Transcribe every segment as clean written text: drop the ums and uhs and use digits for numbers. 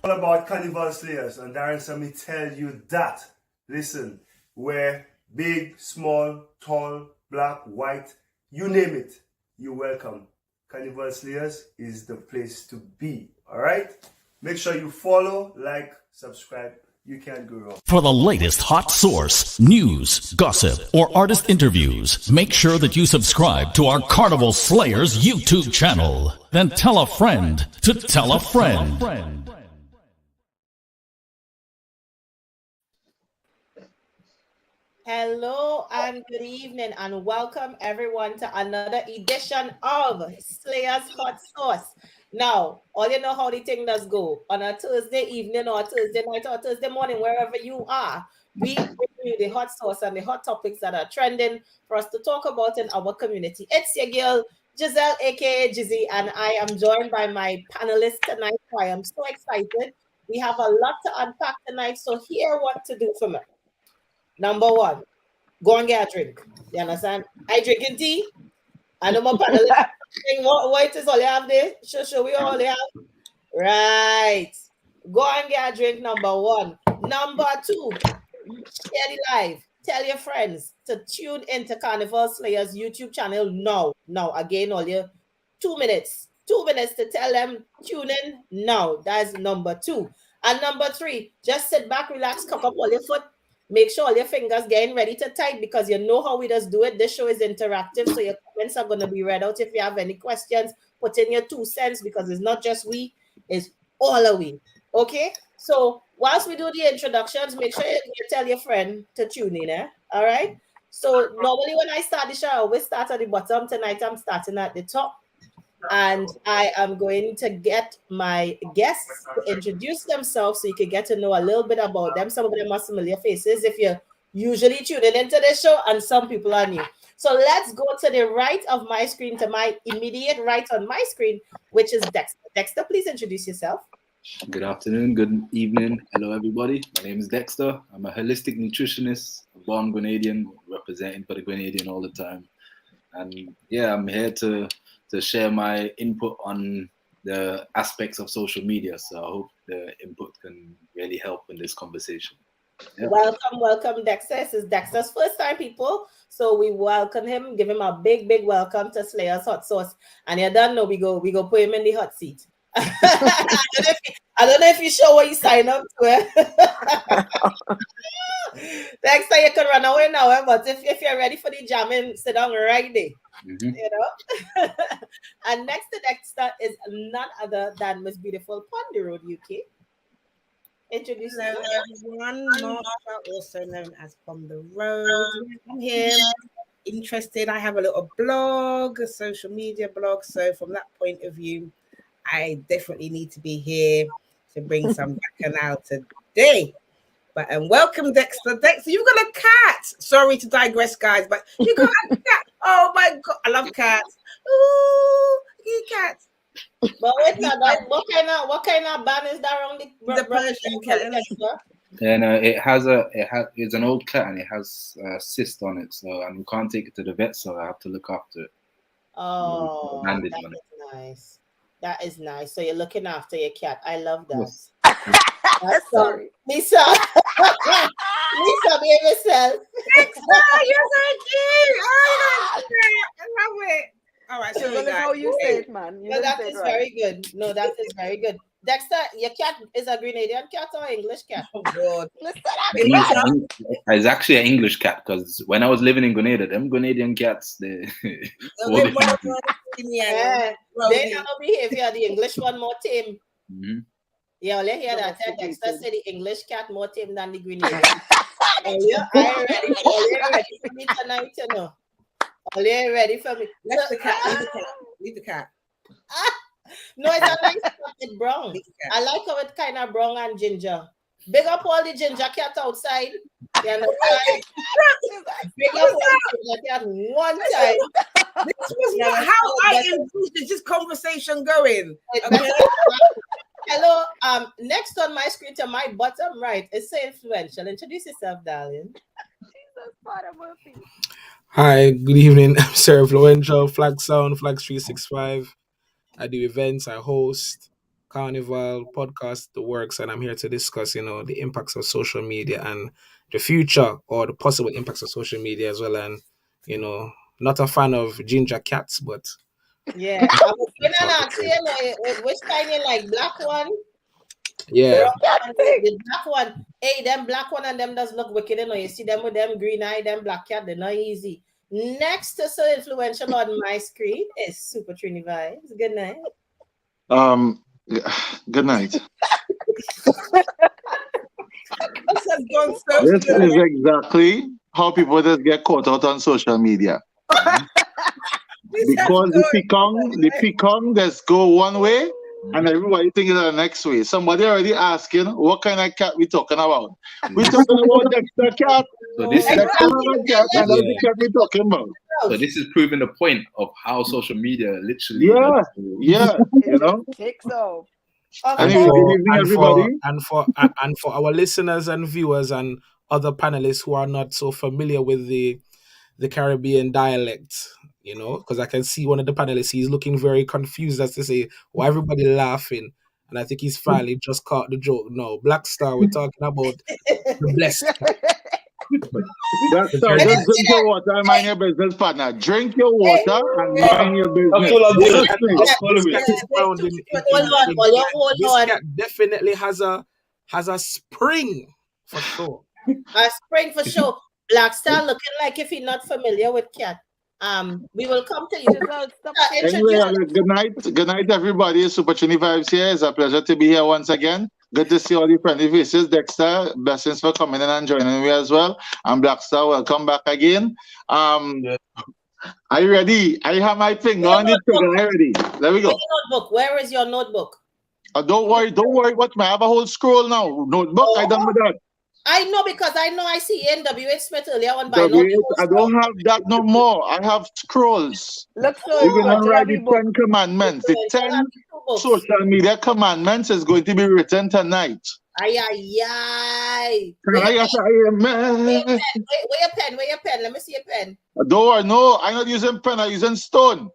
All about Carnival Slayers, and Darren, let me tell you that. Listen, we're big, small, tall, black, white, you name it, you're welcome. Carnival Slayers is the place to be, all right? Make sure you follow, like, subscribe. You can't go wrong. For the latest hot source, news, gossip, or artist interviews, make sure that you subscribe to our Carnival Slayers YouTube channel. Then tell a friend to tell a friend. Hello and good evening and welcome everyone to another edition of Slayers Hot Sauce. Now, all you know how the thing does go. On a Thursday evening or Thursday night or Thursday morning, wherever you are, we bring you the hot sauce and the hot topics that are trending for us to talk about in our community. It's your girl, Giselle, aka Jizzy, and I am joined by my panelists tonight. I am so excited. We have a lot to unpack tonight, so hear what to do for me. Number one, go and get a drink. You understand? I drinking tea. I know my panelists saying, what is all you have there? Show we all you have. Right. Go and get a drink, number one. Number two, share the live. Tell your friends to tune into Carnival Slayers YouTube channel now. Now, again, all you 2 minutes. 2 minutes to tell them tune in now. That's number two. And number three, just sit back, relax, cock up all your foot. Make sure all your fingers getting ready to type because you know how we just do it. This show is interactive, so your comments are going to be read out. If you have any questions, put in your 2 cents because it's not just we, it's all of we. Okay? So whilst we do the introductions, make sure you tell your friend to tune in. All right? So normally when I start the show, I always start at the bottom. Tonight I'm starting at the top. And I am going to get my guests to introduce themselves so you can get to know a little bit about them. Some of them are familiar faces if you're usually tuning into this show, and some people are new. So let's go to the right of my screen, to my immediate right on my screen, which is Dexter. Dexter, please introduce yourself. Good afternoon, good evening. Hello, everybody. My name is Dexter. I'm a holistic nutritionist, a born Grenadian, representing for the Grenadian all the time. And yeah, I'm here to share my input on the aspects of social media. So I hope the input can really help in this conversation. Yeah. Welcome, Dexter. This is Dexter's first time, people. So we welcome him, give him a big welcome to Slayers Hot Sauce. And you don't know, we go put him in the hot seat. I don't know if you sure what you sign up to. Dexter, you can run away now, but if you're ready for the jamming, sit down right there. Mm-hmm. You know. And next to Dexter is none other than Miss Beautiful Pondy Road UK. Introduce Hello, everyone. Marsha, also known as From the Road. I'm here, interested. I have a little blog, a social media blog. So from that point of view, I definitely need to be here to bring some bacchanal today. But welcome, Dexter. Dexter, you've got a cat. Sorry to digress, guys, but you got a cat. Oh my God, I love cats. Ooh, you cats. But wait now, what kind of band is that around the Persian cat? Yeah, no, it's an old cat and it has a cyst on it, so I can't take it to the vet, so I have to look after it. Oh, that is nice. That is nice. So you're looking after your cat. I love that. Yes. Sorry, Lisa. Lisa, behave yourself. Dexter, you're so cute. Oh, I love it. All right, so that's how you say it, man. No, that is very good. No, that is very good. Dexter, your cat is a Grenadian cat or English cat? Oh God. It's actually an English cat because when I was living in Grenada, them Grenadian cats, yeah, they don't behave here. The English one more tame. Mm-hmm. Yeah, I'll hear that. Dexter said the English cat more tame than the Grenadian. I'm ready for me tonight, you know. Are you ready for me? Let the cat. Leave the cat. No, it's a nice spotted brown. I like how it's kind of brown and ginger. Big up all the ginger cat outside. You understand? Big up all the ginger cat one time. This was not how I envisioned this conversation going. Okay. Hello. Next on my screen to my bottom right is so influential. Introduce yourself, darling. Jesus, Father Murphy. Hi, good evening. I'm Sarah Influential, Flag Sound, Flag 365. I do events, I host. Carnival podcast, the works, and I'm here to discuss, the impacts of social media and the future or the possible impacts of social media as well. And, not a fan of ginger cats, but Yeah, I was gonna ask you, which kind you like, black one, yeah. brown one, the black one. Hey, them black one and them does look wicked, You see them with them green eye, them black cat, they're not easy. Next to so influential on my screen is Super Trini Vibes. Good night. Good night. This has gone so This slow. is exactly how people just get caught out on social media. Because the peacock just go one way and everybody thinking the next way. Somebody already asking what kind of cat we talking about. We talking about Dexter cat. So this is Dexter cat, and that's the cat we talking about. so this is proving the point of how social media literally. Yeah, Takes off. Anyway, good evening, everybody. And for our listeners and viewers and other panelists who are not so familiar with the Caribbean dialect, because I can see one of the panelists, he's looking very confused as to say, why everybody laughing? And I think he's finally just caught the joke. No, Black Star, we're talking about the blessed. Just drink your water and mind your business, partner. Drink your water and mind your business. This cat definitely has a spring for sure. A spring for sure. Black Star looking like if you're not familiar with cat. We will come to you. Anyway, good night, everybody. Super Trini Vibes here. It's a pleasure to be here once again. Good to see all the friendly faces. Dexter, blessings for coming in and joining me as well. And Black Star, welcome back again. Are you ready? I have my finger on the trigger. Ready? There we go. Notebook. Where is your notebook? Don't worry. Watch me. I have a whole scroll now. Notebook. I done with that. I know because I know I see NWH Smith earlier on by I don't have that no more. I have scrolls. Look, so you can write the 10 commandments. The 10 social media commandments is going to be written tonight. Where your pen? Let me see your pen. Don't worry, no, I'm not using pen, I'm using stone.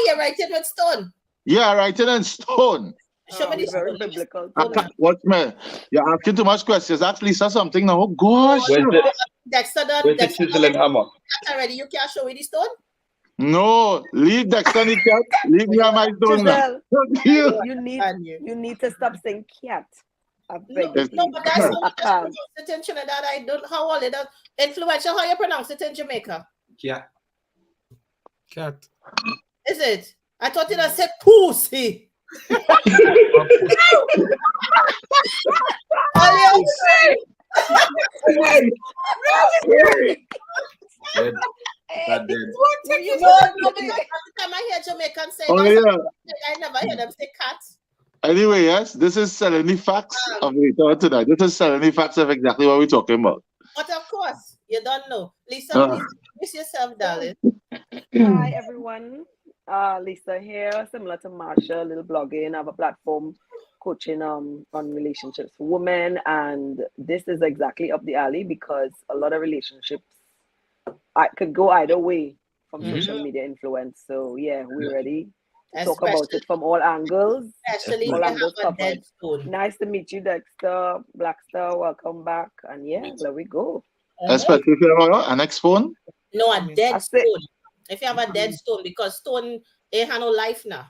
You're writing with stone. Yeah, I write it in stone. Show me this. Very biblical. Watch me. You're asking too much questions. Ask Lisa something now. Oh gosh. Dexter done. Where's the chisel and hammer? Already, you can't show me the stone. No, leave Dexter in the cat. Leave me on my stone now. You need to stop saying cat. No, but that's not attention that I don't. How all it influential. How you pronounce it in Jamaica? Cat. Is it? I thought it said pussy. I never hear them say cat. Anyway, yes, this is selling the facts of it tonight. This is selling the facts of exactly what we're talking about. But of course, you don't know. Lisa, please introduce yourself, darling. Hi, everyone. Lisa here, similar to Marsha, little blogging. I have a platform coaching on relationships for women, and this is exactly up the alley because a lot of relationships could go either way from social media influence. So yeah, we're ready to talk about it from all angles. Especially all angles covered. Nice to meet you, Dexter, Blackstar. Welcome back, and yeah, there we go. Especially if you have an X phone. No, a dead stone. If you have a dead stone, because stone ain't have no life now.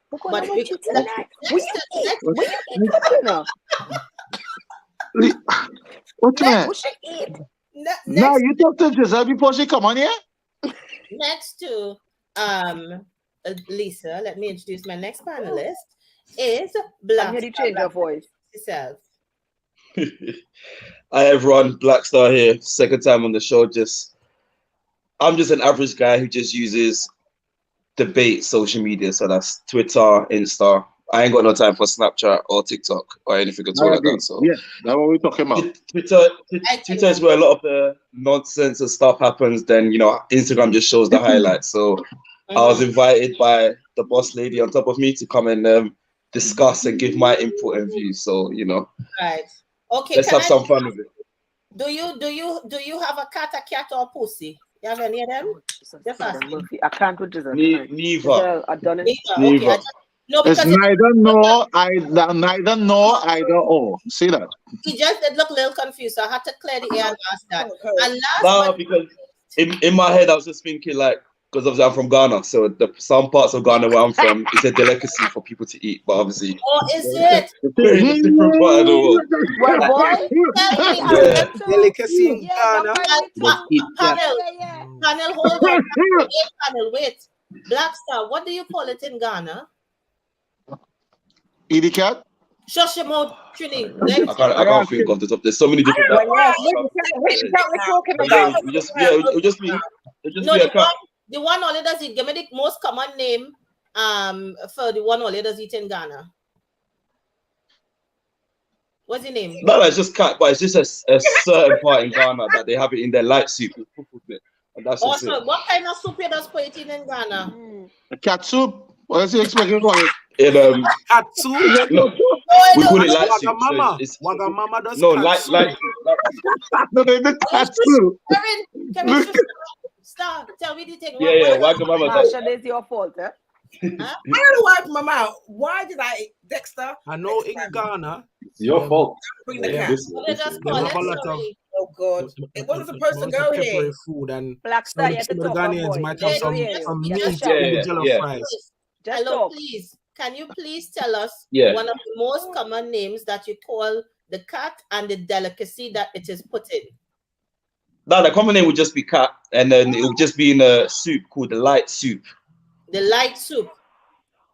But what you No, you talk to Giselle before she come on here. Next to Lisa, let me introduce my next panelist. Is Black. I'm here to change her voice. Yourself. Hi everyone, Blackstar here. Second time on the show. I'm just an average guy who just uses debate social media. So that's Twitter, Insta. I ain't got no time for Snapchat or TikTok or anything at all like that. So yeah, that's what we're talking about. Twitter is where a lot of the nonsense and stuff happens. Then Instagram just shows the highlights. So I was invited by the boss lady on top of me to come and discuss and give my input and views. So right. Okay. Let's have some fun with it. Do you have a cat or pussy? You have any of them? I can't with Giselle. Neither. I've done it. Okay. No, It's because neither no, neither no, either or. See that? he just did look a little confused. So I had to clear the air and ask that. And last No, but because in my head I was just thinking like, because obviously I'm from Ghana, so some parts of Ghana where I'm from, it's a delicacy for people to eat, but obviously is it? we're in a different part of the world. Well, boy, Tell me, Yeah. Delicacy in yeah, Ghana. Panel, hold on. Panel, wait. Black Star, what do you call it in Ghana? Edie cat? Shush your mouth, Trini. I can't think of the top. There's so many different. Which cat we're talking But yeah, about? it'll just be a cat. The one only does it. Give me the most common name for the one only does it in Ghana. What's the name? No, it's just cat, but it's just a certain part in Ghana that they have it in their light soup. And that's just Also, it. what kind of soup you does put it in Ghana? Cat soup? What is he expecting for it? Cat soup? No, we call it light soup. Wagamama. So Wagamama does no, cat soup. No, the cat soup. Karen, stop. Tell me the thing. Yeah, Wagamama does. Marsha, this is your fault, eh? I don't know why my mouth. Why did Dexter? I know in Ghana. It's your fault. Bring the Yeah, cat. listen, They just They call have it, a lot of sorry. Oh God! It wasn't supposed to go here. peppery food, and Black some, Star, you have to some of the talk up, Ghanaians boy. might They have don't hear you. some Yeah, meat just in the shout. jollof Yeah. fries. Just Hello, talk. please. Can you please tell us Yeah. one of the most common names that you call the cat and the delicacy that it is put in? No, the common name would just be cat, and then it would just be in a soup called the light soup. The light soup.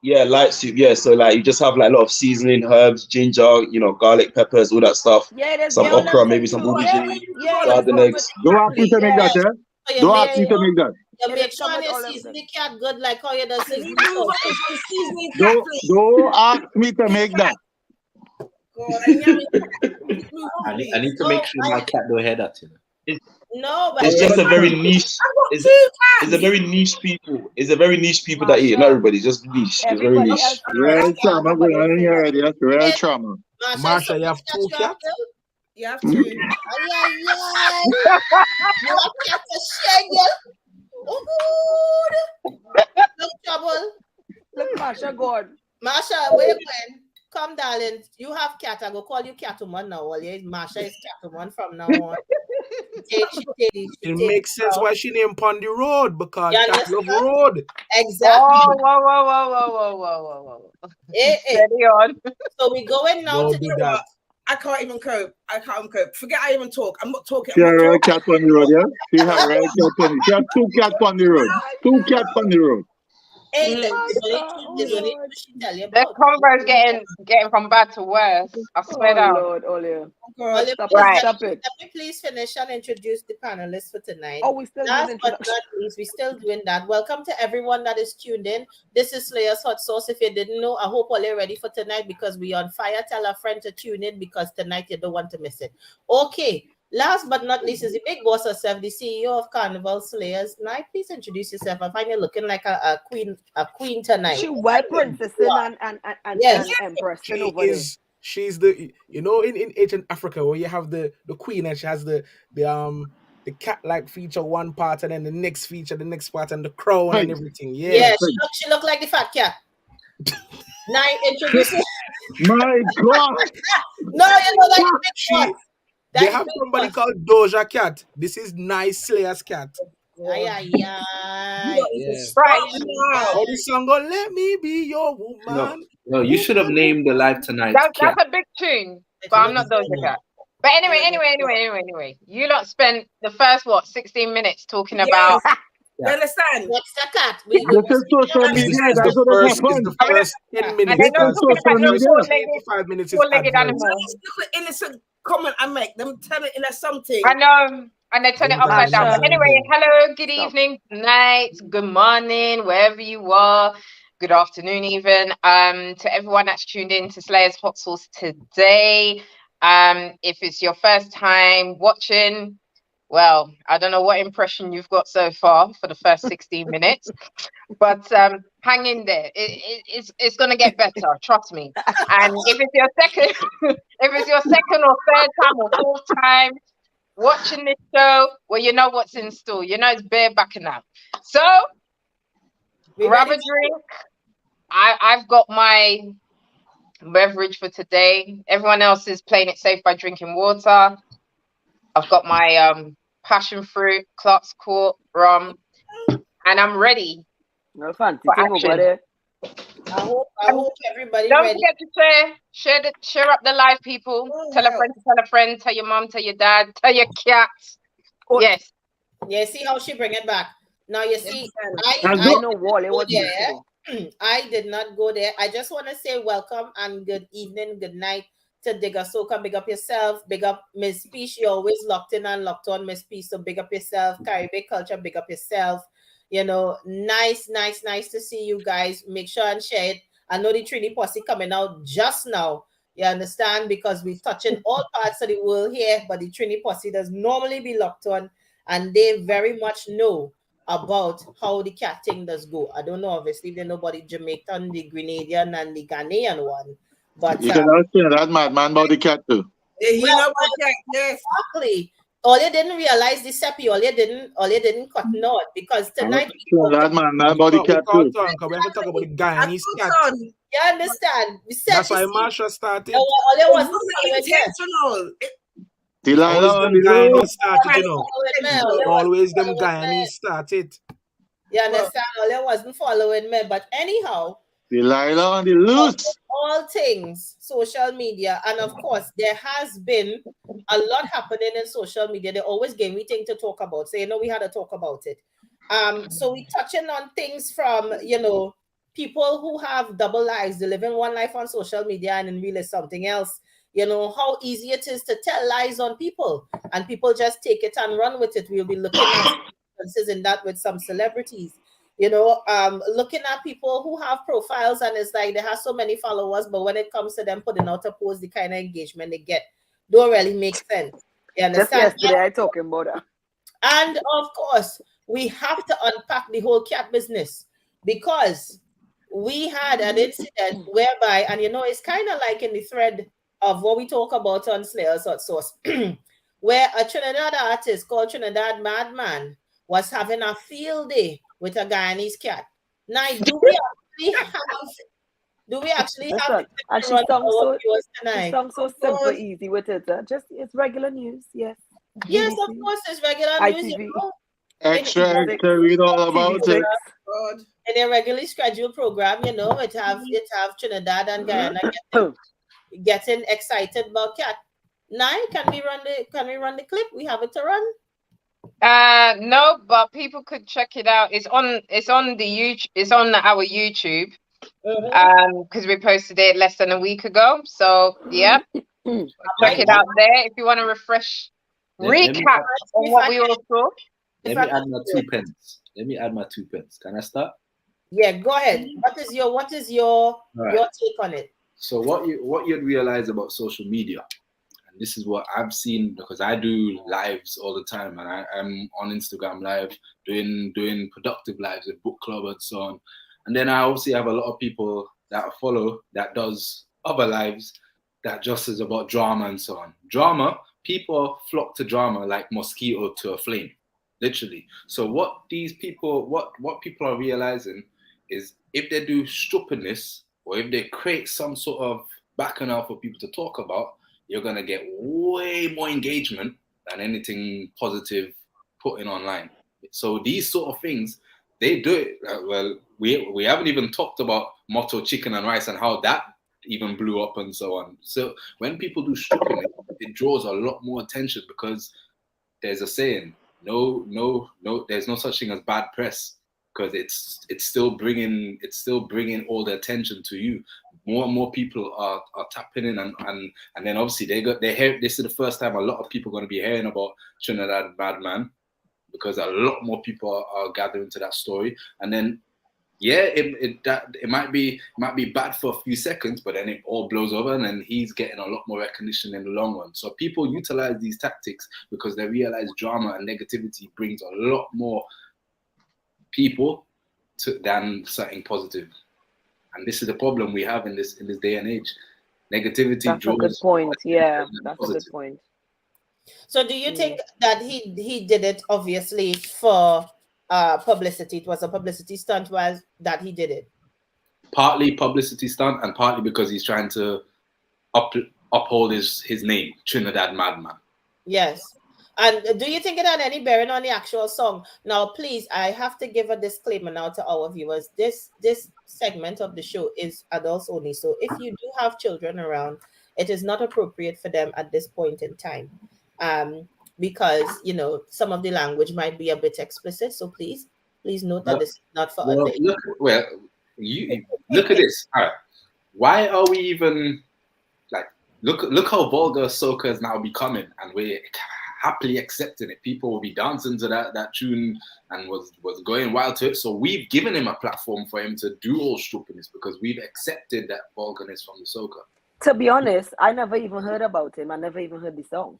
Yeah, light soup. Yeah, so like you just have like a lot of seasoning, herbs, ginger, garlic, peppers, all that stuff. Yeah, there's Some garlic okra, maybe too. some Yeah, aubergine, yeah, garden there's eggs. Don't ask me to make that, eh? So you Don't make, ask me to make that. you Yeah, make there's some sure with you all of season them. the cat good like how you does Can season you the move on sausage. from seasoning cat, Don't, please? don't ask me to make that. God, I need move on, I please. need to make sure my cat don't hear that. No, but It's just a very niche. I've got It's, two it's cats. a very niche people. It's a very niche people that eat it. Not everybody, just niche. It's very Everybody niche. else. Real trauma going on in here already. That's real Yeah. trauma. Marsha, you have two cats? You have two. Ay, ay, ay. You have cat to share, girl. Oh, good. No trouble. Look, Marsha, God. Marsha, where you going? Come, darling. You have cat. I go call you Catwoman now. Well, yeah, Marsha is Catwoman from now on. It makes sense why she named Pondy Road, because You cat love understand? road. Exactly. Whoa. Eh, eh. Steady on. So we're going now Don't to do the that. I can't even cope. Forget I even talk. I'm not talking. She I'm have not real talking. cat on the road, yeah? She have real cat on the road. She have two cats on the road. Two cats on the road. Hey, Marsha, there's only Lord. two she tell you The about. convo's getting from bad to worse. I swear down. Lord, Olia. God. Stop Right. it, stop it. Let me please finish and introduce the panelists for tonight. Oh, we still Last doing but introduction. not least, we're still doing that. Welcome to everyone that is tuned in. This is Slayer's Hot Sauce. If you didn't know, I hope all are ready for tonight because we on fire. Tell a friend to tune in because tonight you don't want to miss it. Okay. Last but not least is the big boss herself, the CEO of Carnival Slayers. Now, please introduce yourself. I find you looking like a queen tonight. She well princess and Yes. empress She over there. is. She's the in ancient Africa where you have the queen and she has the cat like feature one part and then the next feature the next part and the crown and everything. Yeah. Yeah, she look like the fat cat. Now introduce her. My God. No, you know like the big boss. They That's have big somebody boss. called Doja Cat. This is Nice Slayer's cat. Ay, ay, ay. Yeah. Right. Oh, the song go, let me be your woman. No, you should have named the live tonight. That's a big tune, but I'm not Doja Cat. But anyway, you lot spent the first 16 minutes talking about. You understand? What's the cat? This is social media. It's That's what the happened. first 10 minutes. And they're not because talking about no the first 5 minutes is four-legged adverts. animal. Just look at innocent comment I make. Them telling in something. I know, and they turn it upside down. But anyway, hello, good evening, good night, good morning, wherever you are. Good afternoon, even. To everyone that's tuned in to Slayer's Hot Sauce today. If it's your first time watching, well, I don't know what impression you've got so far for the first 16 minutes, but hang in there. It's gonna get better, trust me. And if it's your second or third time or fourth time watching this show, well, you know what's in store. You know it's bare backing out. So grab a drink, I've got my beverage for today. Everyone else is playing it safe by drinking water. I've got my passion fruit, Clark's Court rum, and I'm ready. No fancy For thing over action. there. I hope everybody Don't ready. forget to share up the live, people. Tell a friend, tell your mom, tell your dad, tell your cat. Yes. Yeah, see how she bring it back. Now you see, I know Wally was there. I did not go there. I just want to say welcome and good evening, good night to Digger Soca. Big up yourself. Big up Miss Peace. You're always locked in and locked on, Miss Peace. So big up yourself. Caribbean culture, big up yourself. You know, nice to see you guys. Make sure and share it. I know the Trini Posse coming out just now. You understand? Because we're touching all parts of the world here, but the Trini Posse does normally be locked on, and they very much know about how the cat thing does go. I don't know, obviously, they know about the Jamaican, the Grenadian, and the Ghanaian one. But you can ask that madman about the cat too. You know about cat, yes. Exactly. All you didn't realize the seppi, all you didn't cut note, because tonight that man about the cat too. We have to talk about the Guyanese cat. You understand? That's why Marsha started. All it was intentional. Delilah on the Guyanese started, you know. Always them Guyanese started. You understand? All it wasn't following me. But anyhow, Delilah on the loose. All things social media, and of course, there has been a lot happening in social media. They always give me things to talk about. So we had to talk about it. So we touching on things from people who have double lives, they living one life on social media and in real is something else. How easy it is to tell lies on people, and people just take it and run with it. We'll be looking at differences in that with some celebrities. Looking at people who have profiles and it's like they have so many followers, but when it comes to them putting out a post, the kind of engagement they get don't really make sense. You understand? Just yesterday I talking about that. And of course, we have to unpack the whole cat business, because we had an incident whereby, and it's kind of like in the thread of what we talk about on Slayers Hot Sauce, where a Trinidad artist called Trinidad Madman was having a field day with a Guyanese cat. Now, do we actually have and she sounds so simple, easy with it. Just it's regular news, yes. Yes, of course, it's regular news. Extra, read all about it. In a regularly scheduled program, it have Trinidad and Guyana getting excited about cat. Now, can we run the clip? We have it to run. No, but people could check it out. It's on our YouTube. Because we posted it less than a week ago. So yeah, check it out there if you want to recap on what we all saw. Let me add my 2 pence. Can I start? Yeah, go ahead. What is your take on it? So what you'd realize about social media, and this is what I've seen because I do lives all the time, and I'm on Instagram live doing productive lives with book club and so on. And then I obviously have a lot of people that I follow that does other lives that just is about drama and so on. Drama, people flock to drama like mosquito to a flame, literally. So what people are realizing is if they do stupidness or if they create some sort of bacchanal for people to talk about, you're gonna get way more engagement than anything positive putting online. So these sort of things, they do it. Well, we haven't even talked about motto chicken and rice and how that even blew up and so on. So when people do stupidness, it draws a lot more attention because there's a saying, no, there's no such thing as bad press, because it's still bringing all the attention to you. More and more people are tapping in and then obviously they hear this is the first time a lot of people are going to be hearing about Trinidad Madman, because a lot more people are gathering to that story. And then it might be bad for a few seconds, but then it all blows over and then he's getting a lot more recognition in the long run. So people utilize these tactics because they realize drama and negativity brings a lot more people than something positive. And this is the problem we have in this day and age. Negativity That's draws. A good point. Yeah, that's a good point. So do you think that he did it obviously for publicity? It was a publicity stunt that he did it? partly publicity stunt and partly because he's trying to uphold his name, Trinidad Madman. Yes. And do you think it had any bearing on the actual song? Now, please, I have to give a disclaimer now to our viewers. This segment of the show is adults only. So if you do have children around, it is not appropriate for them at this point in time. Because, you know, some of the language might be a bit explicit. So please note that this is not for well, you look at this. All right. Why are we even like look how vulgar soca is now becoming, and we're happily accepting it. People will be dancing to that tune and was going wild to it. So we've given him a platform for him to do all stupidness because we've accepted that vulgarness from the soca. To be honest, I never even heard about him. I never even heard the song.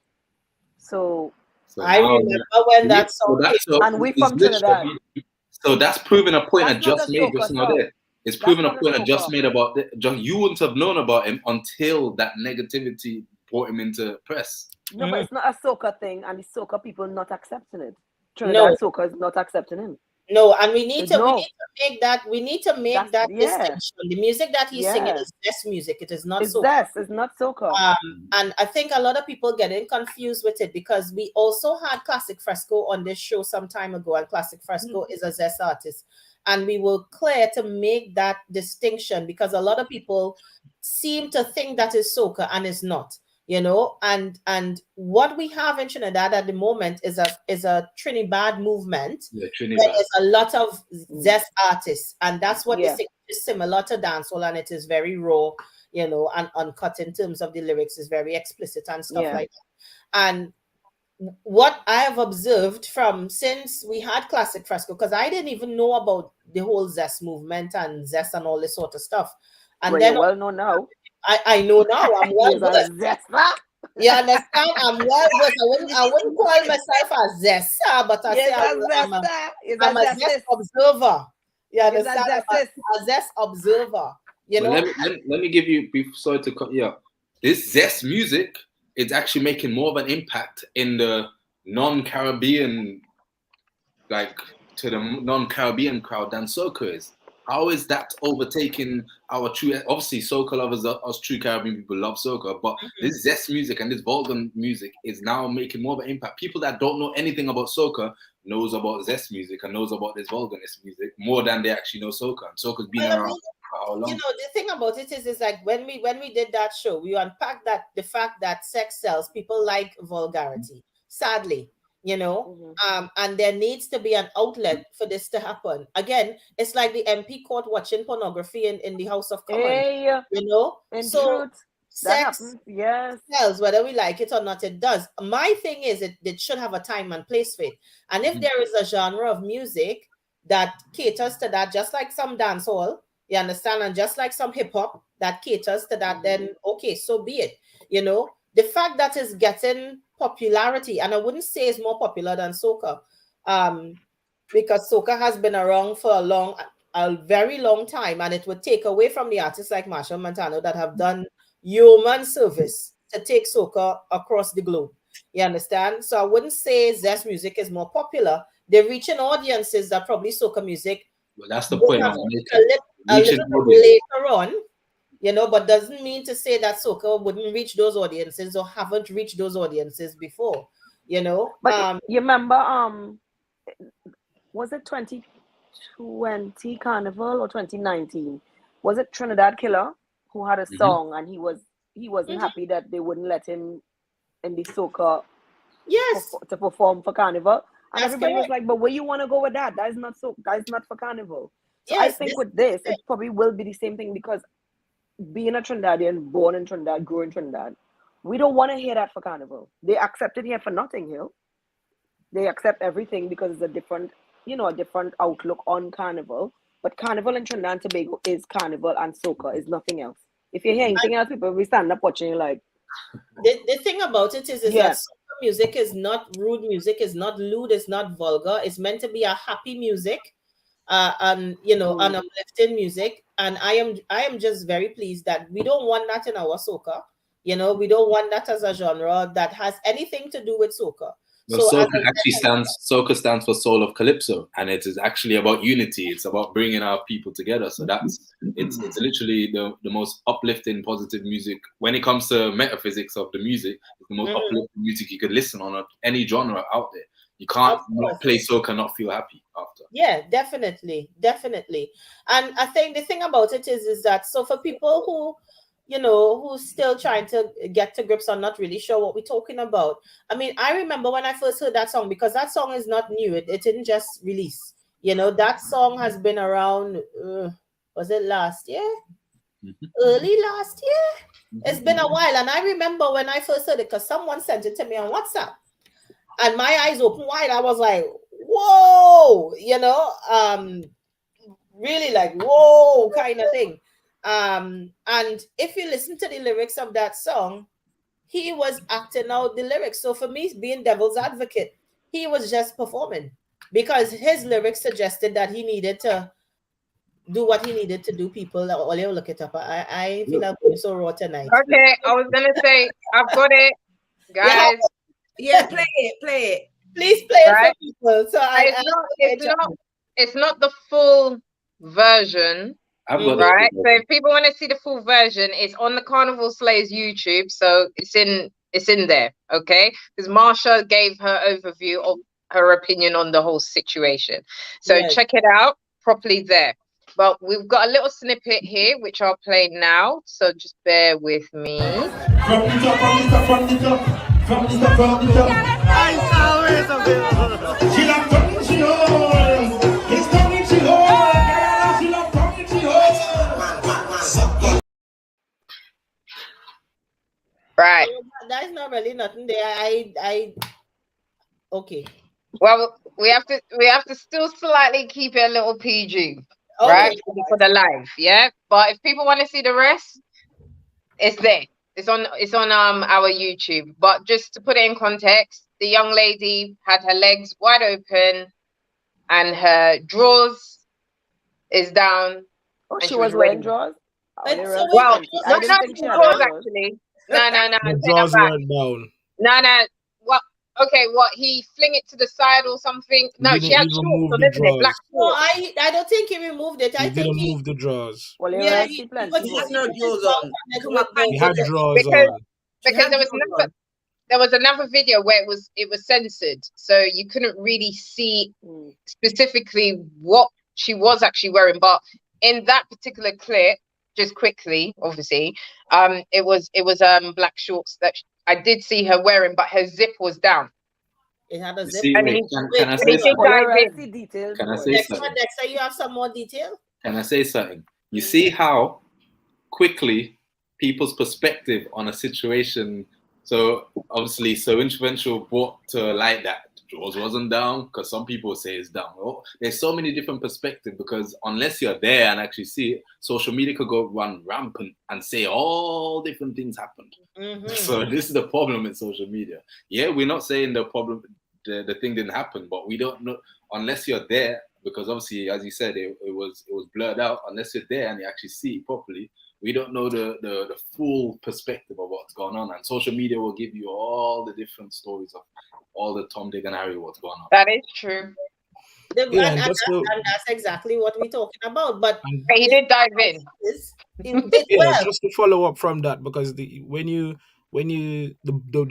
So I remember when that song came. And we from Trinidad. So that's proving a point I That's not just a made soca just now song. there. It's proving a not a point I just soca. made about you wouldn't have known about him until that negativity brought him into press. No, but it's not a soca thing, and the soca people not accepting it. Trinidad soca is not accepting him. No, and we need to make that yeah. distinction. The music that he's singing is zest music. It is not It's soca. zest, it's not soca. And I think a lot of people getting confused with it because we also had Classic Fresco on this show some time ago, and Classic Fresco is a zest artist. And we were clear to make that distinction because a lot of people seem to think that is soca and it's not. You know, and what we have in Trinidad at the moment is a Trinidad movement. Yeah, Trinidad. There is a lot of zest artists, and that's what is similar to dancehall, and it is very raw, you know, and uncut in terms of the lyrics, is very explicit and stuff like that. And what I have observed from since we had Classic Fresco, because I didn't even know about the whole zest movement and zest and all this sort of stuff, and then well known now. I know now. I'm well versed. You understand? I'm well versed. I wouldn't call myself a zesta, but I say I'm a zest observer. You understand? A zest observer. You know. Let me give you. Sorry to cut you up. This zest music is actually making more of an impact in the non-Caribbean, like to the non-Caribbean crowd than soca is. How is that overtaking our true? Obviously, soca lovers, us true Caribbean people love soca, but this zest music and this vulgar music is now making more of an impact. People that don't know anything about soca knows about zest music and knows about this vulgarness music more than they actually know soca. And soca's been around for how long? You know, the thing about it is like when we did that show, we unpacked that the fact that sex sells. People like vulgarity. Sadly. You know, and there needs to be an outlet for this to happen. Again, it's like the MP court watching pornography in the House of Commons. You know, so sex sells, whether we like it or not, it does. My thing is, it should have a time and place for it. And if there is a genre of music that caters to that, just like some dancehall, you understand, and just like some hip hop that caters to that, then okay, so be it. You know, the fact that it's getting popularity, and I wouldn't say it's more popular than soca, because soca has been around for a very long time, and it would take away from the artists like Marshall Montano that have done yeoman service to take soca across the globe. You understand? So I wouldn't say zest music is more popular. They're reaching audiences that probably soca music. Well, that's the point. A little bit later on. You know, but doesn't mean to say that soca wouldn't reach those audiences or haven't reached those audiences before, you know. But you remember, was it 2020 Carnival or 2019? Was it Trinidad Killer who had a song and he wasn't happy that they wouldn't let him in the soca to perform for Carnival? And everybody was like, but where you want to go with that? That is not for Carnival. So I think with this, it probably will be the same thing because being a Trinidadian, born in Trinidad, grew in Trinidad, we don't want to hear that for Carnival. They accept it here for Notting Hill. They accept everything because it's a different outlook on Carnival. But Carnival in Trinidad and Tobago is Carnival and soca is nothing else. If you hear anything else, people will be stand up watching you like. The thing about it is that soca music is not rude music, is not lewd, it's not vulgar. It's meant to be a happy music. And you know, an uplifting music, and I am just very pleased that we don't want that in our soca. You know, we don't want that as a genre that has anything to do with soca. Well, So as soca stands for Soul of Calypso, and it is actually about unity. It's about bringing our people together. So it's literally the most uplifting, positive music. When it comes to metaphysics of the music, it's the most uplifting music you could listen on any genre out there. You can't not play soca and not feel happy after. Yeah, definitely. And I think the thing about it is that, so for people who, who's still trying to get to grips or not really sure what we're talking about. I mean, I remember when I first heard that song, because that song is not new. It didn't just release. That song has been around, was it last year? Early last year? It's been a while. And I remember when I first heard it, because someone sent it to me on WhatsApp. And my eyes open wide. I was like, whoa, really like, whoa, kind of thing. And if you listen to the lyrics of that song, he was acting out the lyrics. So for me, being devil's advocate, he was just performing, because his lyrics suggested that he needed to do what he needed to do. People, all you look it up. I feel I'm going so raw tonight. Okay, I was gonna say I've got it, guys. Yeah, play it. Please play it for people. So it's not the full version. I've got right. So if people want to see the full version, it's on the Carnival Slayers YouTube. So it's in there, okay? Because Marsha gave her overview of her opinion on the whole situation. So check it out properly there. But we've got a little snippet here, which I'll play now. So just bear with me. Right. That's not really nothing there. Okay. Well, we have to still slightly keep it a little PG, right? For the live, yeah. But if people want to see the rest, it's there. It's on our YouTube. But just to put it in context, the young lady had her legs wide open and her drawers is down. Oh, she was wearing drawers? Well, not drawers actually. No. The drawers weren't down. No. What? Okay, what? He fling it to the side or something? No, she had shorts on, isn't it? Black shorts. No, I don't think he removed it. He didn't move the drawers. Well, he had no drawers on. He had drawers on. Because there was another video where it was censored, so you couldn't really see specifically what she was actually wearing. But in that particular clip, just quickly, obviously, it was black shorts that I did see her wearing, but her zip was down. It had a zip. Can I say something? Can I say something? Dexter, you have some more detail? Can I say something? You see how quickly people's perspective on a situation. So obviously, so influential brought to light that drawers wasn't down, because some people say it's down. Well, there's so many different perspectives, because unless you're there and actually see it, social media could go run rampant and say all different things happened. So this is the problem with social media. Yeah, we're not saying the problem, the thing didn't happen, but we don't know unless you're there, because obviously, as you said, it was blurred out. Unless you're there and you actually see it properly, we don't know the full perspective of what's going on. And social media will give you all the different stories of all the Tom, Dick, and Harry what's going on. That is true. And that's exactly what we're talking about. But he did dive in. Just to follow up from that, because the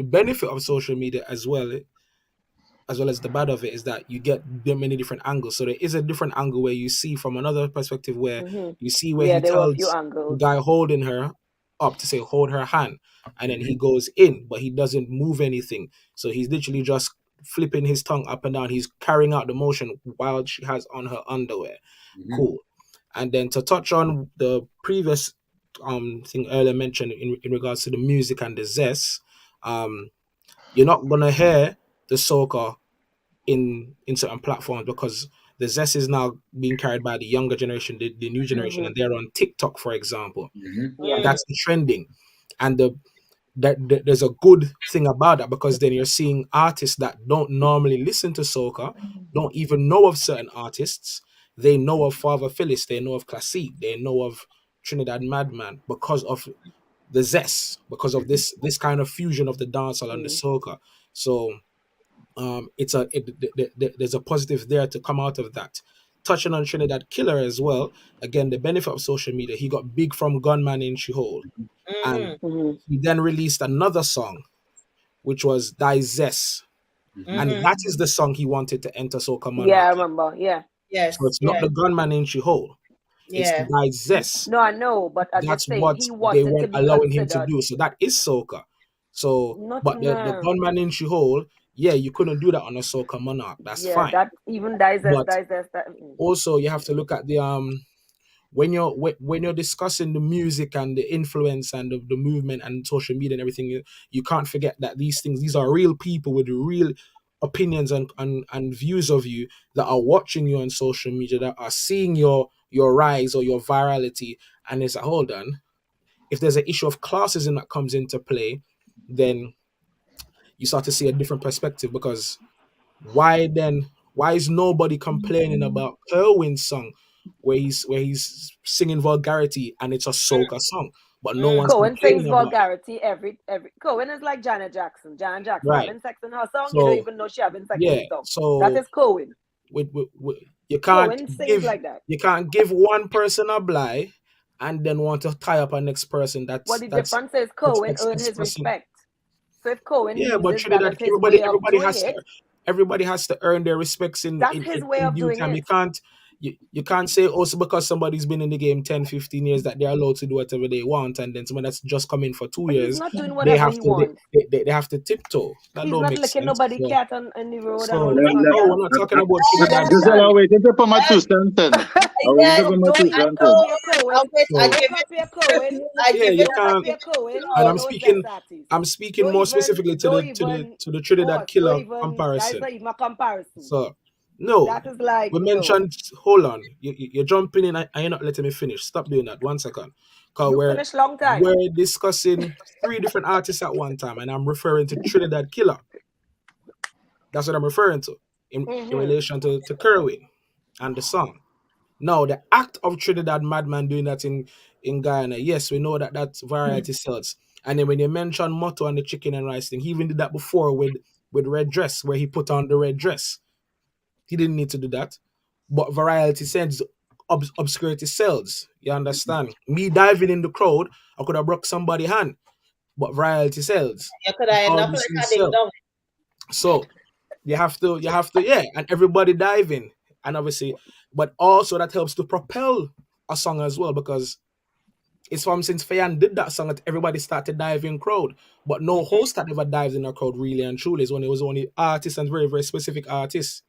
benefit of social media as well as the bad of it, is that you get many different angles. So there is a different angle where you see from another perspective, where you see where he tells the guy holding her up to say hold her hand, and then he goes in, but he doesn't move anything. So he's literally just flipping his tongue up and down. He's carrying out the motion while she has on her underwear. Cool. And then to touch on the previous thing earlier mentioned in regards to the music and the zest, you're not gonna hear the soca in certain platforms, because the zest is now being carried by the younger generation, the new generation, and they're on TikTok, for example. That's the trending. And there's a good thing about that, because then you're seeing artists that don't normally listen to soca, don't even know of certain artists. They know of Father Phyllis, they know of Classique, they know of Trinidad Madman, because of the zest, because of this kind of fusion of the dancehall and the soca. So there's a positive there to come out of that. Touching on Trinidad Killer as well, again, the benefit of social media, he got big from Gunman in She-Hole. And he then released another song, which was Dizes. And that is the song he wanted to enter Soca Monarchy. Yeah, I remember. Yeah. Yes. So it's not the Gunman in She-Hole. It's Yeah. the Dizes. No, I know, but I'm That's just saying what he they wanted to weren't be allowing him to considered. do. So that is Soca. So, Not but the Gunman in She-Hole, yeah, you couldn't do that on a Soca Monarch. That's fine. That even Dizes. Also, you have to look at the when you're discussing the music and the influence and the movement and social media and everything, you can't forget that these are real people with real opinions and views of you that are watching you on social media, that are seeing your rise or your virality. And it's like, hold on, if there's an issue of classism that comes into play, then you start to see a different perspective, because why is nobody complaining about Kerwin's song where he's singing Vulgarity and it's a soca song, but no one's Cohen sings complaining about Vulgarity every Cohen is like Janet Jackson. Janet Jackson Right. having sex in her song, So, you don't even know she having sex in the song. so That is Cohen. you can't Cohen sings give like that. you can't give one person a blie and then want to tie up a next person. Well, the difference is Cohen earned his respect. So if Cohen but uses that as his way of doing it, everybody has to earn their respects in his way of due doing time. it. You can't say also because somebody's been in the game 10, 15 years that they're allowed to do whatever they want, and then someone that's just come in for 2 But years, he's not doing they whatever have he to wants. they have to tiptoe. That He's don't not make licking sense. nobody cat on the road and So, all this no, nonsense. we're not talking about Trinidad. Giselle, wait, just for my 2 cents then. Don't copy a Cohen. Don't copy a Cohen. You can't. And I'm speaking more specifically to the Trinidad Killer comparison. That's not even a comparison. So, no, that is like we mentioned. Hold on, you're jumping in and you're not letting me finish. Stop doing that. 1 second, because we're discussing 3 different artists at one time, and I'm referring to Trinidad Killer. That's what I'm referring to in relation to Kerwin and the song. Now, the act of Trinidad Madman doing that in Guyana, yes, we know that variety sells. And then when you mention Motto and the chicken and rice thing, he even did that before with Red Dress, where he put on the red dress. He didn't need to do that. But variety sells, obscurity sells. You understand? Me diving in the crowd, I could have broke somebody's hand. But variety sells. You could have enough like So you have to, and everybody diving. And obviously, but also that helps to propel a song as well, because it's from since Fayan did that song that everybody started diving crowd. But no host had ever dived in a crowd really and truly. It was only artists and very, very specific artists.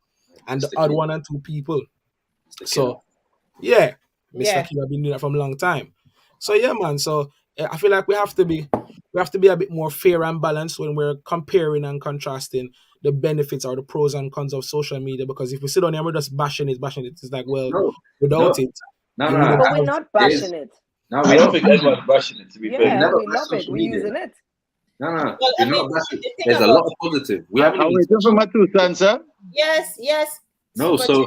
And the odd 1 and 2 people. So, Mr. Killer been doing that from a long time. So, man. So, I feel like we have to be a bit more fair and balanced when we're comparing and contrasting the benefits or the pros and cons of social media. Because if we sit on here and we're just bashing it, it's like, well, without it. But we're not bashing it. No, we don't think everyone's bashing it, to be fair. We love it. We're using it. No. We're not bashing it. There's a lot of positive. We haven't wait, just for my 2 cents, sir. Yes. No, so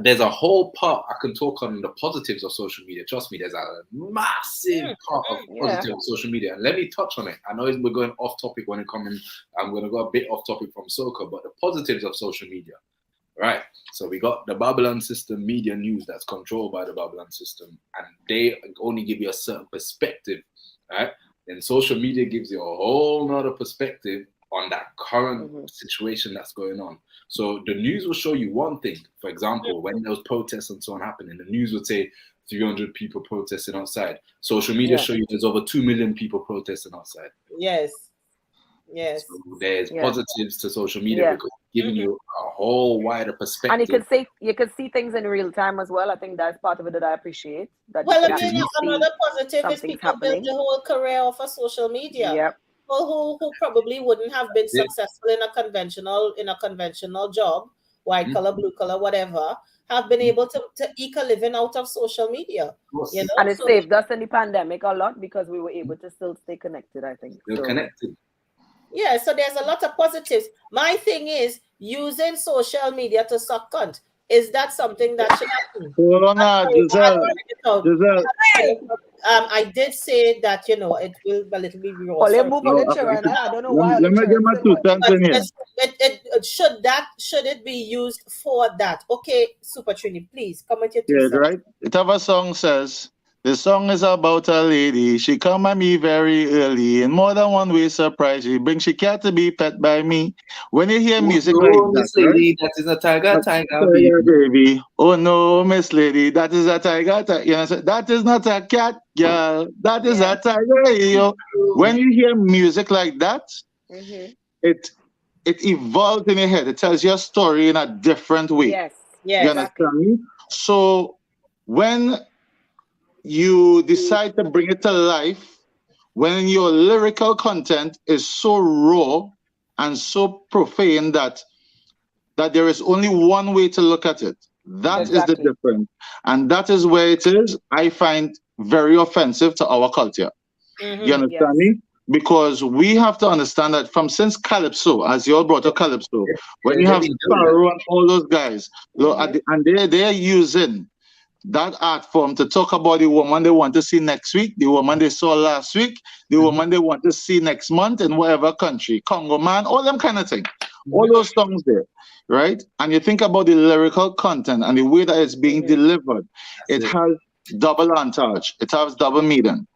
there's a whole part I can talk on the positives of social media. Trust me, there's a massive part of positive of social media. And let me touch on it. I know we're going off topic when it comes. I'm going to go a bit off topic from soca, but the positives of social media, right? So we got the Babylon system, media news that's controlled by the Babylon system, and they only give you a certain perspective, right? Then social media gives you a whole nother perspective on that current situation that's going on. So the news will show you one thing. For example, when those protests and so on happening, the news would say 300 people protesting outside. Social media show you there's over 2 million people protesting outside. Yes. So there's positives to social media because it's giving you a whole wider perspective. And you can see things in real time as well. I think that's part of it that I appreciate. Another positive is people build the whole career off of social media. Yep. People who probably wouldn't have been successful in a conventional job, white collar, blue collar, whatever, have been able to eke a living out of social media. You know? And it saved us in the pandemic a lot because we were able to still stay connected, I think. You're connected. Yeah, so there's a lot of positives. My thing is using social media to suck cunt. Is that something that should happen? Hold on now, Giselle. Giselle. I did say that, you know, it will a little bit raw. Ole move on the chair, and I don't know why. Let me get my 2 cents in here. Should it be used for that? Okay, Super Trini, please come with your 2 Yeah, cents. right. It have a song says, the song is about a lady. She come at me very early. In more than one way surprise. She bring she cat to be pet by me. When you hear music like that, Miss Lady, that is a tiger, baby. Oh no, Miss Lady, that is a tiger. You know, that is not a cat, girl. That is a tiger. Yo. When you hear music like that, it evolves in your head. It tells your story in a different way. Yes. You understand me? So when you decide to bring it to life, when your lyrical content is so raw and so profane that there is only one way to look at it. That is the difference. And that is where it is, I find, very offensive to our culture. You understand me? Because we have to understand that since Calypso, as you all brought up Calypso, when you have Sparrow and all those guys, and they're using that art form to talk about the woman they want to see next week, the woman they saw last week, the woman they want to see next month in whatever country, Congo man, all them kind of things. All those songs there, right? And you think about the lyrical content and the way that it's being delivered, it has double entendre, it has double meaning.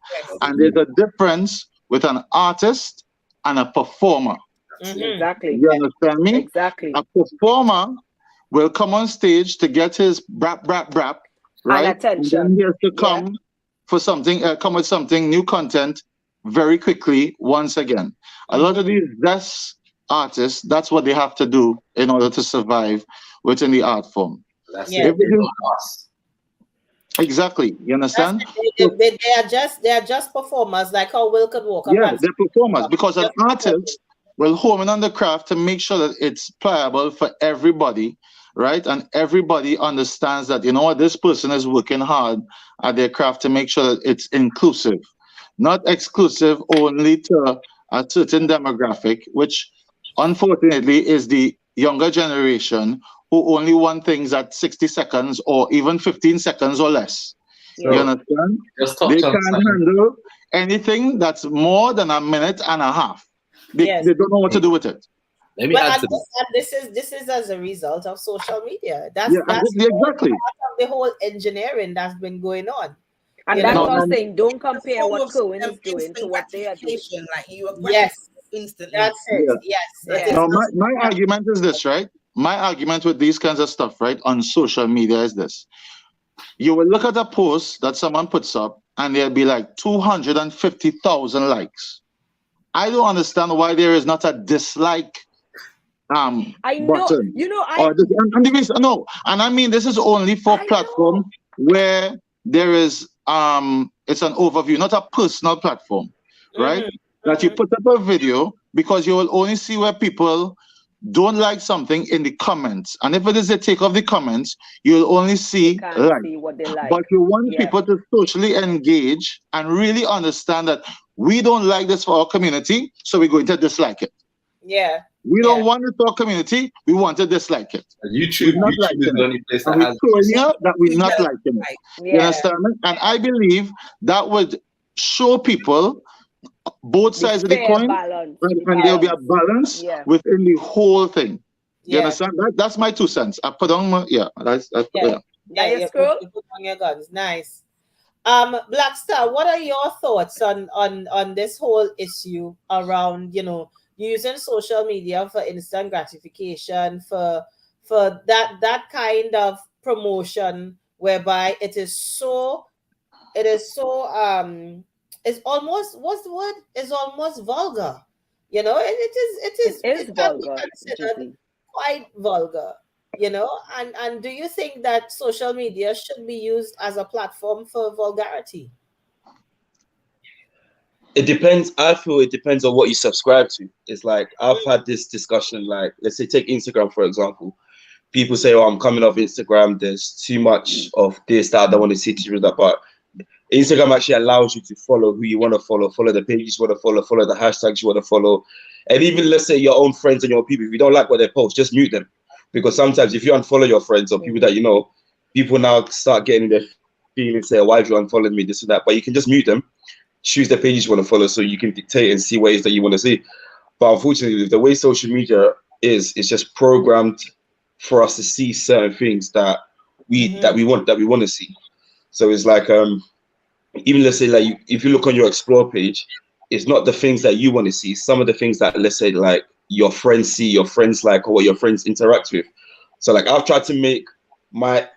And there's a difference with an artist and a performer. Exactly. You understand me? Exactly. A performer will come on stage to get his brap, right? And attention. And then he has to come for something, come with something, new content very quickly once again. A lot of these artists, that's what they have to do in order to survive within the art form. That's Exactly. You understand? They are just performers, like how Will could walk. Yeah, they're performers, because an artist will hone in on the craft to make sure that it's pliable for everybody, right? And everybody understands that, you know what, this person is working hard at their craft to make sure that it's inclusive, not exclusive only to a certain demographic, which unfortunately is the younger generation who only want things at 60 seconds or even 15 seconds or less. You understand? They can't handle anything that's more than a minute and a half. They don't know what to do with it. Let me add to this is as a result of social media. That's exactly part of the whole engineering that's been going on. And that's what I'm saying. Don't compare what Cohen is doing to what they are doing. Like you instantly. That's it. Yes. Now, my argument is this, right? My argument with these kinds of stuff, right, on social media is this. You will look at a post that someone puts up and there'll be like 250,000 likes. I don't understand why there is not a dislike button. No, and I mean this is only for platform where there is it's an overview, not a personal platform, right? That you put up a video because you will only see where people don't like something in the comments, and if it is a take of the comments, you'll only see what they like. But you want people to socially engage and really understand that we don't like this for our community, so we're going to dislike it. We don't want it for our community, we want to dislike it. YouTube is the only place that has that we're not liking it. You understand me? And I believe that would show people both sides of the coin, and there'll be a balance within the whole thing. You understand? That's my 2 cents. I put on my you put on your guns. Nice. Black Star, what are your thoughts on this whole issue around, you know, using social media for instant gratification, for that kind of promotion whereby it is so it's almost, what's the word? It's almost vulgar. You know, it is vulgar. Quite vulgar. You know, and do you think that social media should be used as a platform for vulgarity? It depends. I feel it depends on what you subscribe to. It's like I've had this discussion, like let's say take Instagram for example. People say, "Oh, I'm coming off Instagram. There's too much of this that I don't want to see to that." But Instagram actually allows you to follow who you want to follow the pages you want to follow the hashtags you want to follow, and even let's say your own friends and your people. If you don't like what they post, just mute them. Because sometimes if you unfollow your friends or people that you know, people now start getting their feelings, say, why have you unfollowed me, this and that. But you can just mute them, choose the pages you want to follow, so you can dictate and see what it is that you want to see. But unfortunately, the way social media is, it's just programmed for us to see certain things that we want to see. So it's like even let's say like if you look on your explore page, it's not the things that you want to see. Some of the things that, let's say, like your friends see, your friends like, or what your friends interact with. So like I've tried to make my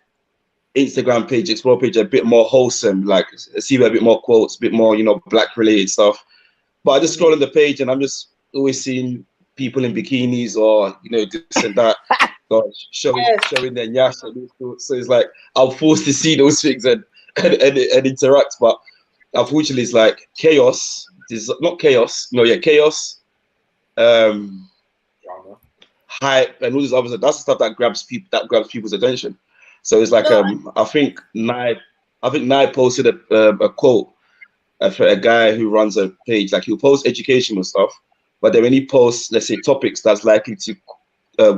Instagram page, explore page, a bit more wholesome, like see a bit more quotes, a bit more, you know, black related stuff. But I just scroll on the page and I'm just always seeing people in bikinis or, you know, this and that, or showing their nyash. So it's like I'm forced to see those things and interact. But unfortunately, it's like chaos. It's not chaos. No, yeah, chaos. Hype and all this other stuff. That's the stuff that grabs people's attention. So it's like I think Nye posted a quote for a guy who runs a page. Like he'll post educational stuff, but then when he posts, let's say, topics that's likely to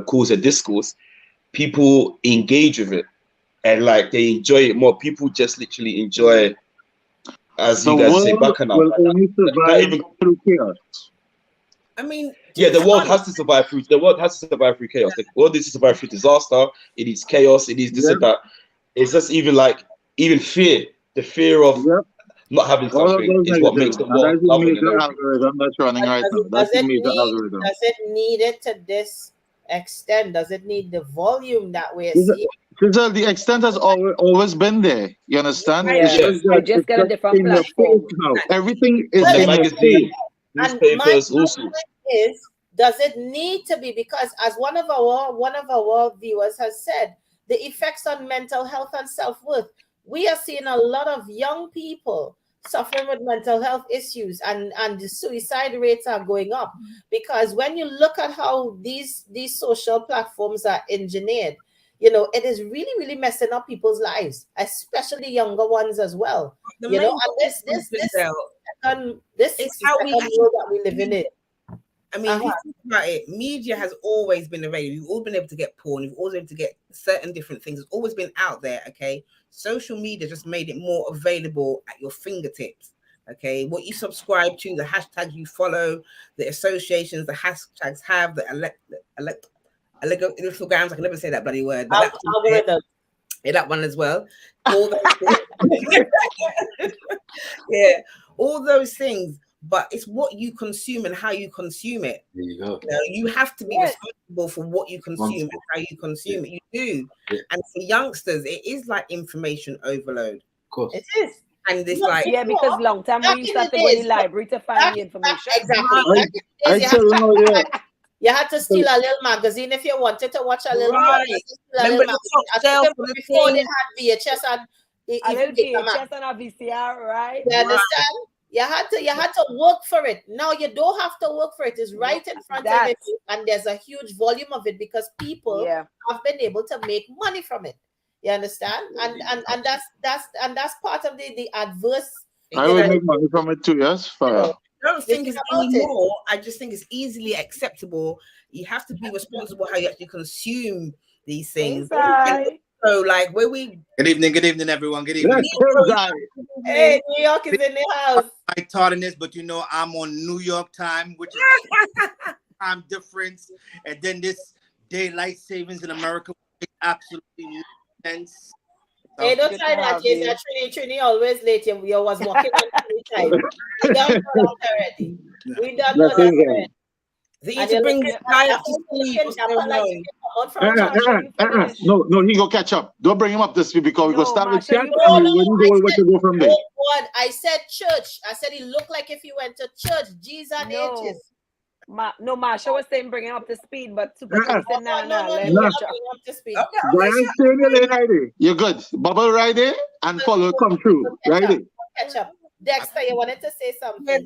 cause a discourse, people engage with it and like they enjoy it more. People just literally enjoy, as you guys say, bacchanal. Will only survive through chaos. I mean, yeah, the world has to survive through. The world has to survive through chaos. The world needs to survive through disaster. It needs chaos. It needs this and that. It's just even fear. The fear of not having something is what makes the world loving and algorithm that's running right now. That's the major algorithm. Does it need it to this extent? Does it need the volume that we're seeing? Because the extent has always been there. You understand? Yeah. I just get a different platform. Everything is the in magazine, newspapers, also. Does it need to be? Because as one of our viewers has said, the effects on mental health and self-worth. We are seeing a lot of young people suffering with mental health issues, and the suicide rates are going up. Because when you look at how these social platforms are engineered, you know, it is really, really messing up people's lives, especially younger ones as well. You know, and this is how we world that we live in it. I mean, if you think about it, media has always been available. You've all been able to get porn. You've always been able to get certain different things. It's always been out there, okay? Social media just made it more available at your fingertips, okay? What you subscribe to, the hashtags you follow, the associations the hashtags have, the electrograms, I can never say that bloody word. But that one as well. All those yeah, all those things. But it's what you consume and how you consume it. There you go. You know, you have to be responsible for what you consume and how you consume it. You do. Yeah. And for youngsters, it is like information overload. Of course. It is. And it's because long time we used to have to go to the library to find the information. Exactly. You had to steal a little magazine if you wanted to watch a little magazine. Remember before they had VHS and a little VHS and a VCR, right? You understand? You had to work for it. Now you don't have to work for it. It's right in front of you, and there's a huge volume of it because people have been able to make money from it. You understand? And that's part of the adverse. I will make money from it too. Yes, I don't think it's anymore. I just think it's easily acceptable. You have to be responsible how you actually consume these things. So, like, where we. Good evening, everyone. Good evening. Hey, New York is in the house. I taught in this, but you know, I'm on New York time, which is time difference, and then this daylight savings in America makes absolutely no sense. Hey, don't try that. Yes, Trini always late. You was walking on time. We done that already. We done that already. They need to bring this guy up to speed. No, he go catch up. Don't bring him up to speed because we go start with chat and we wouldn't go from there. What I said, church. I said he looked like if he went to church. G's and H's. No, Marsha was saying bring him up to speed, but Super said no, bring him up to speed. Brian, stay in your lane right there. You're good. Bubble right there and follow come through right there. Catch up. Dexter, you wanted to say something.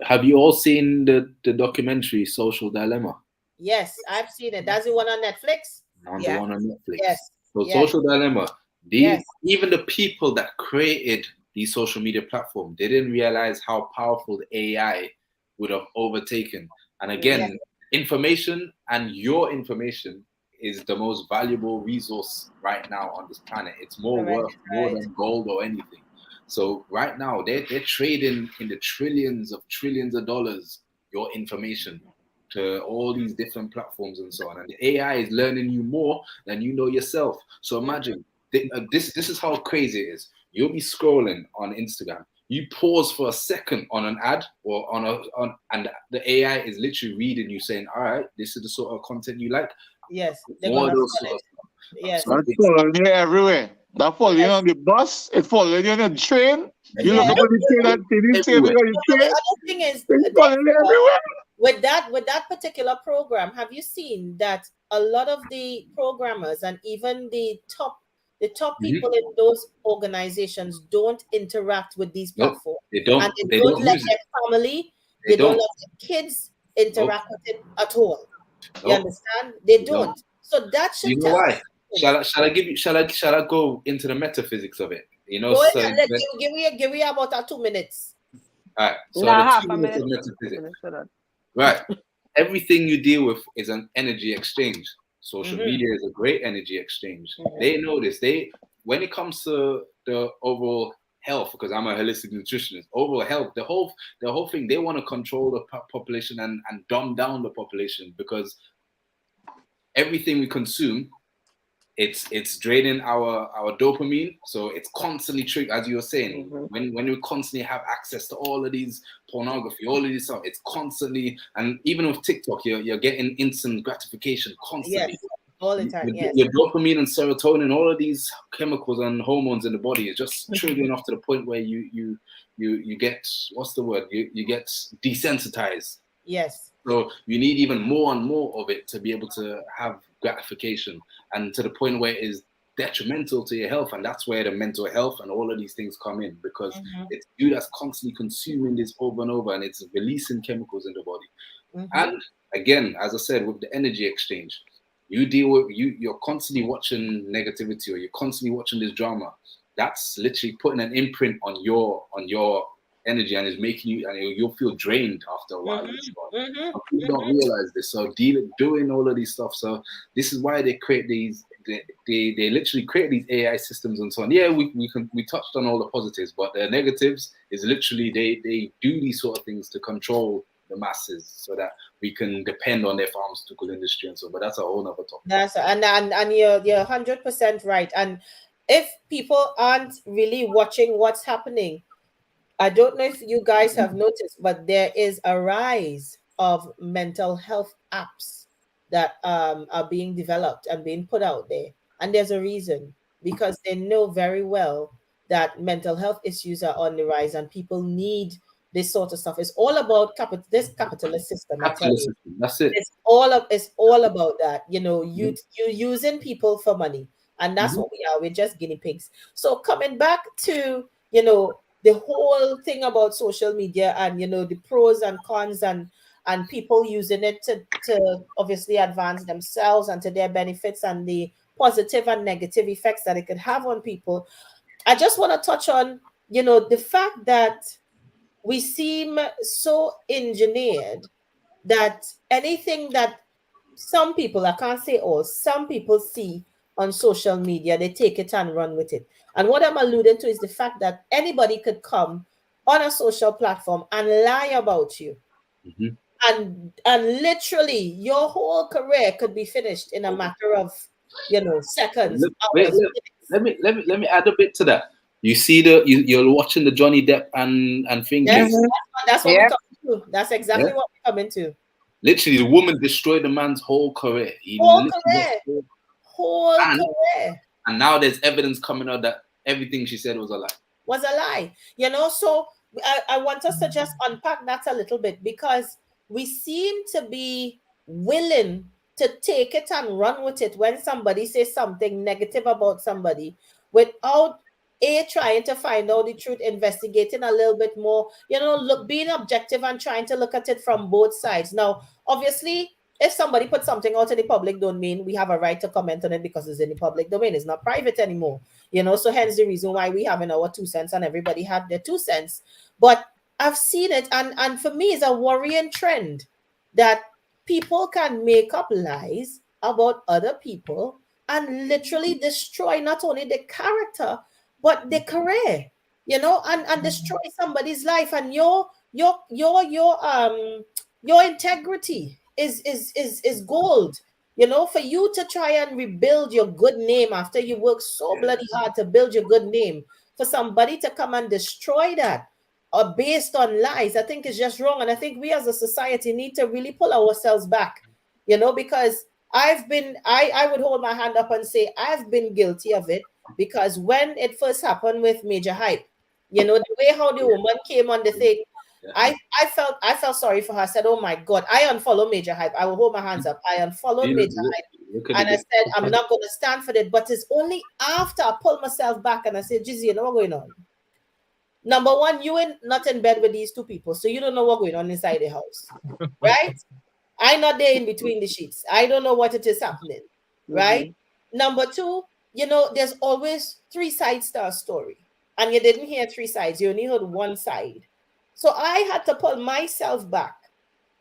Have you all seen the documentary Social Dilemma? Yes, I've seen it. That's the one on Netflix? The one on Netflix. Yes. So Social Dilemma, even the people that created these social media platforms, they didn't realize how powerful the AI would have overtaken. And again, information and your information is the most valuable resource right now on this planet. It's more Correct, worth more right. than gold or anything. So right now they're trading in the trillions of dollars your information to all these different platforms and so on. And the AI is learning you more than you know yourself. So imagine this is how crazy it is. You'll be scrolling on Instagram. You pause for a second on an ad or and the AI is literally reading you saying, all right, this is the sort of content you like. Yes, they're More gonna of those sell sort it. of stuff. Yes. So That's following you everywhere. That following you on the bus, it following you on the train. You look Yeah. up on the train and see the train everywhere. on the But the train. other thing is, It's following you everywhere. with that particular program, have you seen that a lot of the programmers and even the top people in those organizations don't interact with these Nope, platforms, they don't. and They don't don't let use it. their family, They they don't don't. let their kids interact with it at all. You Nope. understand? They They don't. So that should You know tell why? us. Shall I go into the metaphysics of it? You know, Go so ahead and give me about 2 minutes. all right. So Nah, the half 2 a minutes of minute. metaphysics. For that. Right. Everything you deal with is an energy exchange. Social Mhm. media is a great energy exchange. Mhm. They know this. When it comes to the overall health, because I'm a holistic nutritionist, overall health, the whole thing, they want to control the population and dumb down the population, because everything we consume, it's draining our dopamine, so it's constantly as you were saying, when we constantly have access to all of these pornography, all of this stuff, it's constantly, and even with TikTok, you're getting instant gratification constantly. Yes, all the time. Yes. Your dopamine and serotonin, all of these chemicals and hormones in the body is just triggering off to the point where you get, what's the word, you get desensitized. Yes. So you need even more and more of it to be able to have gratification, and to the point where it is detrimental to your health. And that's where the mental health and all of these things come in, because it's you that's constantly consuming this over and over, and it's releasing chemicals in the body. And again, as I said, with the energy exchange, you're constantly watching negativity, or you're constantly watching this drama. That's literally putting an imprint on your energy, and is making you, and you'll feel drained after a while. People don't realize this. So doing all of these stuff. So this is why they create these. They literally create these AI systems and so on. Yeah, we touched on all the positives, but the negatives is literally they do these sort of things to control the masses, so that we can depend on their pharmaceutical industry and so. But that's a whole other topic. That's and you're 100% right. And if people aren't really watching what's happening, I don't know if you guys have noticed, but there is a rise of mental health apps that are being developed and being put out there. And there's a reason, because they know very well that mental health issues are on the rise and people need this sort of stuff. It's all about this capitalist system, I tell you. That's it. It's all about that. You using people for money. And that's what we are. We're just guinea pigs. So coming back to, the whole thing about social media and the pros and cons and people using it to obviously advance themselves and to their benefits, and the positive and negative effects that it could have on people. I just want to touch on the fact that we seem so engineered that anything that some people, I can't say all, some people see on social media, they take it and run with it. And what I'm alluding to is the fact that anybody could come on a social platform and lie about you. And literally your whole career could be finished in a matter of seconds, hours. Let me add a bit to that. You see you're watching the Johnny Depp and thing. Yes, that's what we're coming to. That's exactly what we're coming to. Literally, the woman destroyed the man's whole career. Whole career. And now there's evidence coming out that everything she said was a lie. So I want us to just unpack that a little bit, because we seem to be willing to take it and run with it when somebody says something negative about somebody, without trying to find out the truth, investigating a little bit more, being objective and trying to look at it from both sides. Now, obviously, if somebody puts something out in the public domain, we have a right to comment on it because it's in the public domain. It's not private anymore. So hence the reason why we have in our 2 cents, and everybody have their 2 cents. But I've seen it, and for me, it's a worrying trend that people can make up lies about other people and literally destroy not only the character but the career, you know, and destroy somebody's life, and your integrity is gold. You know, for you to try and rebuild your good name after you work so bloody hard to build your good name, for somebody to come and destroy that based on lies, I think is just wrong. And I think we as a society need to really pull ourselves back, you know, because I would hold my hand up and say I've been guilty of it, because when it first happened with Major Hype, you know, the way how the woman came on the thing, I felt sorry for her. I said, oh my God, I unfollowed Major Hype. I will hold my hands up. I unfollowed Major Hype. And I said, I'm not going to stand for it. But it's only after I pulled myself back and I said, Jizzy, you know what's going on? Number one, you ain't not in bed with these two people, so you don't know what's going on inside the house, right? I'm not there in between the sheets. I don't know what it is happening, right? Number two, you know, there's always three sides to a story, and you didn't hear three sides. You only heard one side. So I had to pull myself back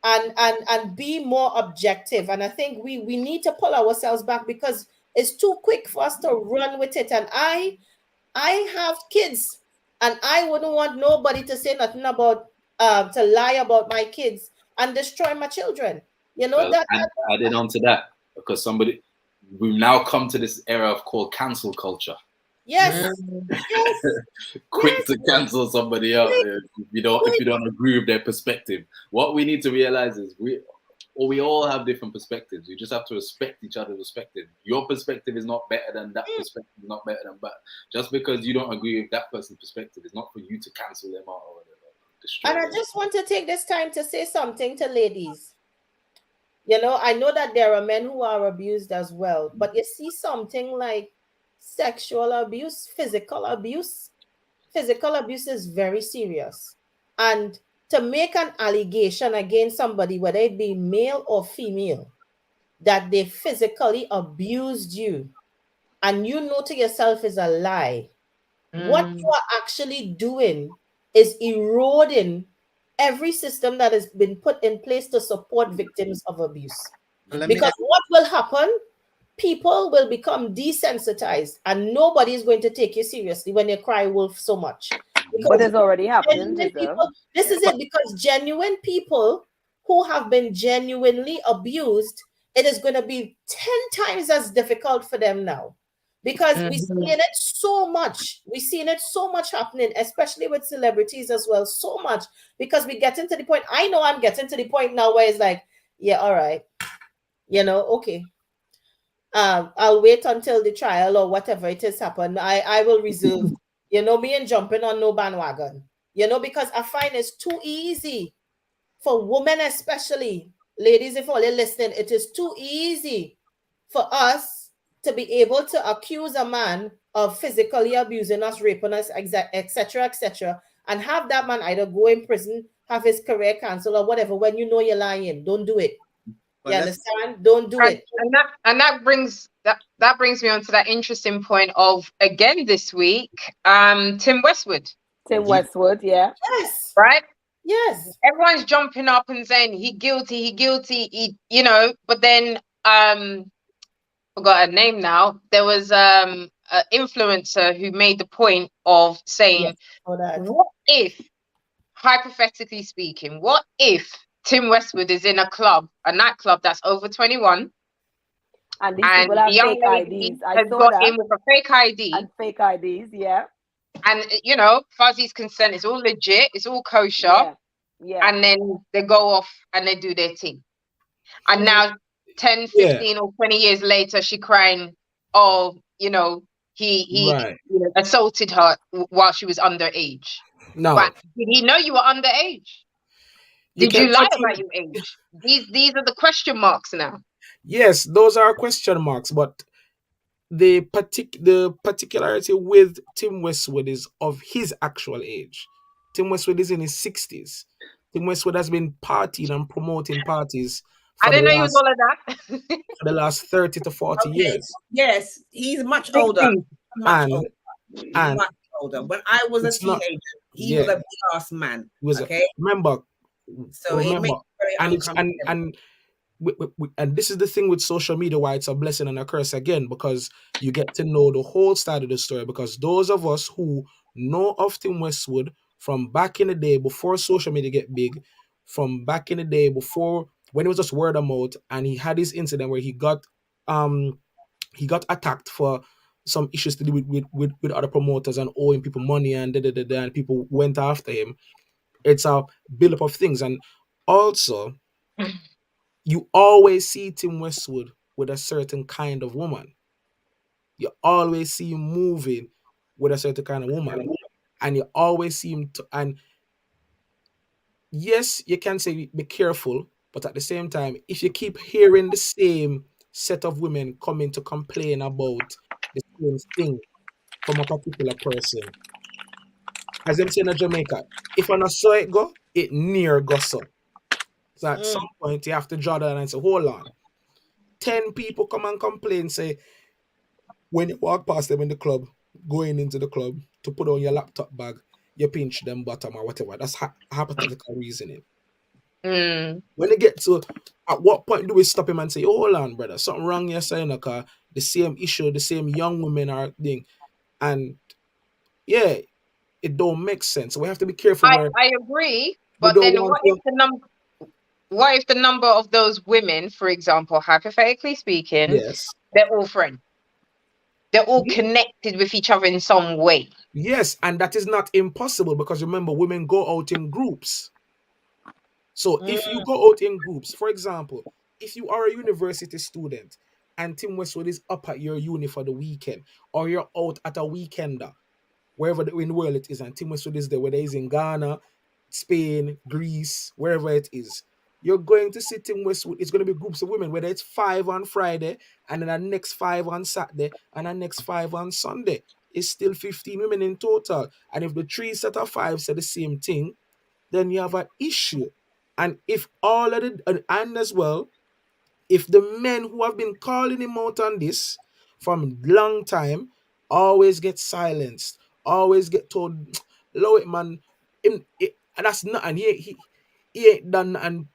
and be more objective. And I think we need to pull ourselves back, because it's too quick for us to run with it. And I have kids, and I wouldn't want nobody to say nothing about to lie about my kids and destroy my children. You know, well, added on to that, because we've now come to this era of called cancel culture. Yes. Yes. Quick to cancel somebody else if you don't agree with their perspective. What we need to realize is we all have different perspectives. You just have to respect each other's perspective. Your perspective is not better than that perspective, is not better than that. Just because you don't agree with that person's perspective is not for you to cancel them out or whatever. And I just want to take this time to say something to ladies. You know, I know that there are men who are abused as well, but you see something like sexual abuse, physical abuse is very serious. And to make an allegation against somebody, whether it be male or female, that they physically abused you, and you know to yourself is a lie, what you are actually doing is eroding every system that has been put in place to support victims of abuse. Because what will happen? People will become desensitized, and nobody is going to take you seriously when you cry wolf so much. But it's already happening. This is it, because genuine people who have been genuinely abused, it is going to be 10 times as difficult for them now, because we're seeing it so much. We're seeing it so much happening, especially with celebrities as well, so much, because we get into the point. I know I'm getting to the point now where it's like, yeah, all right, you know, okay. I'll wait until the trial or whatever it is happen. I will reserve, you know, me and jumping on no bandwagon, you know, because I find it's too easy for women, especially ladies, if only listening, it is too easy for us to be able to accuse a man of physically abusing us, raping us, etc., and have that man either go in prison, have his career canceled or whatever, when you know you're lying. Don't do it. You understand? Don't do it. And that brings me on to that interesting point of, again this week, Tim Westwood. Tim Westwood, yeah. Yes. Right? Yes. Everyone's jumping up and saying he guilty, you know, but then forgot her name now. There was an influencer who made the point of saying, what if, hypothetically speaking, what if Tim Westwood is in a nightclub that's over 21, and the young lady has got in with a fake ID. And fake IDs, yeah. And, you know, Fuzzy's consent is all legit, it's all kosher. Yeah. And then they go off and they do their thing. And now 10, 15 or 20 years later, she crying, oh, you know, he you know, assaulted her while she was underage. No. But did he know you were underage? Did you lie about your age? These are the question marks now. Yes, those are question marks, but the particularity with Tim Westwood is of his actual age. Tim Westwood is in his 60s. Tim Westwood has been partying and promoting parties. I didn't know he was all of that. For the last 30 to 40 years. Yes, he's much older. Much older. When I was a teenager, he was a big-ass man. Remember, so it makes it very and and this is the thing with social media, why it's a blessing and a curse again, because you get to know the whole side of the story. Because those of us who know of Tim Westwood from back in the day before social media get big, from back in the day before when it was just word of mouth, and he had this incident where he got attacked for some issues to do with other promoters and owing people money and and people went after him. It's a build-up of things. And also, you always see Tim Westwood with a certain kind of woman. You always see him moving with a certain kind of woman. And you always see him, and yes, you can say be careful, but at the same time, if you keep hearing the same set of women coming to complain about the same thing from a particular person, as them say in Jamaica, if I not saw it go, it near go so. So at some point, you have to draw the line and say, hold on. 10 people come and complain, say, when you walk past them in the club, going into the club to put on your laptop bag, you pinch them bottom or whatever. That's hypothetical reasoning. When they get to, at what point do we stop him and say, hold on, brother, something wrong you're saying, okay? The same issue, the same young women are thing. And yeah, it don't make sense. So we have to be careful. I agree, but then what if the number of those women, for example, hypothetically speaking, yes, they're all friends? They're all connected with each other in some way. Yes, and that is not impossible, because remember, women go out in groups. So if you go out in groups, for example, if you are a university student and Tim Westwood is up at your uni for the weekend, or you're out at a weekender, wherever in the world it is, and Tim Westwood is there, whether he's in Ghana, Spain, Greece, wherever it is, you're going to see Tim Westwood. It's going to be groups of women, whether it's 5 on Friday, and then the next 5 on Saturday, and the next 5 on Sunday. It's still 15 women in total. And if the 3 set of 5 say the same thing, then you have an issue. And if all of the, and as well, if the men who have been calling him out on this from long time always get silenced, always get told, low it, man, and that's not, and he ain't done, and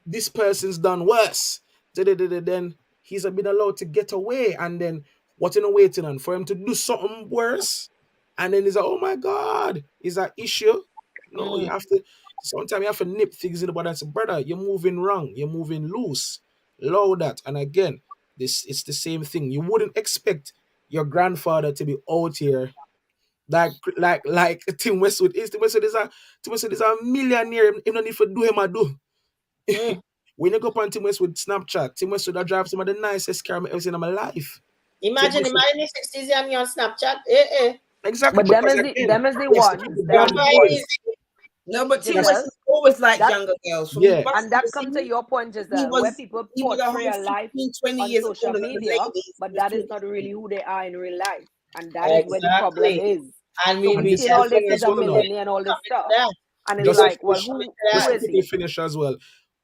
this person's done worse, then he's been allowed to get away. And then what in a waiting on for him to do something worse? And then he's like, oh my God, is that issue? No, you have to, sometimes you have to nip things in the bud and say, brother, you're moving wrong, you're moving loose. Allow that. And again, it's the same thing. You wouldn't expect your grandfather to be out here like Tim Westwood is. Tim Westwood is a millionaire. He don't need to do him a do. When you go on Tim Westwood Snapchat, Tim Westwood I drive some of the nicest car I've ever seen in my life. Imagine in the 60s and me on Snapchat. Exactly. But them is the ones. No, but Tim West is always like younger girls. Yeah. And that comes to your point, is that where people portray a life 20 on years social media, but that is not really who they are in real life. And that is where the problem is. And so we see all this is a millennial and all this stuff. And it's just like, well, who is he? Finish as well.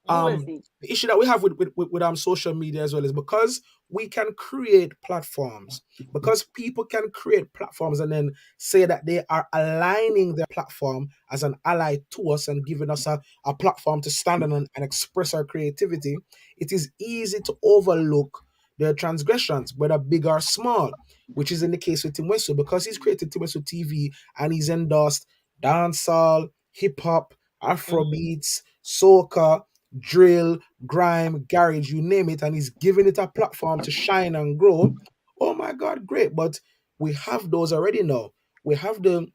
The issue that we have with social media as well is because we can create platforms, because people can create platforms and then say that they are aligning their platform as an ally to us and giving us a platform to stand on and express our creativity. It is easy to overlook their transgressions, whether big or small, which is in the case with Tim Westwood, because he's created Tim Westwood TV and he's endorsed dancehall, hip hop, Afrobeats, soca, drill, grime, garage, you name it, and he's giving it a platform to shine and grow. Oh my God, great. But we have those already now. We have the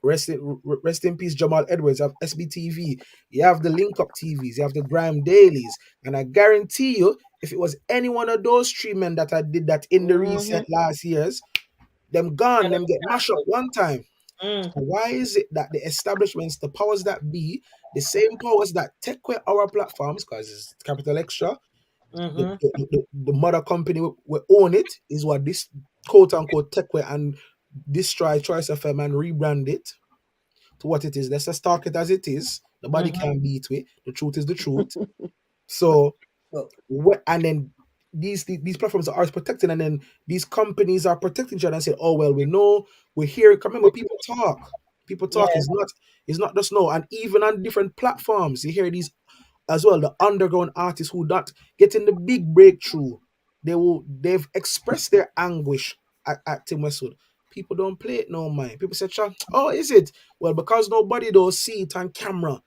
rest in peace Jamal Edwards, you have SBTV, you have the Link Up TVs, you have the Grime Dailies, and I guarantee you, if it was any one of those 3 men that I did that in the recent last years, them gone, them get mashed up one time. So why is it that the establishments, the powers that be, the same powers that take away our platforms, because it's capital extra, the mother company we own it, is what this quote unquote take away and destroy Choice FM and rebrand it to what it is. Let's just talk it as it is. Nobody can beat it. The truth is the truth. So, and then these platforms are protected, and then these companies are protecting each other and say, oh well, we know, we're here. Remember, people talk. It's not just no. And even on different platforms, you hear these as well, the underground artists who not getting the big breakthrough, they've expressed their anguish at Tim Westwood. People don't play it no mind. People say, oh, is it? Well, because nobody don't see it on camera.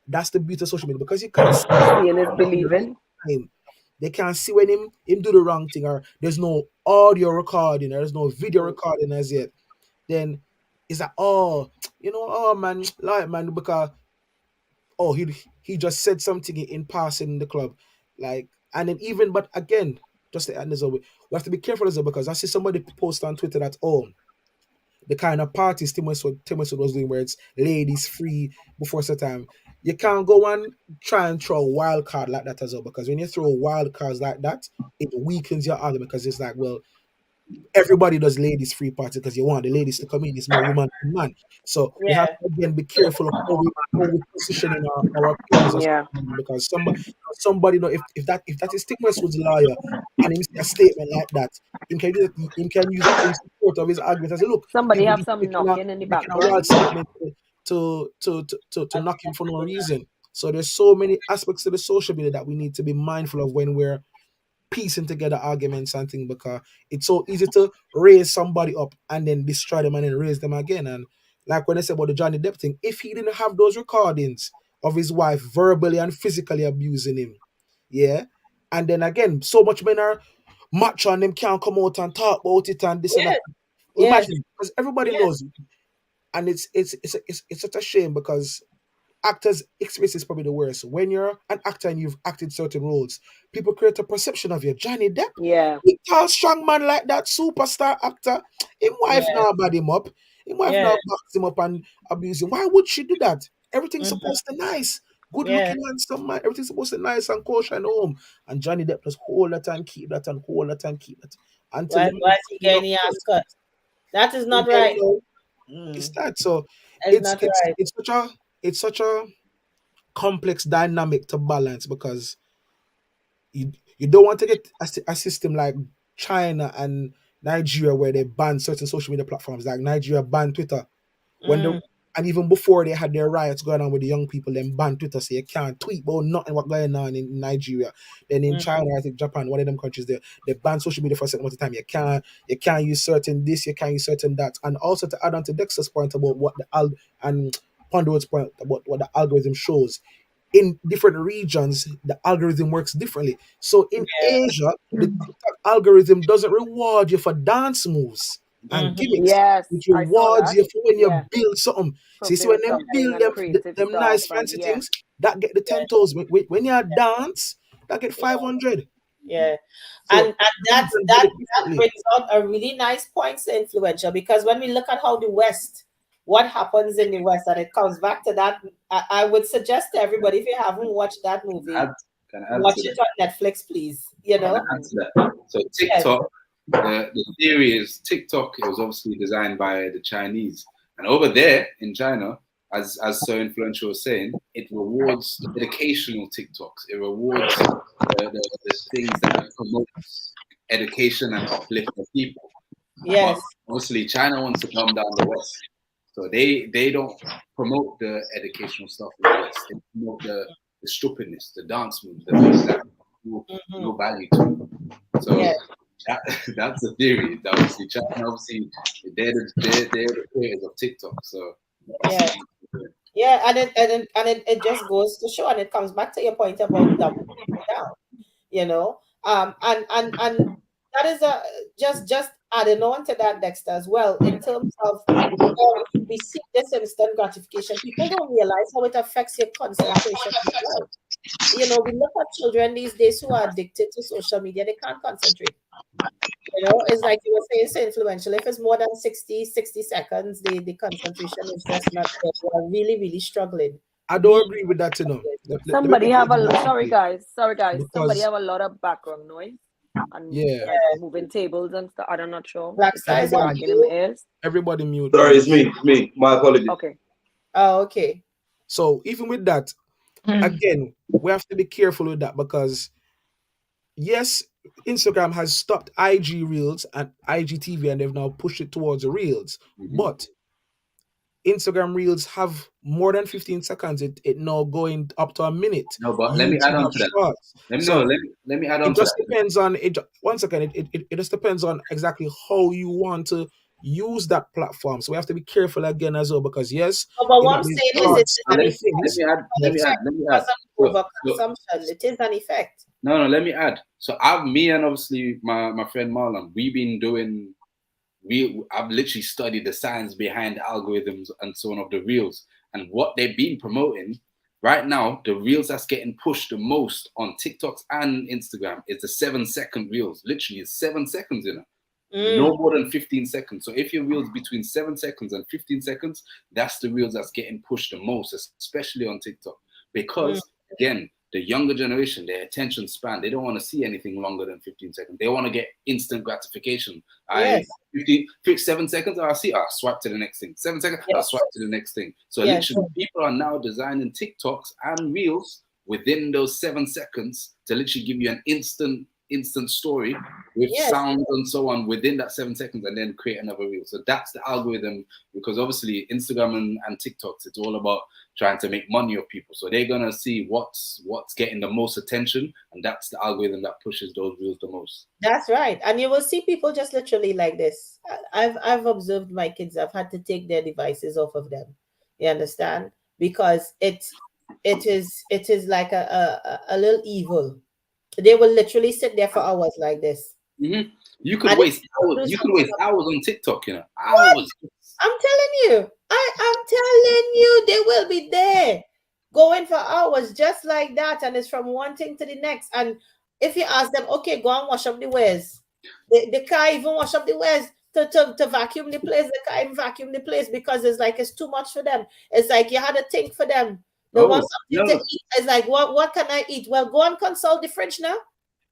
That's the beauty of social media, because you can't see Seeing is believing. him. They can't see when him do the wrong thing, or there's no audio recording, or there's no video recording as yet. Then it's like, oh, oh man, like man, because oh he just said something in passing in the club, like, and then even, but again, just to end this over, we have to be careful as well, because I see somebody post on Twitter that, oh, the kind of parties Tim Westwood was doing, where it's ladies free before certain time. You can't go and try and throw a wild card like that as well, because when you throw wild cards like that, it weakens your argument, because it's like, well, everybody does ladies free party because you want the ladies to come in. It's more woman than man. So we have to again be careful of how we positioning our opinions as Yeah. well, because somebody know if that is Tim Westwood's lawyer and he a statement like that, he can use it in support of his argument and say, look, Somebody people have just some knocking in the making a wild background. statement to knock him for no reason. So there's so many aspects to the social media that we need to be mindful of when we're piecing together arguments and things, because it's so easy to raise somebody up and then destroy them and then raise them again. And like when I said about the Johnny Depp thing, if he didn't have those recordings of his wife verbally and physically abusing him, yeah, and then again, so much men are macho and them can't come out and talk about it and this and that. Imagine, because everybody knows, and it's such a shame, because actors' experience is probably the worst. When you're an actor and you've acted certain roles, people create a perception of you. Johnny Depp, Yeah. he tall, strong man like that, superstar actor. His wife now bad him up. His wife now box him up and abuse him. Why would she do that? Everything's supposed to nice. Good looking handsome man. Everything's supposed to nice and kosher and home. And Johnny Depp just hold that and keep that and hold that and keep that. Until Why is he getting the ass cut? That is not right. It's that. So It's not right. it's such a complex dynamic to balance, because you don't want to get a system like China and Nigeria, where they ban certain social media platforms. Like Nigeria banned Twitter and even before they had their riots going on with the young people, then banned Twitter, so you can't tweet about nothing what's going on in Nigeria. Then in China, I think Japan, one of them countries, they ban social media for a certain amount of time. You can't use certain this, you can't use certain that. And also to add on to Dexter's point about what and Ponderwood's point about what the algorithm shows, in different regions, the algorithm works differently. So in Asia, the TikTok algorithm doesn't reward you for dance moves and gimmicks. Yes, It I saw rewards that. you for when you Yeah. build something. For So you see, when build they something build and creative them stuff nice and fancy things, that get the 10 toes. When you dance, that get 500. Yeah. So And that regions do it differently. brings out a really nice point to influential, because when we look at how the West, what happens in the West, and it comes back to that, I would suggest to everybody, if you haven't watched that movie, Can I add watch to it that? on Netflix, please. You Can I know? add to that? So TikTok, the theory is TikTok, it was obviously designed by the Chinese, and over there in China, as so influential was saying, it rewards educational TikToks. It rewards the things that promote education and uplift the people. Yes. But mostly China wants to come down the West, so they don't promote the educational stuff in the West. They promote the stupidness, the dance moves, the things that no value to. So that's the theory. That obviously China, obviously they're the creators of TikTok. So yeah, and it just goes to show, and it comes back to your point about dumbing down, you know. And that is just adding on to that, Dexter, as well, in terms of we seek this instant gratification. People don't realize how it affects your concentration as well. You know, we look at children these days who are addicted to social media, they can't concentrate. You know, it's like you were saying, so influential. If it's more than 60 seconds, the concentration is just not there. We are really, really struggling. I don't agree with that, you know. Somebody have sorry guys. Because, somebody have a lot of background noise and like moving tables and stuff. I'm not sure. Black size on you. Everybody mute. Sorry, it's me. My apologies. Okay. Oh, okay. So even with that, again, we have to be careful with that, because yes, Instagram has stopped IG Reels and IGTV, and they've now pushed it towards the Reels. But Instagram Reels have more than 15 seconds. It now going up to a minute. No, but let me add on to that. Shorts. Let me add on It to just that. depends on it. One second, it just depends on exactly how you want to use that platform. So we have to be careful again as well, because yes, but what I'm saying is let me add. Overconsumption. It is an effect. No, let me add. So me and obviously my friend Marlon, we've been doing. I've literally studied the science behind the algorithms and so on of the reels, and what they've been promoting right now. The reels that's getting pushed the most on TikToks and Instagram is the 7-second reels. Literally, it's 7 seconds, no more than 15 seconds. So if your reels between 7 seconds and 15 seconds, that's the reels that's getting pushed the most, especially on TikTok, because again, the younger generation, their attention span, they don't want to see anything longer than 15 seconds. They want to get instant gratification. Yes. 7 seconds, I'll see, I'll swipe to the next thing. 7 seconds, I'll swipe to the next thing. So literally, people are now designing TikToks and reels within those 7 seconds to literally give you an instant story with sound and so on within that 7 seconds, and then create another reel. So that's the algorithm, because obviously Instagram and TikToks, it's all about trying to make money of people. So they're gonna see what's getting the most attention, and that's the algorithm that pushes those reels the most. That's right. And you will see people just literally like this. I've observed my kids. I've had to take their devices off of them. You understand? Because it is like a little evil. They will literally sit there for hours like this. You could waste hours. You could waste hours on TikTok, hours. I'm telling you. I'm telling you, they will be there going for hours just like that, and it's from one thing to the next. And if you ask them, okay, go and wash up the wares, they can't even wash up the wares to vacuum the place. They can't even vacuum the place because it's too much for them. It's like you had to think for them. They want something to eat. It's like, what can I eat? Well, go and consult the fridge now.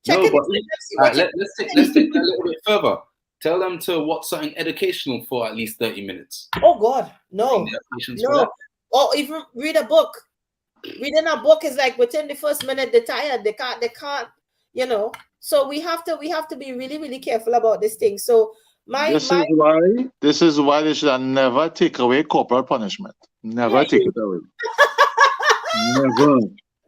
Check it. Let's take that a little bit further. Tell them to watch something educational for at least 30 minutes. Oh God, no. Or even read a book. Reading a book is like within the first minute they're tired. They can't, So we have to be really, really careful about this thing. So this is why they should never take away corporal punishment. Never take it away. Never.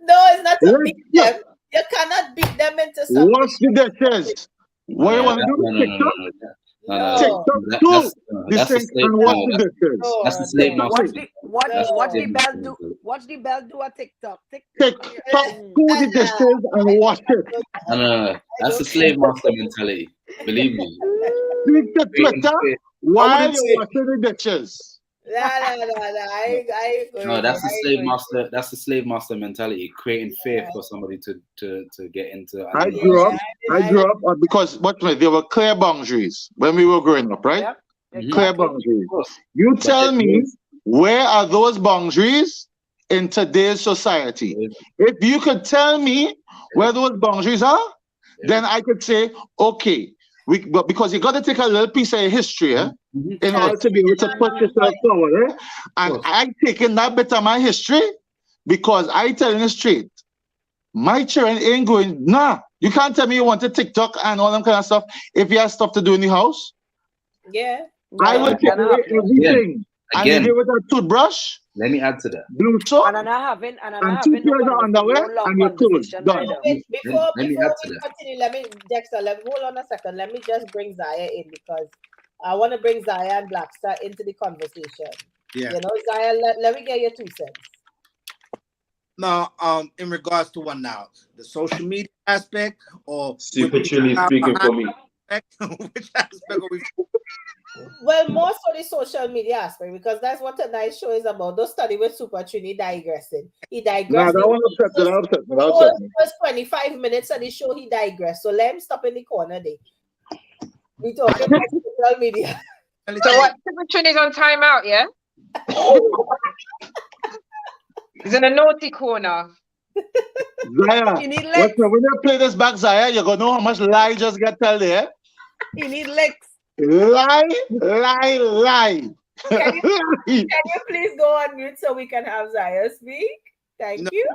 No, it's not to beat them. You cannot beat them into something. What's the says? What you want to do? TikTok? TikTok too. That's the slave master. Watch the bell do. Watch the bell do a TikTok. TikTok to the dishes and watch it. No. That's the slave master mentality. Believe me. Twitter while you're watching the dishes. No. That's the slave master. That's the slave master mentality, creating fear for somebody to get into. I grew up because there were clear boundaries when we were growing up, right? Yeah, clear boundaries. You tell me, where are those boundaries in today's society? If you could tell me where those boundaries are, then I could say, okay. But because you got to take a little piece of history in order to be able to put yourself forward. And I'm taking that bit of my history because I telling you straight, my children ain't going, you can't tell me you want a TikTok and all that kind of stuff if you have stuff to do in the house. Yeah. I will take away everything. Again, and leave it with a toothbrush. Let me add to that. Blue soap. And having 2 pairs of underwear and your clothes. Done. Before we continue, Dexter, hold on a second. Let me just bring Zaya in because I want to bring Zaya and Blackstar into the conversation. Yeah. Zaya, let me get your 2 cents. Now, in regards to what now? The social media aspect or Super Trini speaking for me. Which aspect are we? Well, more so the social media aspect, because that's what tonight's show is about. Don't study with Super Trini digressing. He digressed. First 25 minutes of the show, he digressed. So let him stop in the corner there. We talking about social media. So what? Super Trini's on timeout, yeah? He's in a naughty corner. Zaya, when you play this back, Zaya, you're going to know how much lie just get told there. You need licks. Lie. Can you please go on mute so we can have Zaya speak? Thank you.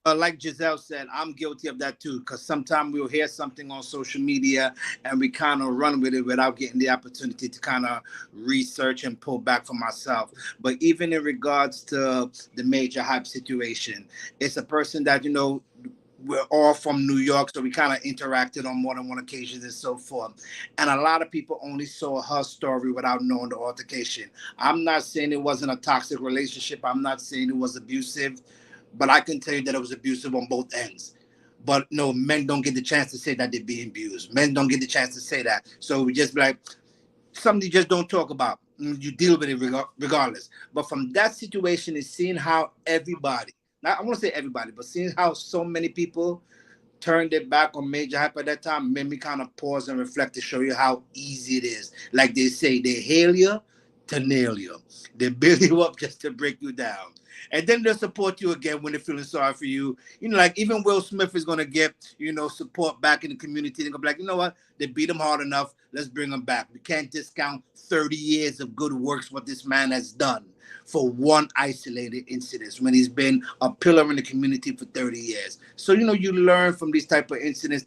like Giselle said, I'm guilty of that too, because sometimes we'll hear something on social media and we kind of run with it without getting the opportunity to kind of research and pull back for myself. But even in regards to the major hype situation, it's a person that, you know, we're all from New York, so we kind of interacted on more than one occasion and so forth. And a lot of people only saw her story without knowing the altercation. I'm not saying it wasn't a toxic relationship. I'm not saying it was abusive, but I can tell you that it was abusive on both ends. But no, men don't get the chance to say that they're being abused. Men don't get the chance to say that. So we just be like, something you just don't talk about. You deal with it regardless. But from that situation is seeing how everybody, not I want to say everybody, but seeing how so many people turned their back on major hype at that time made me kind of pause and reflect to show you how easy it is. Like they say, they hail you to nail you. They build you up just to break you down. And then they'll support you again when they're feeling sorry for you. You know, like even Will Smith is going to get, you know, support back in the community. They're going to be like, you know what? They beat him hard enough. Let's bring him back. We can't discount 30 years of good works, what this man has done for one isolated incident when he's been a pillar in the community for 30 years. So, you know, you learn from these type of incidents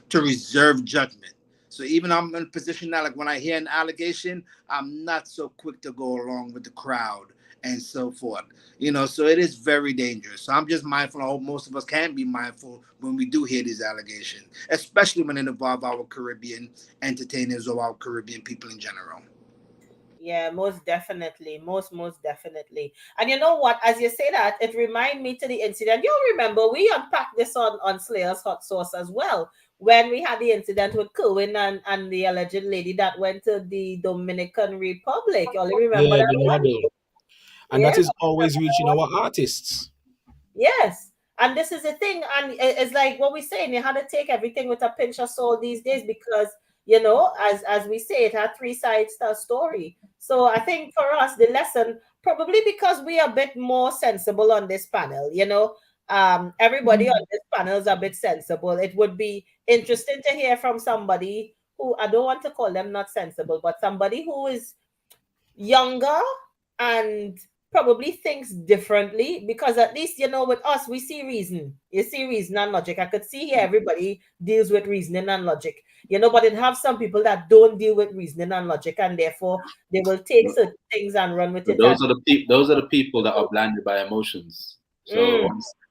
to reserve judgment. So even I'm in a position now, like when I hear an allegation, I'm not so quick to go along with the crowd and so forth. You know, so it is very dangerous. So I'm just mindful. I hope most of us can be mindful when we do hear these allegations, especially when it involves our Caribbean entertainers or our Caribbean people in general. Yeah, most definitely. Most definitely. And you know what? As you say that, it reminds me to the incident. You'll remember we unpacked this on Slayer's Hot Sauce as well. When we had the incident with Kerwin and the alleged lady that went to the Dominican Republic. You all remember Yeah, that the one? model. And Yeah. that is always reaching our artists. Yes. And this is the thing. And it's like what we're saying, you have to take everything with a pinch of salt these days because, you know, as we say, it had three sides to a story. So I think for us, the lesson, probably because we are a bit more sensible on this panel, you know, everybody on this panel is a bit sensible. It would be interesting to hear from somebody who, I don't want to call them not sensible, but somebody who is younger and probably thinks differently, because at least, you know, with us we see reason. You see reason and logic. I could see here everybody deals with reasoning and logic, you know, but it have some people that don't deal with reasoning and logic, and therefore they will take certain things and run with So it. those are the people that are blinded by emotions.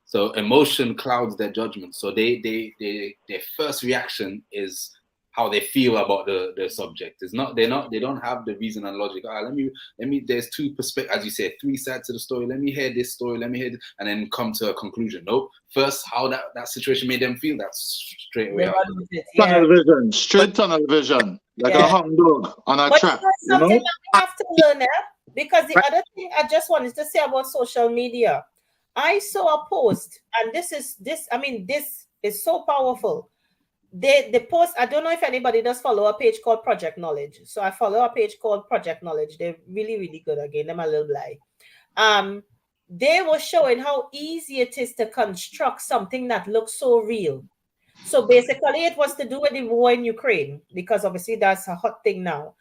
So emotion clouds their judgment. So their first reaction is how they feel about the subject. It's not they don't have the reason and logic. Let me there's two perspectives, as you said, three sides to the story. Let me hear this story, let me hear this, and then come to a conclusion. Nope. First, how that situation made them feel, that's straight away. Tunnel vision, straight tunnel vision, like a hung dog on a track. That's something that we have to learn, because the other thing I just wanted to say about social media, I saw a post, and this is so powerful. The post, I don't know if anybody does follow a page called Project Knowledge. So I follow a page called Project Knowledge. They're really, really good. Again, them a little lie. They were showing how easy it is to construct something that looks so real. So basically it was to do with the war in Ukraine, because obviously that's a hot thing now.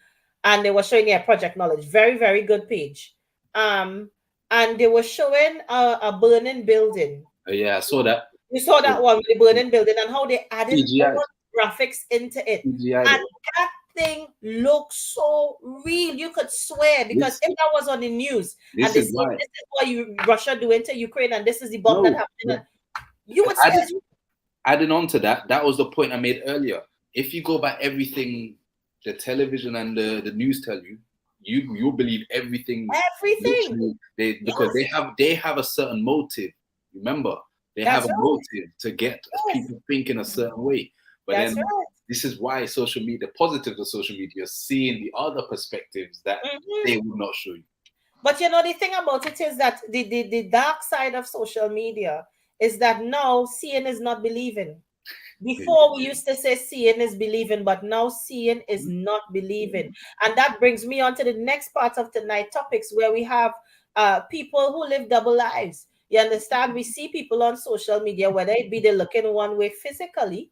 And they were showing Project Knowledge. Very, very good page. And they were showing a burning building. Yeah, I saw that. You saw that one with the burning building and how they added more graphics into it. And that thing looks so real. You could swear, because if that was on the news, this is what Russia doing to Ukraine, and this is the bomb that happened, you would say. Adding on to that, that was the point I made earlier. If you go by everything the television and the news tell you, you believe everything. Because they have a certain motive. Remember, they have a motive to get people thinking a certain way. But this is why social media, positives of social media, seeing the other perspectives that they will not show you. But you know, the thing about it is that the dark side of social media is that now seeing is not believing. Before we used to say seeing is believing, but now seeing is not believing. And that brings me on to the next part of tonight's topics, where we have people who live double lives. You understand? We see people on social media, whether it be they're looking one way physically,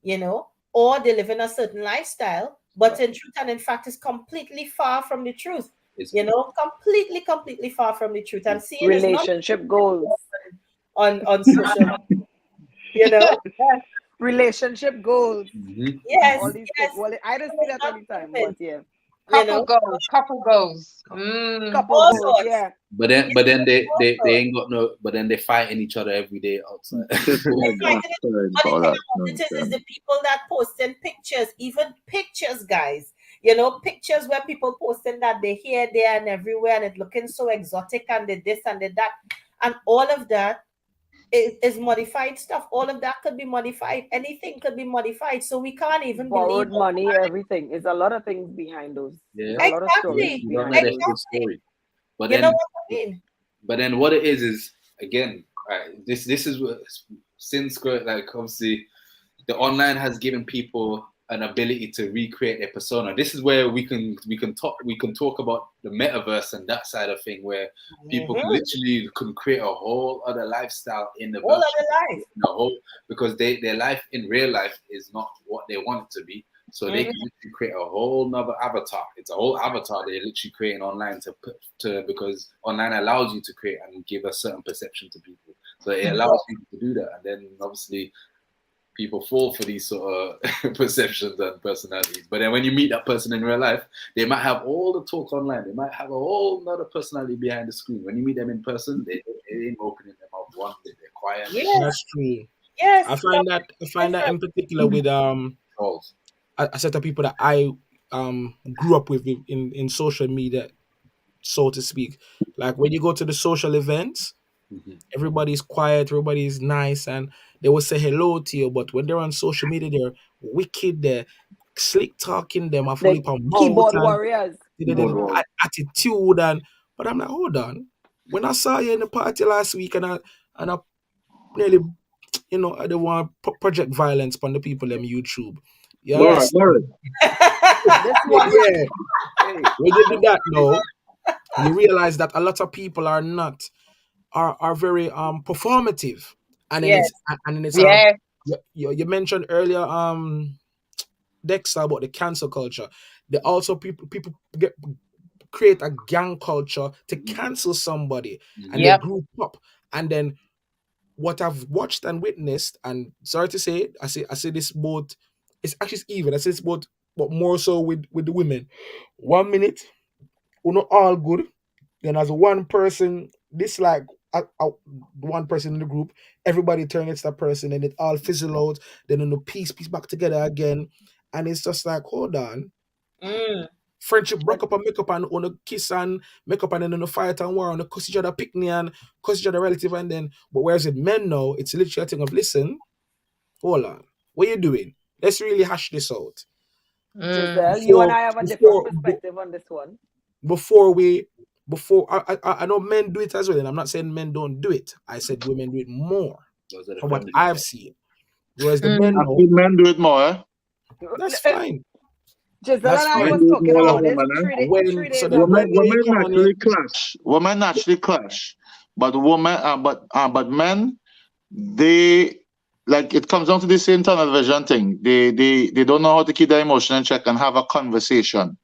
you know, or they live in a certain lifestyle, but in truth and in fact is completely far from the truth. You know, completely far from the truth. And seeing relationship goals. on social. You know, Relationship goals. yes, All these yes. things. Well, I don't see that anytime, but yeah. You know, Couple goals. Couple all goals, sorts. yeah. But then they ain't got no. But then they fighting each other every day outside. But the thing about it is the people that posting pictures, even pictures, guys. You know, pictures where people posting that they're here, there, and everywhere, and it looking so exotic, and the this and the that, and all of that is modified stuff. All of that could be modified. Anything could be modified. So we can't even Borrowed believe money, everything. There's a lot of things behind those. Yeah. A lot of stories Exactly. You don't behind know those. the full story. But You then, know what I mean? but then what it is again, right, this is what since like obviously the online has given people an ability to recreate their persona. This is where we can talk about the metaverse and that side of thing, where people literally can create a whole other lifestyle in the All virtual, other life. because their life in real life is not what they want it to be. So they can literally create a whole nother avatar. It's a whole avatar they're literally creating online because online allows you to create and give a certain perception to people. So it allows people to do that. And then obviously people fall for these sort of perceptions and personalities. But then when you meet that person in real life, they might have all the talk online. They might have a whole nother personality behind the screen. When you meet them in person, they ain't opening them up one bit. They're quiet. Yes. That's true. Yes. I find that in particular with a set of people that I grew up with in social media, so to speak. Like when you go to the social events, everybody's quiet, everybody's nice, and they will say hello to you. But when they're on social media, they're wicked, they're slick talking, them are fully The keyboard warriors. Attitude but I'm like, hold on. When I saw you in the party last week and I nearly, I don't want project violence on the people on YouTube. Yeah. Laura. This one. Yeah. When you do that, no, you realize that a lot of people are very performative, and then it's you mentioned earlier Dexter about the cancel culture. They also people create a gang culture to cancel somebody, and they group up, and then what I've watched and witnessed, and sorry to say, I say this both, it's actually even, I say this both, but more so with the women. 1 minute, we're not all good. Then as one person dislike one person in the group, everybody turn against that person, and it all fizzle out. Then on the piece back together again, and it's just like, hold on. Friendship broke up and make up and on a kiss and make up and then on a fight and war on a cuss each other picnic and cuss each other relative, and then but whereas with men now, it's literally a thing of listen, hold on, what you doing? Let's really hash this out. Giselle, you and I have a different perspective on this one. Before I know men do it as well, and I'm not saying men don't do it. I said women do it more from what I've seen. Whereas the men know, men do it more. Eh? That's fine. Giselle and I was talking about this 3 days ago. Women naturally clash, but men, they, like, it comes down to the same tunnel vision thing. They don't know how to keep their emotion in check and have a conversation,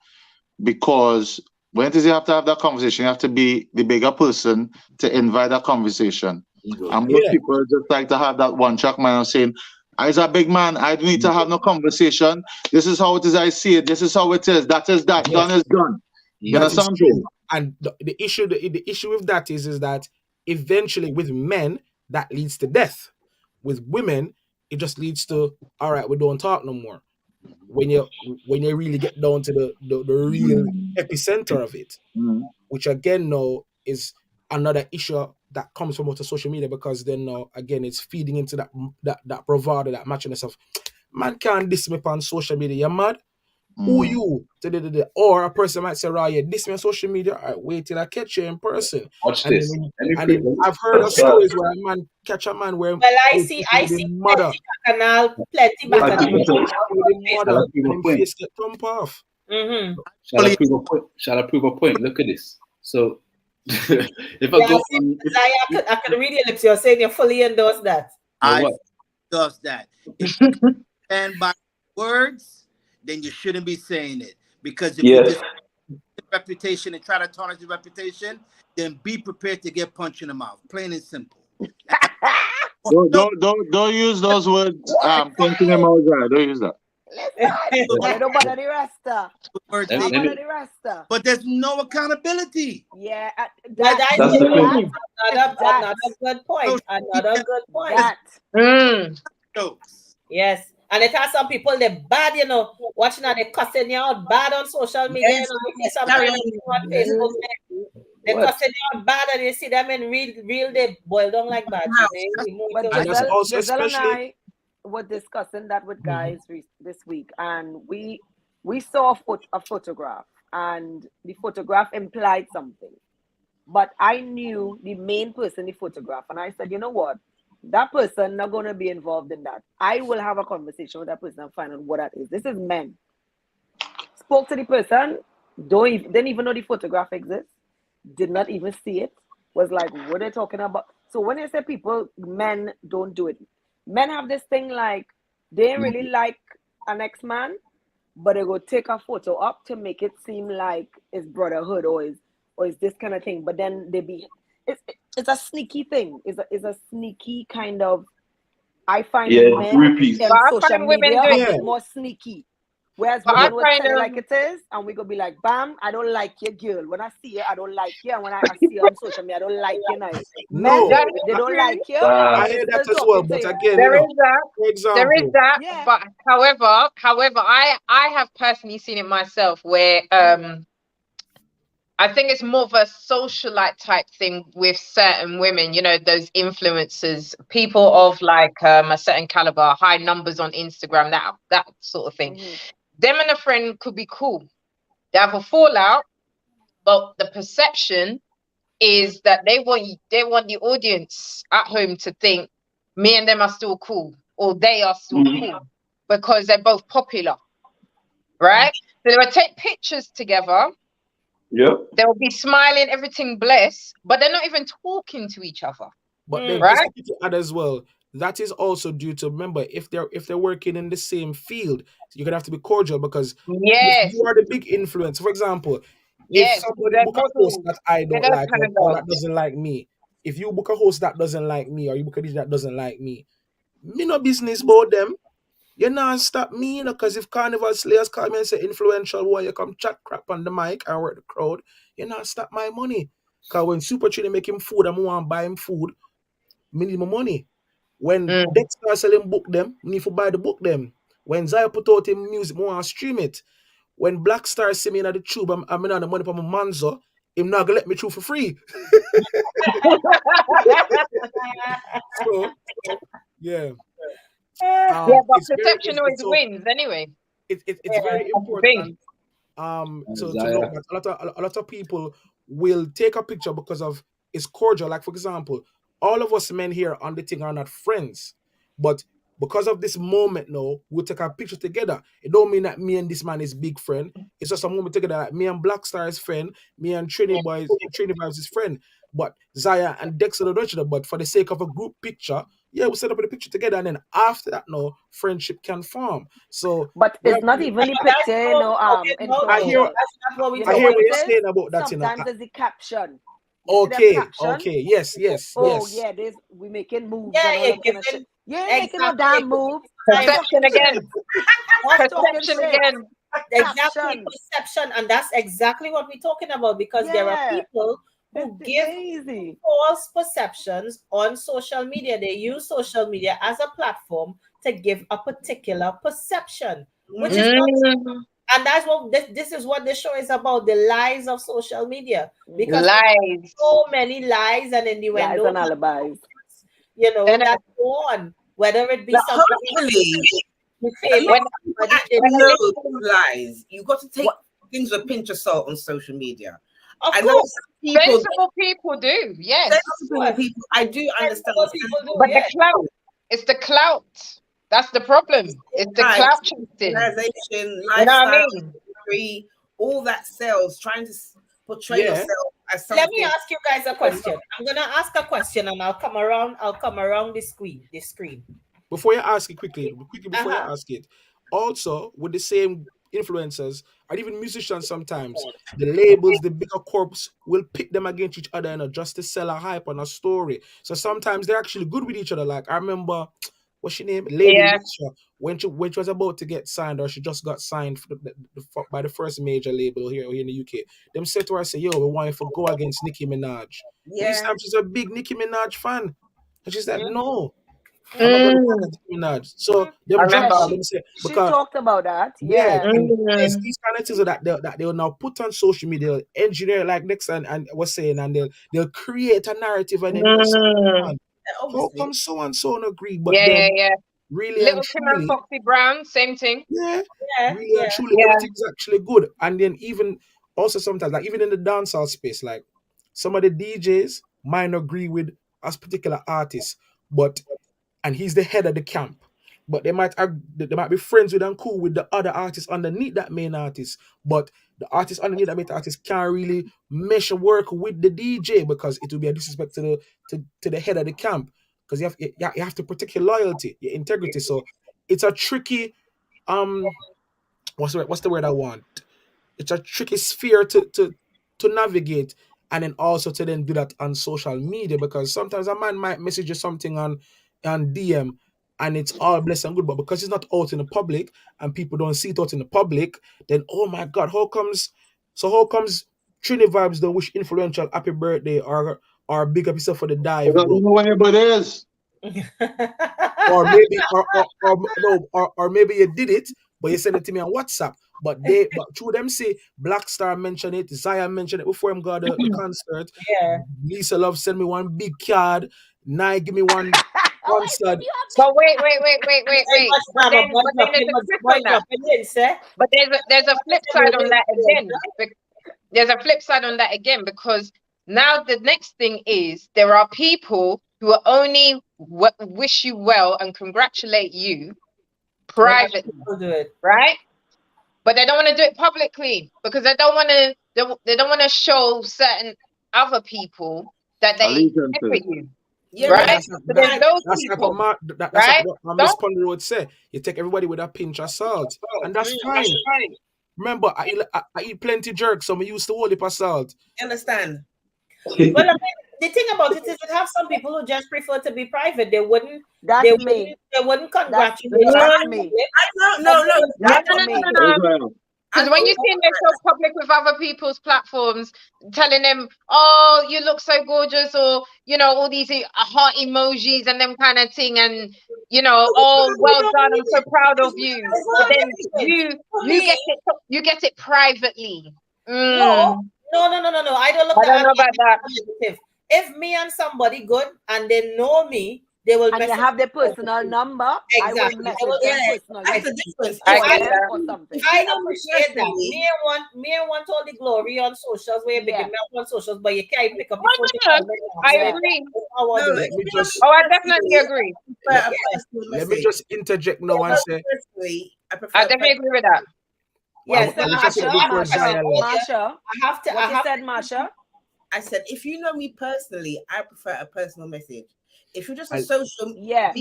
because when it is you have to have that conversation, you have to be the bigger person to invite that conversation. And most people just like to have that one track man saying, "I's a big man, I don't need to have no conversation. This is how it is, I see it. This is how it is. That is that. Yes. Done is done." You know something? And the issue with that is that eventually with men, that leads to death. With women, it just leads to, all right, we don't talk no more. When you really get down to the real epicenter of it, which again now is another issue that comes from out of social media, because then now again it's feeding into that bravado, that matchiness of, man can't diss me on social media, you mad? Who you? Or a person might say, right, you diss me on social media, all right, wait till I catch you in person. Watch and this. Then I've heard of stories where a man catch a man where I see mother plenty bacchanal mother and face get thump off. Shall I prove a point? Look at this. So if I go on, I could read your lips. You're saying you fully endorse that. I endorse that. If you stand by words, then you shouldn't be saying it. Because if you just reputation and try to tarnish your reputation, then be prepared to get punched in the mouth. Plain and simple. Don't use those words. Thinking about that. Don't use that. Don't bother the rasta. Let me- But there's no accountability. Yeah, That's That's the thing. another good point. Another good point. Yes. And it has some people they bad, you know, watching and they cussing you out bad on social media. Yes. You know, you see some people on Facebook, they cussing you out bad, and you see them in real they boil down like bad. But And that's also Giselle and especially I were discussing that with guys this week, and we saw a photograph, and the photograph implied something. But I knew the main person in the photograph, and I said, you know what? That person not going to be involved in that. I will have a conversation with that person and find out what that is. This is men. Spoke to the person, didn't even know the photograph exists, did not even see it, was like, what are they talking about? So when they say men don't do it, men have this thing like, they really like an ex-man, but they go take a photo up to make it seem like it's brotherhood or is this kind of thing. But then it's a sneaky thing. It's a sneaky kind of. I find men on social media a bit more sneaky. Whereas women would tell it like it is, and we go be like, bam, I don't like you, girl. When I see you, I don't like you. And when I see you on social media, I don't like you now. Men, they don't like you. I hear that as well, but again, there is that. for example, There is that. Yeah. But however, I have personally seen it myself where I think it's more of a socialite type thing with certain women, you know, those influencers, people of like a certain caliber, high numbers on Instagram, that sort of thing. Them and a friend could be cool. They have a fallout, but the perception is that they want the audience at home to think me and them are still cool, or they are still cool because they're both popular, right? So they would take pictures together. Yep. They'll be smiling, everything blessed, but they're not even talking to each other. But then right? just to add as well, that is also due to, remember, if they're working in the same field, you're gonna have to be cordial because if you are the big influence. For example, if somebody book a host that I don't like or that doesn't like me, if you book a host that doesn't like me or you book a DJ that doesn't like me no business about them. You not stop me, you know, because if Carnival Slayers call me and say influential boy, you come chat crap on the mic and work the crowd, you not stop my money. Because when Super Trini make him food and I want to buy him food, me need my money. When Dexter sell him book them, me need to buy the book them. When Zaya put out him music, I want to stream it. When Black Star see me in the tube, I'm on the money for my manzo, him not gonna let me through for free. So, yeah. But perception always wins anyway. It's very important to note that a lot of people will take a picture because of it's cordial. Like for example, all of us men here on the thing are not friends, but because of this moment now, we'll take a picture together. It don't mean that me and this man is big friend. It's just a moment together. Like me and Black Star is friend, me and Trini Vibes is friend. But Zaya and Dexter don't know each other. But for the sake of a group picture, yeah, we set up the picture together, and then after that, no friendship can form. So, but it's not even the picture, you know. I hear what you're saying about that. Sometimes it's the caption. Okay, yes. Yeah, we making moves. Making a damn move. Perception again. Perception again. Exactly, perception, and that's exactly what we're talking about because there are people who give false perceptions on social media. They use social media as a platform to give a particular perception, which is not, and that's what this is what the show is about, the lies of social media. Because so many lies and innuendo and alibis, you know, that go on, whether it be something lies. You got to take things with a pinch of salt on social media. Of course, sensible people do. Yes, sensible people. I do understand. But the clout, it's the clout. That's the problem. It's the clout chasing. Lifestyle, you know what I mean? All that sells. Trying to portray yourself as something. Let me ask you guys a question. I'm gonna ask a question, and I'll come around the screen. Before you ask it quickly before you ask it, also with the same influencers, or even musicians sometimes, the labels, the bigger corps will pit them against each other, just to sell a hype on a story. So sometimes they're actually good with each other. Like I remember, what's she name? Lady Yeah. Mixture, when she was about to get signed, or she just got signed by the first major label here in the UK. Them said to her, say, yo, we want you to go against Nicki Minaj. But this time she's a big Nicki Minaj fan. And she said, no, I'm not going to go against Nicki Minaj. So them remember. drop them say, She because talked about that. yeah, Yeah. and it's these kind of things that they'll now put on social media, engineer like Next and was saying, and they'll create a narrative, and then you'll say, man, how come so and so don't agree? But then really Little and Kim and truly, Foxy Brown, same thing. yeah, really and truly, everything's actually good. And then even also sometimes, like even in the dancehall space, like some of the DJs might not agree with a particular artist, and he's the head of the camp. But they might be friends with and cool with the other artists underneath that main artist. But the artist underneath that main artist can't really mesh work with the DJ, because it will be a disrespect to the head of the camp. Because you have to protect your loyalty, your integrity. So it's a tricky what's the word I want? It's a tricky sphere to navigate, and then also to then do that on social media, because sometimes a man might message you something on DM and it's all blessed and good, but because it's not out in the public and people don't see it out in the public, then oh my God, how comes Trini Vibes don't wish influential happy birthday or big up yourself for the dive, I bro? don't know what anybody is. Or maybe you did it, but you sent it to me on WhatsApp. But through them say Black Star mentioned it, Zion mentioned it before him got the concert. Yeah. Lisa Love sent me one big card. Nye give me one concert. But wait. But then there's a flip on that. But there's a flip side on that again. There's a flip side on that again, because now the next thing is there are people who are only wish you well and congratulate you privately, right? But they don't want to do it publicly because they don't want to show certain other people that they with you. Yeah, right? so there's those people, right? That's what Miss Ponder would say. You take everybody with a pinch of salt, and that's fine. Remember, I eat plenty jerk, so I'm used to all the salt. Understand? Well, I mean, the thing about it is, you have some people who just prefer to be private. They wouldn't. That's me. They wouldn't congratulate. That's me. No. Because when you see them so public with other people's platforms, telling them, "Oh, you look so gorgeous," or all these heart emojis and them kind of thing, and "Oh, well done, I'm so proud of you." But then you get it privately. No. I don't look. I don't know about that. If me and somebody good and they know me, they will. And you have their personal number. Exactly. I will message them personally. That's the difference. I appreciate that. Me and want all the glory on socials where you big up on socials, but you can't pick up the phone. I agree. I definitely agree. Let me just interject now and say, I definitely agree with that. Yes, Marsha. Marsha. I said, if you know me personally, I prefer a personal message. If you're just a social media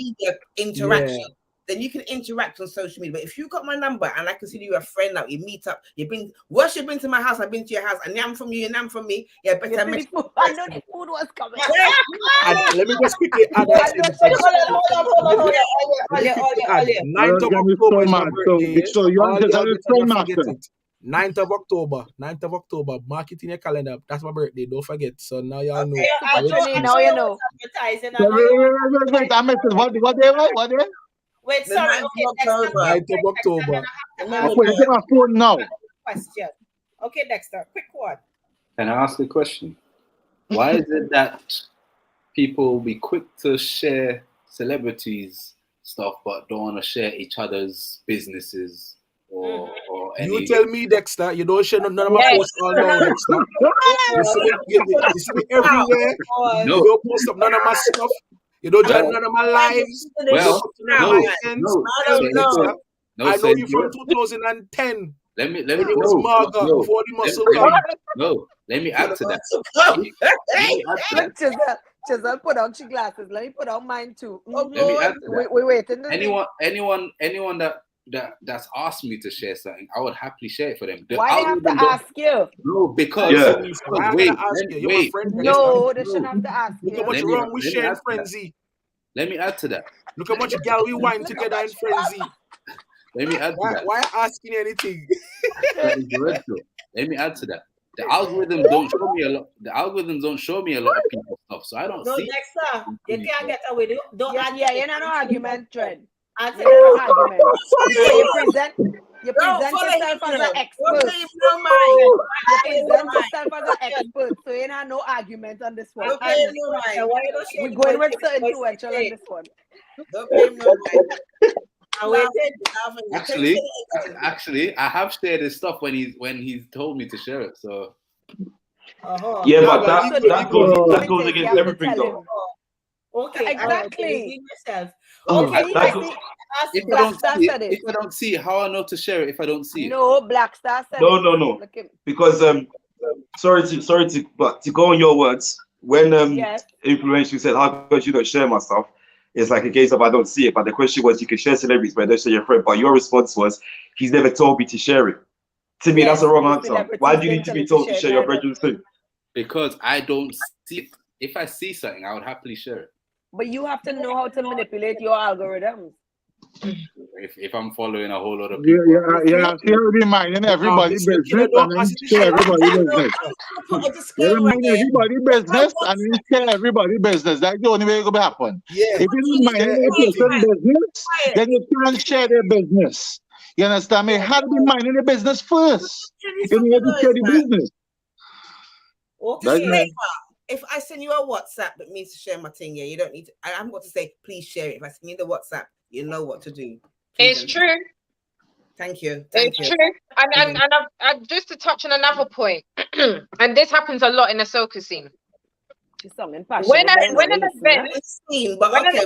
interaction, then you can interact on social media. But if you got my number and I consider you a friend, now you meet up, you've been to my house, I've been to your house, and I'm from you, and I'm from me. Yeah, better message. I know the food was coming. And let me just quickly add that in. 9th of October is my birthday. So you understand? 9th of October. Mark it in your calendar. That's my birthday. Don't forget. So now y'all know. Now you know. Wait, I missed it. What day? Wait, sorry. 9th of October. I'm putting my phone now. Question. Okay, Dexter. Quick one. Can I ask a question? Why is it that people be quick to share celebrities stuff but don't want to share each other's businesses or any... You tell me, Dexter, you don't share none of my posts all now, Dexter. You see me everywhere. No. You don't post up none of my stuff. You don't join none of my lives. Well, I know you from 2010. Let me before the muscle come. No, let me add to that. Chisel put on your glasses. Let me put on mine too. Let me add to that. We're waiting. Anyone that that's asked me to share something, I would happily share it for them. The Why they have to algorithm don't- ask you? No, because Yeah. Why am I wait, gonna ask you? You're my wait. friend. No, they shouldn't have to ask Look you. how much Let me- wrong we let me share in add to that. Frenzy. Let me add to that. Look how much gal we wine together in Frenzy. Let me add to that. Why asking anything? That is good, though. Let me add to that. The algorithms don't show me a lot. The algorithms don't show me a lot of people's stuff, so I don't No, see. Dexter, you can't get away with it. Don't Yeah, answer you're it. not no argument, Trent. Answer You're the not no argument. Because you present Don't yourself follow as him, an Don't expert. pay him no mind. You present yourself as an expert, so you not no argument on this one. Don't pay him no mind. Why you don't share We're the going voice? with the influential on this one. Don't pay him no mind. I waited. Actually, I have shared his stuff when he's told me to share it. So Uh-huh. Yeah, Yeah, but but that goes You against have to everything, tell though. him. Okay, Exactly. redeem yourself. Oh, Okay, that I goes- see. if I Black don't Star see said it, it. if I don't see it, how I know to share it if I don't see it? No, Black Star said No, it. no, no. Look him. Because but to go on your words, when Yes. influential said, "How could you not share my stuff?" It's like a case of I don't see it. But the question was, you can share celebrities, but don't share your friend. But your response was, he's never told me to share it. To me, that's Yes, a wrong the answer. celebrities Why do you didn't need to tell be you to told to share share your neither. brethren's thing? Because I don't see it. If I see something, I would happily share it. But you have to know how to manipulate your algorithms. If I'm following a whole lot of Yeah, people. yeah. See, you be minding everybody Mr. business Killer, and don't then ask the share shit. everybody business. Put a You disclaimer mind there. everybody business and then share everybody business. That's the only way it's gonna happen. Yeah. If you don't mind Share a person everything. business, then you can't share their business. You understand me? How to be minding the business first. You need to share the business. That's okay. right. If I send you a WhatsApp that means to share my thing, yeah, you don't need to. I'm going to say, please share it. If I send you the WhatsApp, you know what to do. Please It's don't. true. Thank you. It's Thank you. true. And I've just to touch on another point, and this happens a lot in the soca scene. There's something passionate going When on, an listener. event, It's seen, but when okay.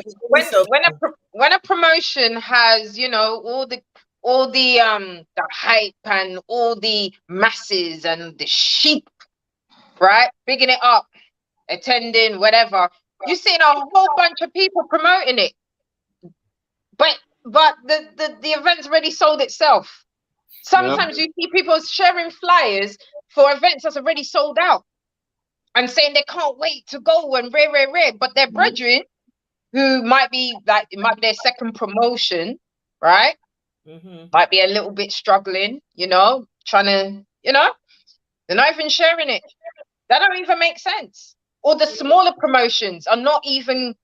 when a promotion has, you know, all the hype and all the masses and the sheep, right, bigging it up, attending, whatever, you're seeing a whole bunch of people promoting it, but the event's already sold itself. Sometimes you see people sharing flyers for events that's already sold out and saying they can't wait to go and rare, but their brethren, who might be like, it might be their second promotion, right? Might be a little bit struggling, you know, trying to, you know, they're not even sharing it. That don't even make sense. Or the smaller promotions are not even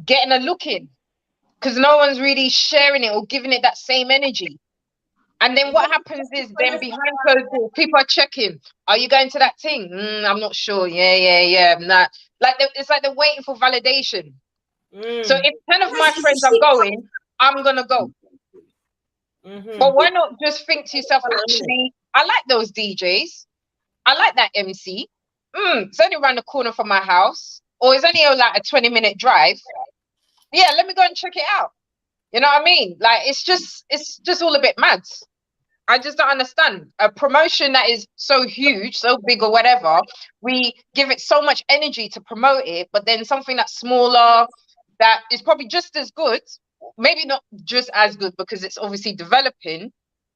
getting a look in because no one's really sharing it or giving it that same energy. And then what happens is then behind closed doors, people are checking. Are you going to that thing? I'm not sure. Yeah. I'm not. Like it's like they're waiting for validation. So if 10 of my friends are going, I'm gonna go. But why not just think to yourself, actually, I like those DJs. I like that MC. It's only around the corner from my house, or it's only like a 20-minute drive. Yeah, let me go and check it out. You know what I mean? Like it's just all a bit mad. I just don't understand. A promotion that is so huge, so big or whatever, we give it so much energy to promote it, but then something that's smaller, that is probably just as good, maybe not just as good because it's obviously developing,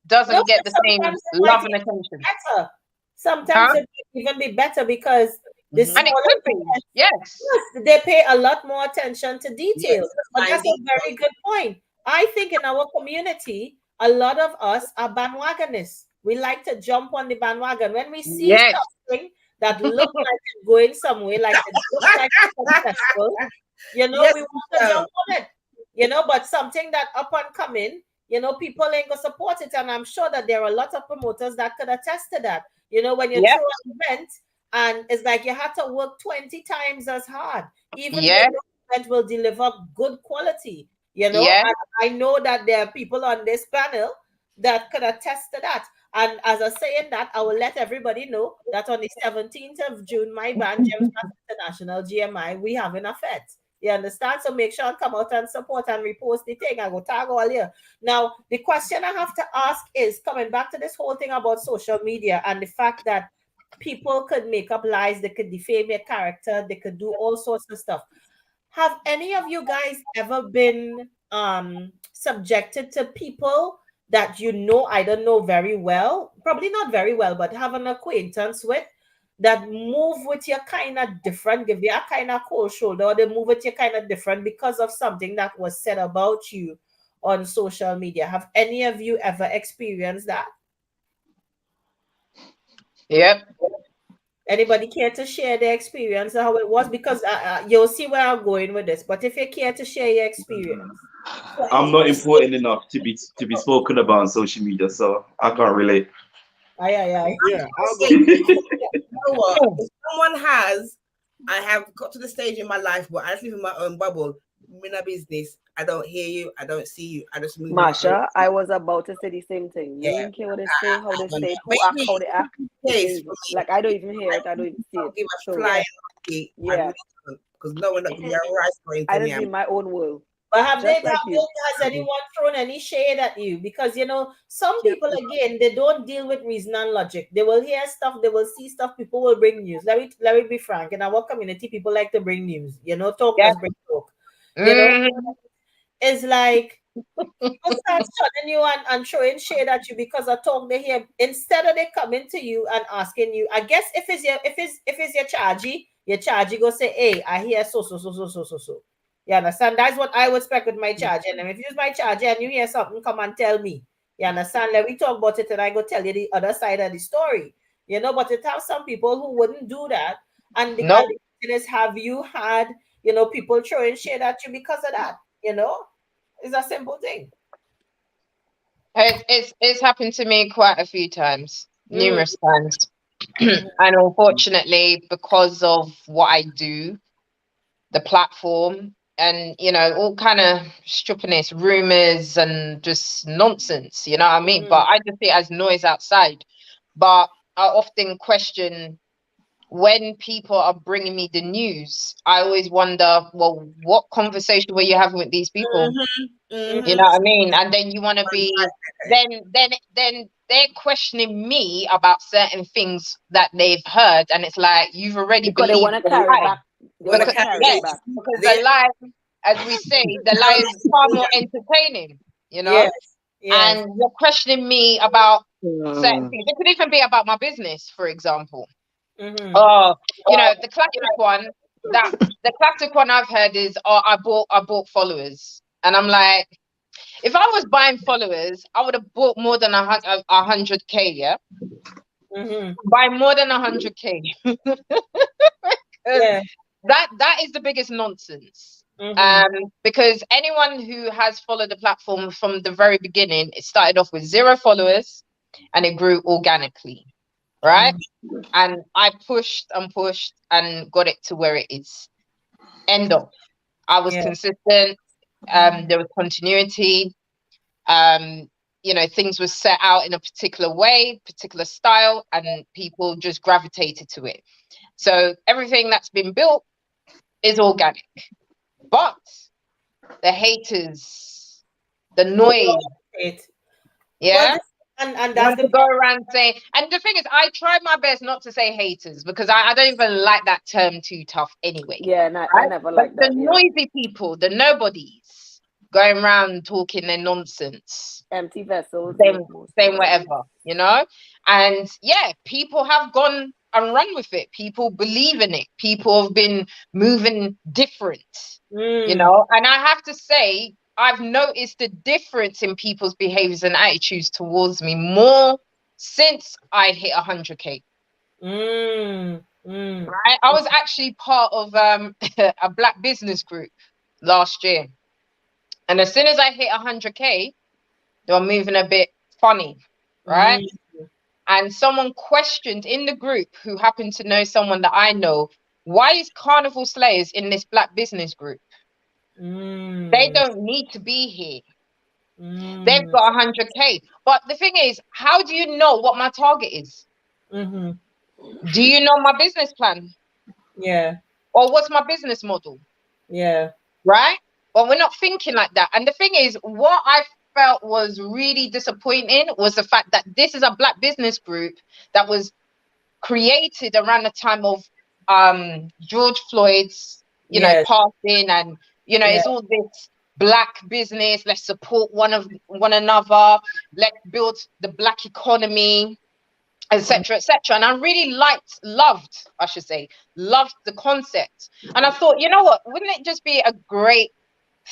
doesn't get the same love and attention. Better. Sometimes it might even be better because this and it could be, yes, they pay a lot more attention to details. But that's a very good point. I think in our community, a lot of us are bandwagonists. We like to jump on the bandwagon when we see something that looks like it's going somewhere, like it looks like it's successful. You know, we want to jump on it. You know, but something that up and coming, you know, people ain't gonna support it, and I'm sure that there are a lot of promoters that could attest to that. You know, when you throw an event, and it's like you have to work 20 times as hard, even though the event will deliver good quality. You know, and I know that there are people on this panel that could attest to that. And as I'm saying that, I will let everybody know that on the 17th of June, my band, James International GMI, we having a fete. You understand? So make sure and come out and support and repost the thing. I go tag all here. Now, the question I have to ask is, coming back to this whole thing about social media and the fact that people could make up lies, they could defame their character, they could do all sorts of stuff. Have any of you guys ever been subjected to people that I don't know very well, probably not very well, but have an acquaintance with, that move with you kind of different, give you a kind of cold shoulder, or they move with you kind of different because of something that was said about you on social media? Have any of you ever experienced that? Yep. Anybody care to share their experience of how it was? Because you'll see where I'm going with this. But if you care to share your experience, I'm not important enough to be spoken about on social media, so I can't relate. aye. Yeah, I'll go. You know what? If someone I have got to the stage in my life where I just live in my own bubble. I'm in a business. I don't hear you. I don't see you. I just move in my own Masha, I was about to say the same thing. You Yeah. don't care what they say, how they say it, who act, Maybe how they act. case for me, Like, I don't even hear it. I don't even see I'll it. give a So, flying monkey. yeah. Because no one not give me a rice point I to just me. in my own world. but has you. anyone thrown any shade at you? Because some people, again, they don't deal with reason and logic. They will hear stuff, they will see stuff, people will bring news. Let me be frank. In our community, people like to bring news. Talkers bring talk. It's like people start shutting you and throwing shade at you because of talk they hear. Instead of they coming to you and asking you, I guess if it's your chargy go say, hey, I hear so. You understand? That's what I would expect with my charger. And if you use my charger and you hear something, come and tell me. You understand? Let me talk about it and I go tell you the other side of the story. But it have some people who wouldn't do that. And the question is, have you had, people throwing shade at you because of that? It's a simple thing. It's happened to me quite a few times, numerous times. And unfortunately, because of what I do, the platform, and all kind of stupidness, rumors, and just nonsense, you know what I mean? But I just see it as noise outside. But I often question, when people are bringing me the news, I always wonder, well, what conversation were you having with these people? You know what I mean? And then you want to be, then they're questioning me about certain things that they've heard, and it's like, you've already because they want to carry back. Because the lie, as we say, the lie is far more entertaining, Yes. And you're questioning me about certain things. It could even be about my business, for example. The classic one I've heard is, I bought followers, and I'm like, if I was buying followers, I would have bought more than 100K, yeah. Buy more than 100K. That is the biggest nonsense. Because anyone who has followed the platform from the very beginning, it started off with 0 followers, and it grew organically, right? And I pushed and pushed and got it to where it is. End of. I was consistent. There was continuity. Things were set out in a particular way, particular style, and people just gravitated to it. So everything that's been built is organic. But the haters, the noise, and that's to go around saying, and the thing is, I try my best not to say haters, because I don't even like that term too tough anyway. Yeah, I never like that. The noisy people, the nobodies, going around talking their nonsense, empty vessels, saying whatever, and people have gone and run with it. People believe in it. People have been moving different, and I have to say, I've noticed the difference in people's behaviors and attitudes towards me more since I hit 100K. Right? I was actually part of a Black business group last year. And as soon as I hit 100K, they were moving a bit funny, right? And someone questioned in the group, who happened to know someone that I know, why is Carnival Slayers in this Black business group? They don't need to be here. They've got 100K. But the thing is, how do you know what my target is? Do you know my business plan? Yeah. Or what's my business model? Yeah. Right? But we're not thinking like that. And the thing is, what I felt was really disappointing was the fact that this is a Black business group that was created around the time of George Floyd's, passing, and it's all this Black business. Let's support one another. Let's build the Black economy, etc., etc. And I really loved the concept. And I thought, you know what? Wouldn't it just be a great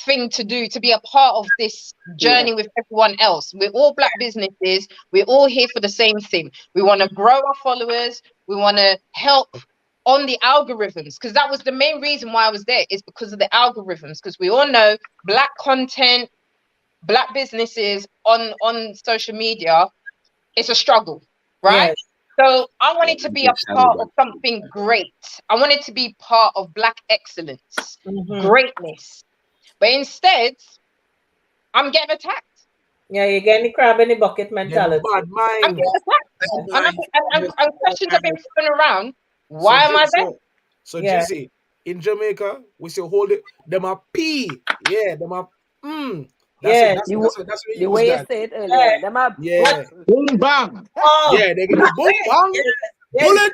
thing to do, to be a part of this journey with everyone else? We're all Black businesses. We're all here for the same thing. We want to grow our followers. We want to help on the algorithms, because that was the main reason why I was there, is because of the algorithms. Because we all know Black content, Black businesses on social media, it's a struggle, right? Yes. So I wanted to be a part of something great. I wanted to be part of Black excellence, greatness. But instead, I'm getting attacked. Yeah, you're getting the crab in the bucket mentality. Bad mind. I'm getting attacked. And questions have been thrown around. Why am I there? So Jizzy, in Jamaica, we say hold it. Them are P. Yeah, them are That's the way you said it earlier. Them are boom bang. Oh. Yeah, they get a boom bang. Bullet.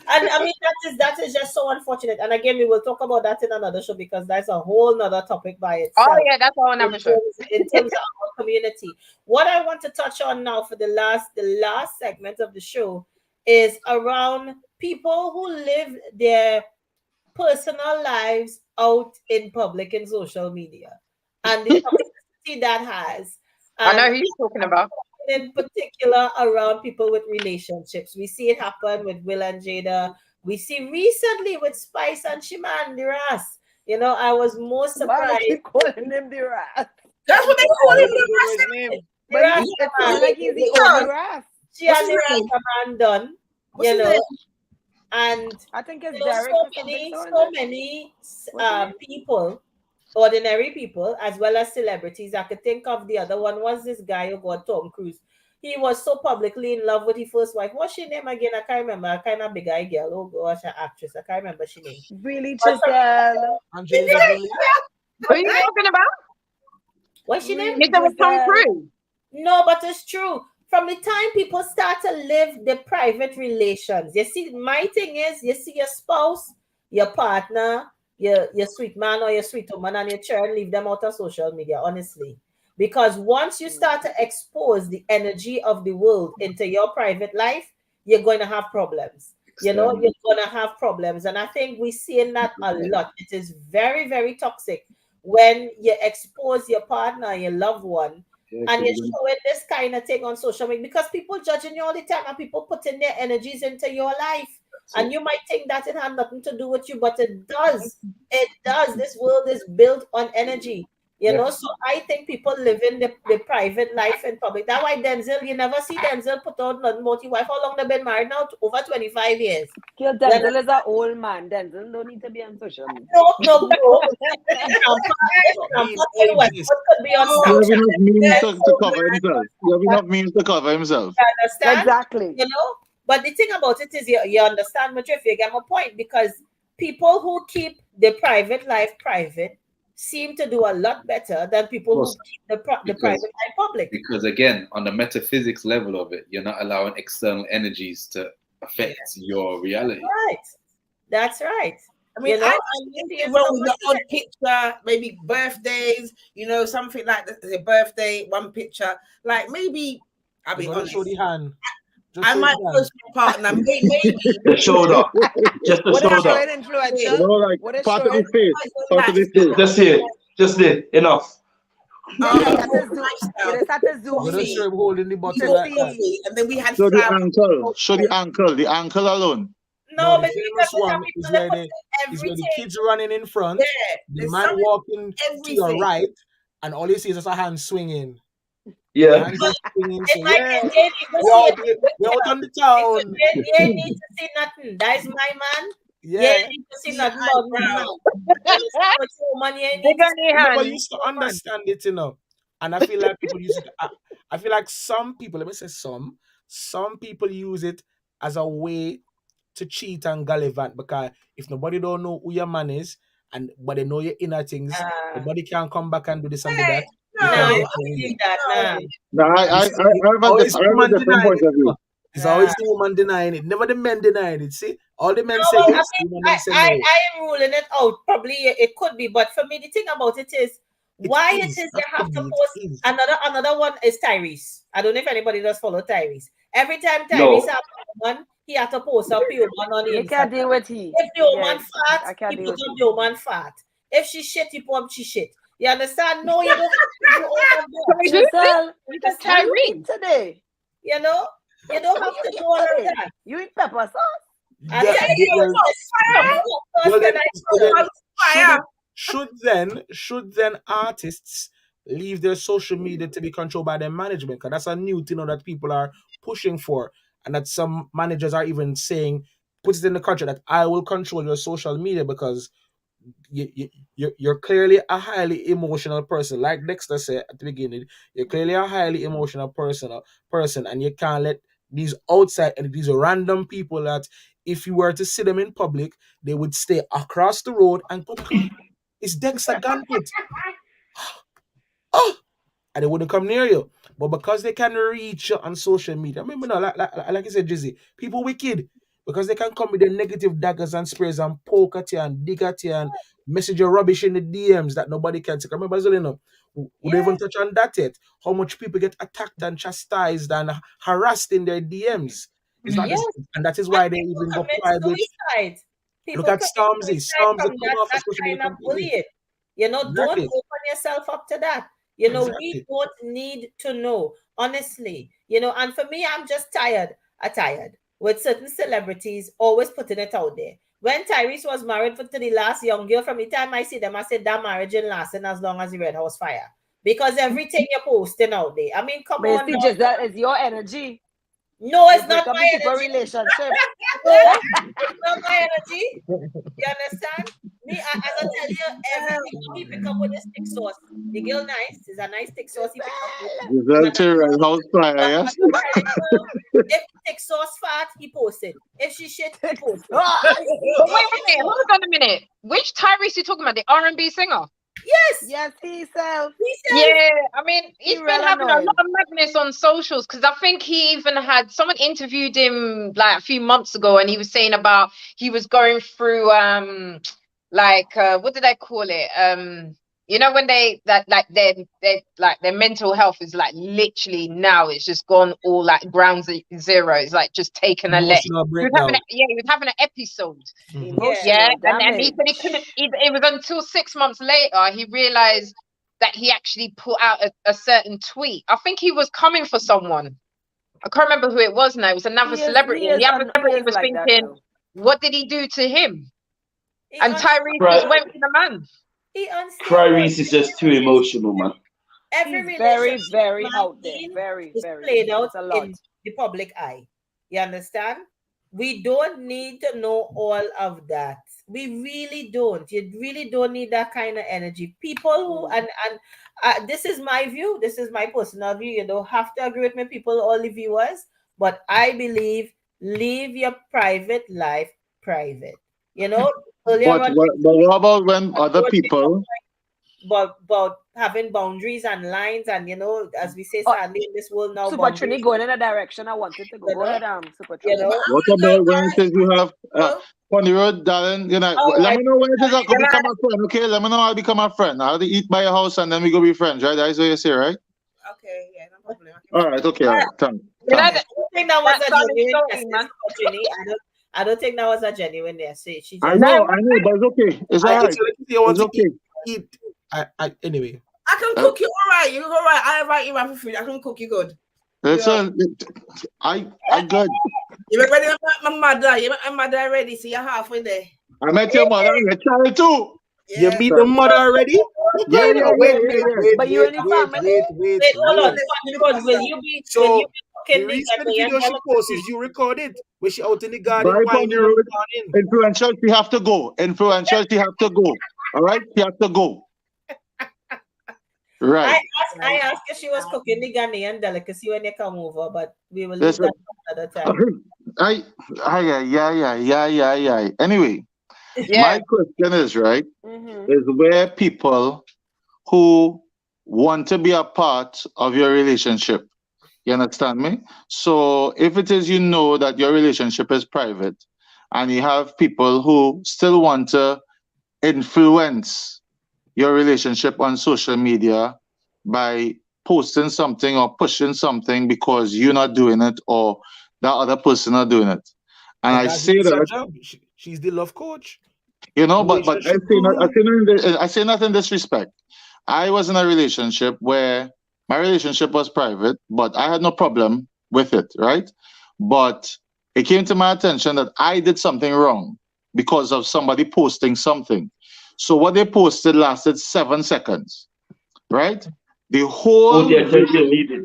And I mean that is just so unfortunate. And again, we will talk about that in another show, because that's a whole nother topic by itself. Oh yeah, that's all another show. In terms of our community. What I want to touch on now for the last segment of the show is around people who live their personal lives out in public in social media and the toxicity that has. I know who you're talking about. In particular around people with relationships. We see it happen with Will and Jada. We see recently with Spice and Shiman, the Ras. You know, I was more surprised. Why are they calling them the Ras? That's what they call him, the Ras. Like he's the only Ras. She and the Ras man done. You know. And I think it's so many people, ordinary people, as well as celebrities. I could think of the other one was this guy who got Tom Cruise. He was so publicly in love with his first wife. What's her name again? I can't remember. A kind of big eye girl. Oh gosh, an actress. I can't remember her name. Really, Giselle. What are you talking about? What's her name? It was Tom Cruise. No, but it's true. From the time people start to live the private relations, you see, my thing is, you see your spouse, your partner, your sweet man or your sweet woman and your child, leave them out of social media, honestly. Because once you start to expose the energy of the world into your private life, you're going to have problems. You know, you're going to have problems. And I think we're seeing that a lot. It is very, very toxic when you expose your partner, your loved one, and you're showing this kind of thing on social media, because people judging you all the time and people putting their energies into your life. And you might think that it had nothing to do with you, but it does. It does. This world is built on energy, you know. So I think people living the private life in public. That's why Denzel, you never see Denzel put out nothing about his wife. How long they've been married now? Over 25 years. Denzel is an old man. Denzel don't need to be on social media. No. You have enough means to cover himself. You have enough means to cover himself. You understand? Exactly. You know? But the thing about it is, you understand, Madrid, you get my point, because people who keep the private life private seem to do a lot better than people who keep the private life public. Because again, on the metaphysics level of it, you're not allowing external energies to affect your reality. Right. That's right. I mean, I think with the odd picture, maybe birthdays, you know, something like the birthday, one picture, like maybe, I'll be honest. Show the hand. I might post my partner, maybe. The shoulder. Just the shoulder. You know, like part of the face. Part of the face. Just it. Just it. Enough. Holding the bottle like that. And then we had show the ankle. Show the ankle. The ankle alone. No, but the famous one is where the kids running in front, the man walking to your right, and all you see is just a hand swinging. Yeah. We're out on the town. You need to see nothing. That is my man. Yeah. You need to see nothing about People used to understand it, you know. And I feel like people use it. I feel like some people, let me say some people use it as a way to cheat and gallivant, because if nobody don't know who your man is, but they know your inner things, nobody can come back and do this and do that. No, I have a different point of view. It's always the woman denying it, never the men denying it. See, all the men say No, yes, the women say no. I am ruling it out. Probably it could be, but for me, the thing about it is why it is they have to post another one is Tyrese. I don't know if anybody does follow Tyrese. Every time Tyrese has one, he has to post a pure one on the You can't deal with he. If the woman fat, he put up the woman fat. If she shit, he put up she shit. You understand? No, you don't have to do all of that. Tyrese today. You know? You don't have to do all of that. You eat pepper sauce? I tell you, should then artists leave their social media to be controlled by their management? Because that's a new thing that people are pushing for, and that some managers are even saying, put it in the contract that I will control your social media because you're clearly a highly emotional person. Like Dexter said at the beginning, you're clearly a highly emotional person, and you can't let these outside and these random people that if you were to see them in public, they would stay across the road and go, it's Dexter Gunpit. Oh, and they wouldn't come near you. But because they can reach you on social media, I mean, like I said, Jizzy, people wicked. Because they can come with their negative daggers and sprays and poke at you and dig at you and message your rubbish in the DMs that nobody can take. Remember, Zelina, would even touch on that yet? How much people get attacked and chastised and harassed in their DMs. It's not this, and that is why they even go private. Look at Stormzy. Stormzy come off the social media completely. You know, don't open yourself up to that. You know, we don't need to know, honestly. You know, and for me, I'm just tired with certain celebrities always putting it out there. When Tyrese was married to the last young girl, from the time I see them, I said that marriage ain't lasting as long as the Red House fire. Because everything you're posting out there. I mean, come on. Just that is your energy. No, it's not my energy. Relationship. No, it's not my energy. You understand? Me, as I tell you, everything he pick up with is thick sauce. The girl nice is a nice thick sauce he pick up with. House fire, yes. If thick sauce fat, he posted. If she shit, he posted. Wait a minute, hold on a minute. Which Tyrese you talking about? The R&B singer? Yes, himself. Yeah, I mean, he's been having a lot of madness on socials because I think he even had someone interviewed him like a few months ago, and he was saying about he was going through what did I call it? You know, when their mental health is like literally now it's just gone all like ground zero. It's like just taken a let. He was having an episode. And he said he couldn't. It was until 6 months later he realized that he actually put out a certain tweet. I think he was coming for someone. I can't remember who it was now. It was another celebrity. And the other celebrity was like thinking, what did he do to him? And Tyrese just went for the man. Tyrese is just too emotional, man. Every very, very out there. Very played out in the public eye. You understand? We don't need to know all of that. We really don't. You really don't need that kind of energy. People who and this is my view. This is my personal view. You don't have to agree with me, people, all the viewers. But I believe leave your private life private. You know. But what about when other people? But having boundaries and lines, and you know, as we say, sadly in this world now, Super Trini going in a direction I wanted to go. Go ahead, Super Trini. You know? What about when it says you have funny road, darling? You know, let me know when it is I could become a friend. Okay, let me know I'll become a friend. I'll eat by your house and then we go be friends, right? That's what you say, right? Okay, yeah, no problem. All right, okay, all right. Thanks. I don't think that was a genuine. I don't think that was a genuine there. So she just, I know, but it's okay. It's all right. It's okay. Anyway. I can cook you all right. You're all right. I invite you around for food. I can cook you good. Listen, I good. You make ready my mother. You make my mother ready. So you're halfway there. I met your mother and your child too. Yeah. You meet the mother already? Wait. But you in the family? Wait, hold on. Will you be the recent video she posts is you record it. When she out in the garden. Influential, she have to go. All right? She have to go. Right. I asked if she was cooking the Ghanaian delicacy when you come over, but we will leave that another time. Yeah. Anyway, my question is, right, is where people who want to be a part of your relationship You understand me? So if it is, you know, that your relationship is private and you have people who still want to influence your relationship on social media by posting something or pushing something because you're not doing it or that other person are doing it. And And I that's say Lisa's that, job. She's the love coach, you know, but relationship guru. I say not in disrespect. I was in a relationship where my relationship was private, but I had no problem with it, right? But it came to my attention that I did something wrong because of somebody posting something. So what they posted lasted 7 seconds, right? The All whole the attention video, needed.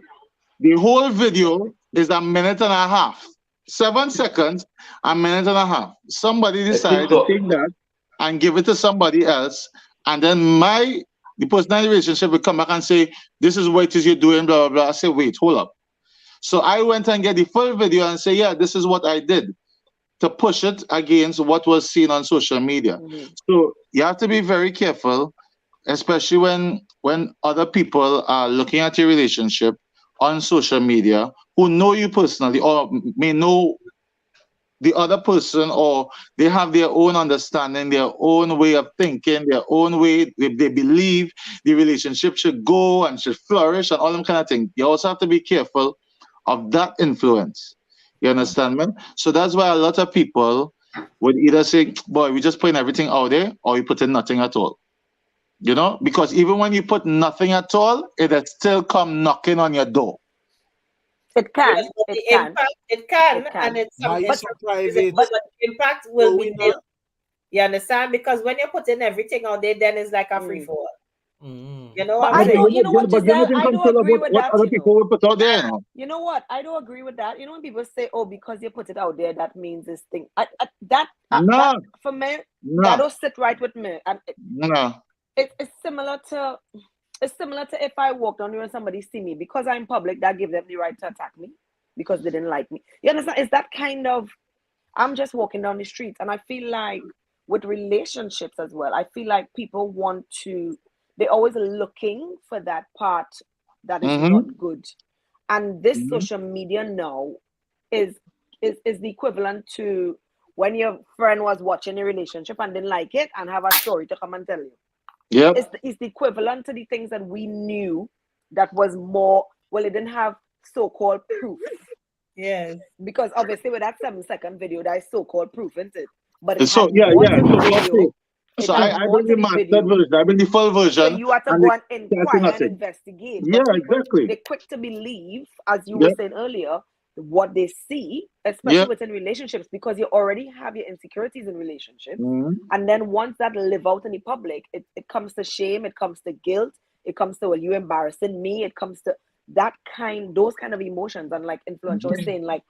the whole video is a minute and a half. 7 seconds, a minute and a half. Somebody A decided to TikTok. take that and give it to somebody else, and then the person in the relationship will come back and say, "This is what it is you're doing," blah blah blah. I say, "Wait, hold up." So I went and get the full video and say, "Yeah, this is what I did," to push it against what was seen on social media. So you have to be very careful, especially when other people are looking at your relationship on social media who know you personally or may know the other person, or they have their own understanding, their own way of thinking, their own way they believe the relationship should go and should flourish and all them kind of things. You also have to be careful of that influence. You understand me? So that's why a lot of people would either say, "Boy, we just putting everything out there," or we putting nothing at all. You know, because even when you put nothing at all, it'll still come knocking on your door. It can. Yes, but It the can. impact, it can, It can. and it's Why something. is so private? But the impact will So be we nil. not. You understand? Because when you're putting everything out there, then it's like a free for all. You know what But I'm saying? you know what, But you're Giselle? not in I don't control of agree with what that, other you know. people will put out there, you know. You know what? I don't agree with that. You know, when people say, "Oh, because you put it out there, that means this thing." That for me, that don't sit right with me. And it's similar to if I walk down here and somebody see me because I'm public, that gives them the right to attack me because they didn't like me. You understand? It's that kind of. I'm just walking down the street, and I feel like with relationships as well, I feel like people want to. They're always looking for that part that is not good. And this social media now is the equivalent to when your friend was watching a relationship and didn't like it and have a story to come and tell you. Yeah, it's the equivalent to the things that we knew that was more, well, it didn't have so-called proof. Yes. Because obviously with that 7-second video, that is so-called proof, isn't it? But So to the video. So I bring the mastered version, I bring the full version. So you have to go and inquire and investigate. Yeah, but people, exactly. They're quick to believe, as you were saying earlier, what they see, especially within relationships, because you already have your insecurities in relationships. And then once that live out in the public, it comes to shame, it comes to guilt, it comes to, well, you embarrassing me, it comes to those kind of emotions. And like Influential was saying, like,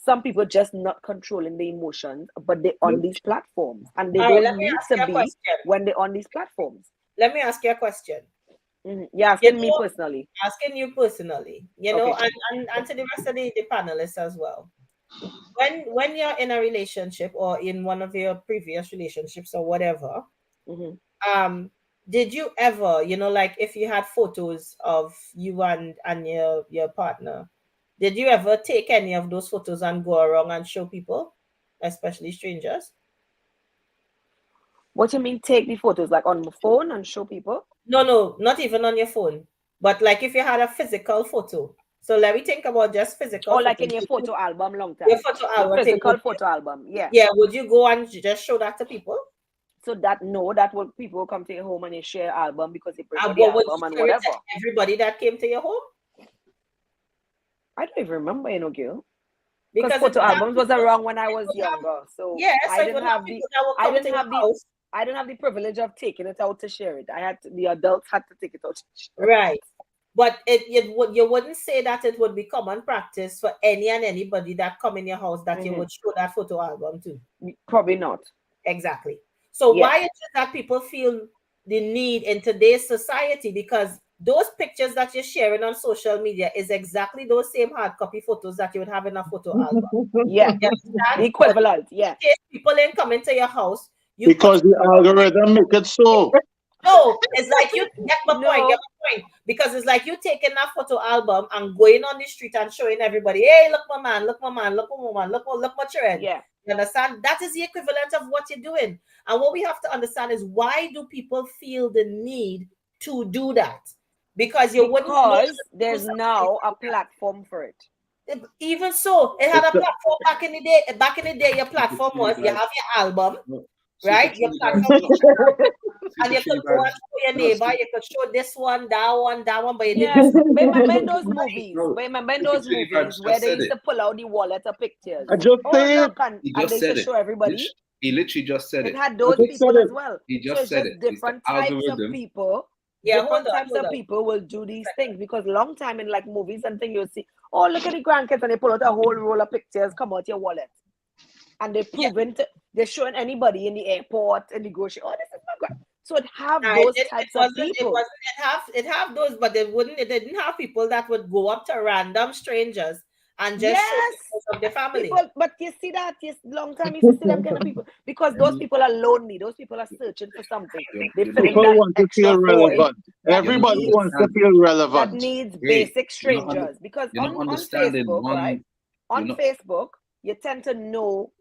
some people just not controlling the emotions, but they're on these platforms, and they don't need to be when they're on these platforms. Let me ask you a question. You're asking me personally. Asking you personally, you know, and to the rest of the panelists as well. When you're in a relationship or in one of your previous relationships or whatever, did you ever, you know, like if you had photos of you and your partner, did you ever take any of those photos and go around and show people, especially strangers? What do you mean take the photos, like on the phone and show people? No, not even on your phone. But like if you had a physical photo. So let me think about just physical. Like in your photo album long time. Your photo album. Your physical photo album, yeah. Yeah, would you go and just show that to people? So that will people come to your home and you share album because they bring the album and whatever. Everybody that came to your home? I don't even remember, you know, girl. Because photo albums was around when I was younger. So yeah, I didn't have the privilege of taking it out to share it. The adults had to take it out to share. Right. But you wouldn't say that it would be common practice for any and anybody that come in your house that you would show that photo album to? Probably not. Exactly. So why is it that people feel the need in today's society? Because those pictures that you're sharing on social media is exactly those same hard copy photos that you would have in a photo album. Yeah, the equivalent. Yeah. People ain't coming to your house because the algorithm make it so. No, it's like you get my point because it's like you taking that photo album and going on the street and showing everybody, hey, look my man, look my man, look my woman, look my trend. Yeah. You understand? That is the equivalent of what you're doing. And what we have to understand is why do people feel the need to do that? Because you wouldn't know Because there's now a platform for it. even so, it had a platform back in the day. Back in the day, your platform was you have your album, right? Your platform, and you could go and show your neighbor. You could show this one, that one, but you Yes, didn't. remember in those movies? Remember in those movies where they used to pull out the wallet of pictures? I just said Look, and He they just used said to it. show everybody. He literally just said It it. had those just people said as it. well. He So just it's said just it. It's the different types of algorithm. people. Yeah, Different types of people will do these things because long time in like movies and things you'll see, oh, look at the grandkids and they pull out a whole roll of pictures, come out your wallet. And they're proving they're showing anybody in the airport, in the grocery, oh, this is my grand. So it have those types of people. It have those, but it didn't have people that would go up to random strangers and just show pictures of their family. People, but you see that, yes, long time you see them kind of people because those people are lonely. Those people are searching for something. They People want to feel relevant. Everybody wants to feel relevant. That needs basic strangers because on Facebook, right? On Facebook, you tend to know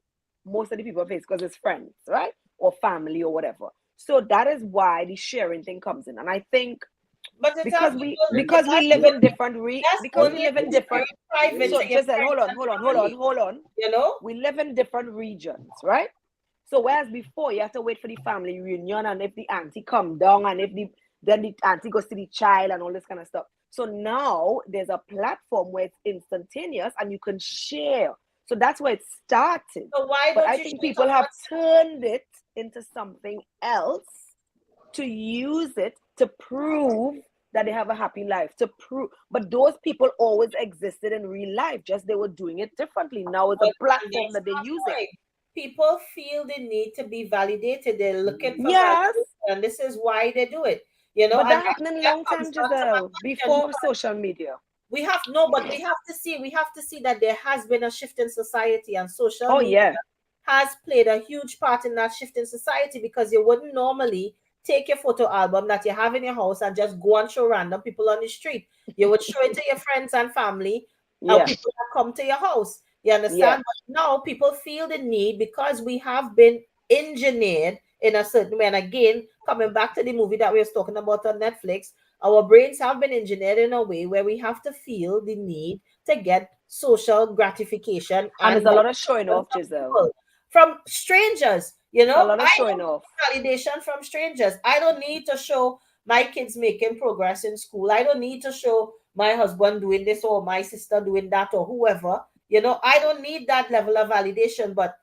most of the people on Facebook because it's friends, right? Or family or whatever. So that is why the sharing thing comes in. And I think because we live in different so just hold on. You know, we live in different regions, right? So whereas before you have to wait for the family reunion and if the auntie come down and then the auntie goes to the child and all this kind of stuff. So now there's a platform where it's instantaneous and you can share. So that's where it started. So why but don't I you think people have turned it into something else to use it to prove that they have a happy life, to prove. But those people always existed in real life, just they were doing it differently. Now it's a platform that they're using. People feel the need to be validated. They're looking for validation, and this is why they do it. You know, but that happened in a long time, Giselle, before social media. We have to see that there has been a shift in society, and social media has played a huge part in that shift in society because you wouldn't normally take your photo album that you have in your house and just go and show random people on the street. You would show it to your friends and family, and people that come to your house. You understand? But now people feel the need because we have been engineered in a certain way. And again, coming back to the movie that we were talking about on Netflix, our brains have been engineered in a way where we have to feel the need to get social gratification. And there's a lot of showing off, Giselle. From strangers, you know, a lot of showing off. Validation from strangers. I don't need to show my kids making progress in school. I don't need to show my husband doing this or my sister doing that or whoever. You know, I don't need that level of validation, but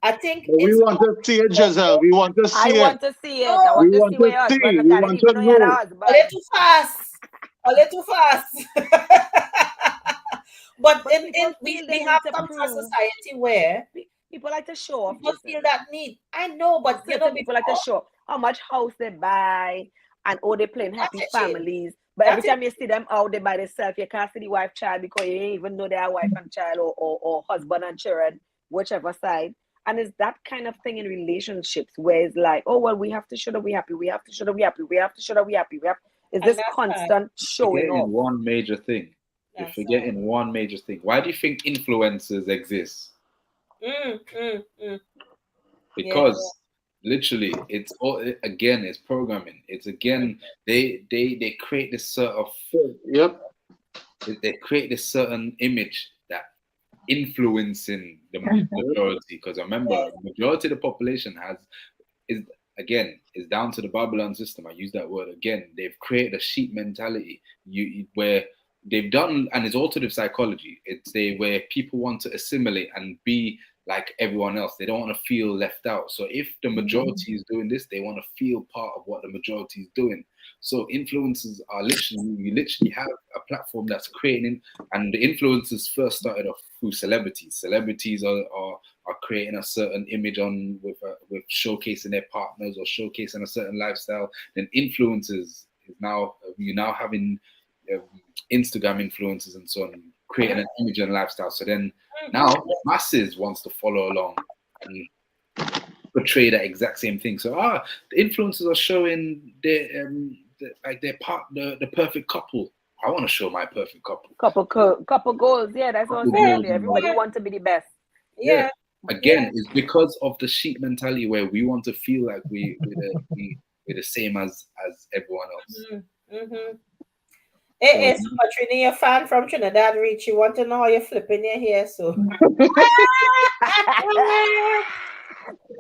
I think we want to see it, Giselle. We want to see it. I want to see it. I want to see where your husband look at it, even though you're a husband. A little fast. A little fast. But we have come to a society where people like to show off. People feel that need. I know, but you know, people like to show how much house they buy and they playing happy families. But every time you see them out there by themselves, you can't see the wife child because you ain't even know their wife and child or husband and children, whichever side. And it's that kind of thing in relationships where it's like, oh, well, we have to show that we're happy. We have to show that we're happy. We have to show that we're happy. It's this constant showing off. One major thing. You're forgetting one major thing. Why do you think influencers exist? Because literally it's all again, it's programming. It's again, they create this sort of they create this certain image that influencing the majority. Because remember, the majority of the population is down to the Babylon system. I use that word again. They've created a sheep mentality where they've done, and it's alternative psychology. It's where people want to assimilate and be like everyone else. They don't want to feel left out. So if the majority is doing this, they want to feel part of what the majority is doing. So influencers are you literally have a platform that's creating, and the influencers first started off through celebrities. Celebrities are creating a certain image with showcasing their partners or showcasing a certain lifestyle. Then influencers you're now having Instagram influencers and so on, creating an image and lifestyle. So then now masses wants to follow along and portray that exact same thing. So the influencers are showing they're the perfect couple. I want to show my perfect couple. Couple goals. Yeah, that's what I'm saying. Everybody wants to be the best. Yeah. Again, it's because of the sheep mentality where we want to feel like we're the same as everyone else. Mm-hmm. Hey, Super Trini, a fan from Trinidad Reach. You want to know how you're flipping your hair, so.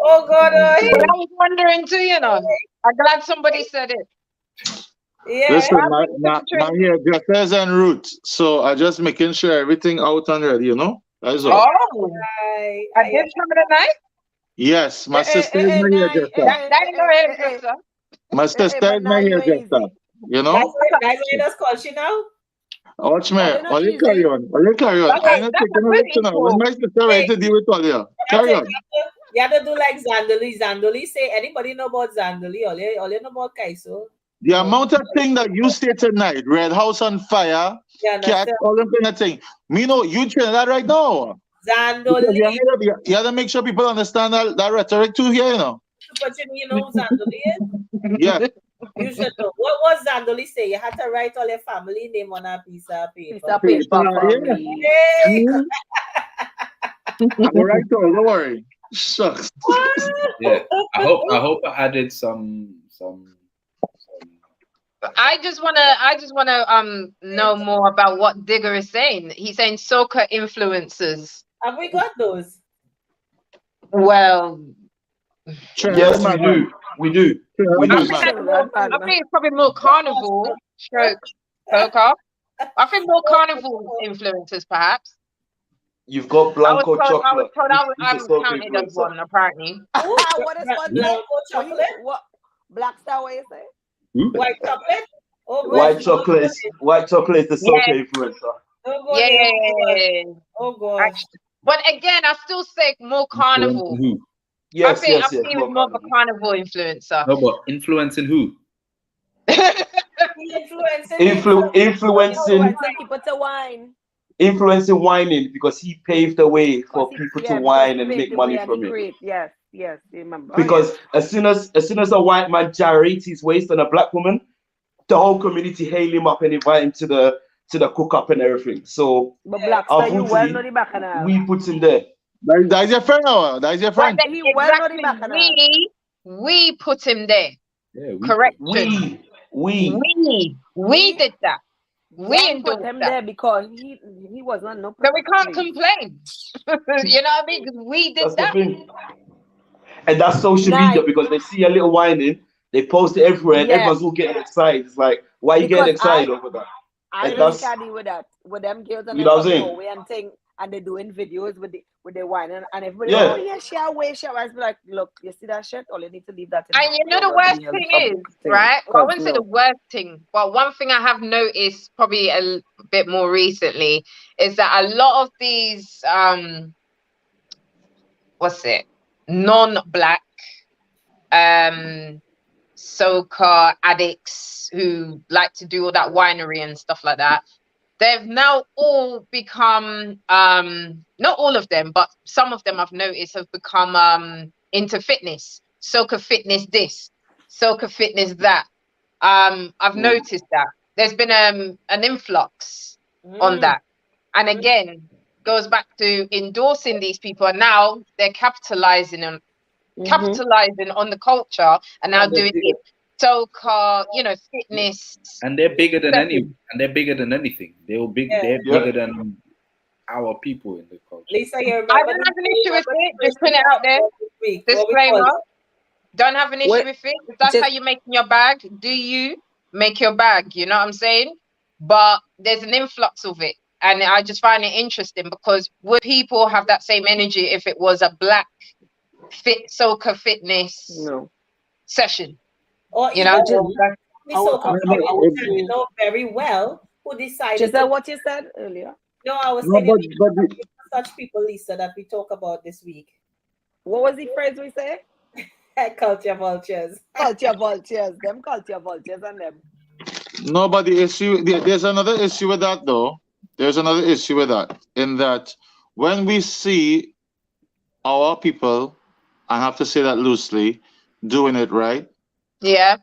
Oh God! I was wondering too. I'm glad somebody said it. Yeah. Listen, my hairdressers en route, so I just making sure everything out and ready. That's all. Oh, I did come tonight. Yes, my sister is my hairdresser. That ain't no hairdresser. My sister is my hairdresser. That's why that's called she now. Watch me. All you carry on. I'm not taking a picture now. When my sister ready to deal with all you. Carry on. You have to do like Zandoli. Zandoli say, anybody know about Zandoli? All you know about Kaiso? The amount of thing that you say tonight, Red House on fire, cat, all them kind of thing. Me know you train that right now. Zandoli. You have to make sure people understand that rhetoric too here, But you know who Zandoli is? Yeah. You should know. What was Zandoli say? You had to write all your family name on a piece of paper. Hey. I'm right, don't worry. Shucks. Yeah. I hope I added some. I just wanna know more about what Digger is saying. He's saying soca influencers. Have we got those? Well, yes, we do. I think it's probably more Carnival stroke soca. I think more Carnival influencers, perhaps. You've got Blanco chocolate. I was told I'm counted as one, apparently. What is one? Blanco chocolate? What? Black Star, what you say? White chocolate? Oh, white chocolate is the soca influencer. Yeah. Oh God. But again, I still say more Carnival. Yes, I think he was more of a Carnival influencer. No, but influencing who? Influencing people to wine. Influencing whining, because he paved the way for people to whine and make money from it. Yes, remember. Because as soon as a white man gyrates his waist on a black woman, the whole community hail him up and invite him to the cook up and everything. So but Black Star, you well know the bacchanal. We put him there. That's your friend now. That's your friend. He well know the bacchanal. We put him there. Yeah, Correction. We did that. We put him there because he was not no. So we can't complain. You know what I mean? Because we did that. And that's social media, because they see a little whining, they post it everywhere, and everyone's all getting excited. It's like, why are you getting excited over that? I really can't deal with that. With them girls and and they're doing videos with the wine and everybody, oh yeah, share away. I was like, look, you see that shit? All you need to leave that. And you know the worst thing is, right? Well, I wouldn't say the worst thing, but one thing I have noticed probably a bit more recently is that a lot of these non-black soca addicts who like to do all that winery and stuff like that, they've now all become not all of them, but some of them I've noticed have become into fitness. Soca fitness this, soca fitness that. I've noticed that there's been an influx on that, and again goes back to endorsing these people, and now they're capitalizing on the culture and now doing it. Soca, fitness, and they're bigger than anything. They're bigger than our people in the culture. Lisa, I don't have an issue with it. Just put it out there. Disclaimer. Don't have an issue with it. If that's how you're making your bag, do you make your bag? You know what I'm saying? But there's an influx of it. And I just find it interesting, because would people have that same energy if it was a black soca fitness session? Or you know very well who decided. Is that what you said earlier? No, I was saying such people, Lisa, that we talk about this week. What was the phrase we say? Culture vultures. Culture vultures. Them culture vultures and them. No, but the issue, there's another issue with that though. There's another issue with that, in that when we see our people, I have to say that loosely, doing it right. Yeah.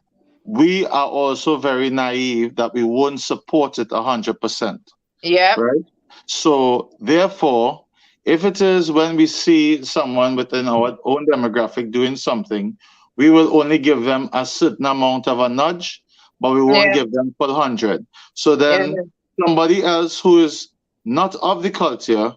we are also very naive that we won't support it 100%. Yeah. Right? So therefore, if it is when we see someone within our own demographic doing something, we will only give them a certain amount of a nudge, but we won't Yeah. give them full 100. So then somebody else who is not of the culture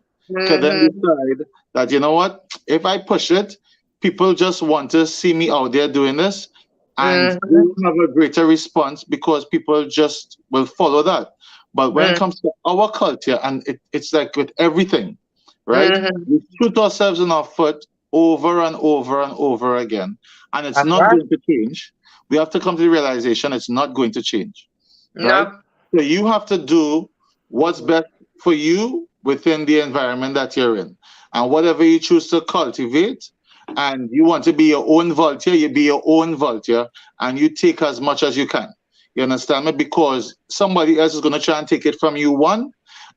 can then decide that, you know what, if I push it, people just want to see me out there doing this, and we will have a greater response because people just will follow that. But when it comes to our culture, and it's like with everything, right? We shoot ourselves in our foot over and over and over again, and it's not going to change. We have to come to the realization it's not going to change, right? So you have to do what's best for you within the environment that you're in, and whatever you choose to cultivate. And you want to be your own vulture, you be your own vulture, and you take as much as you can. You understand me? Because somebody else is going to try and take it from you, one,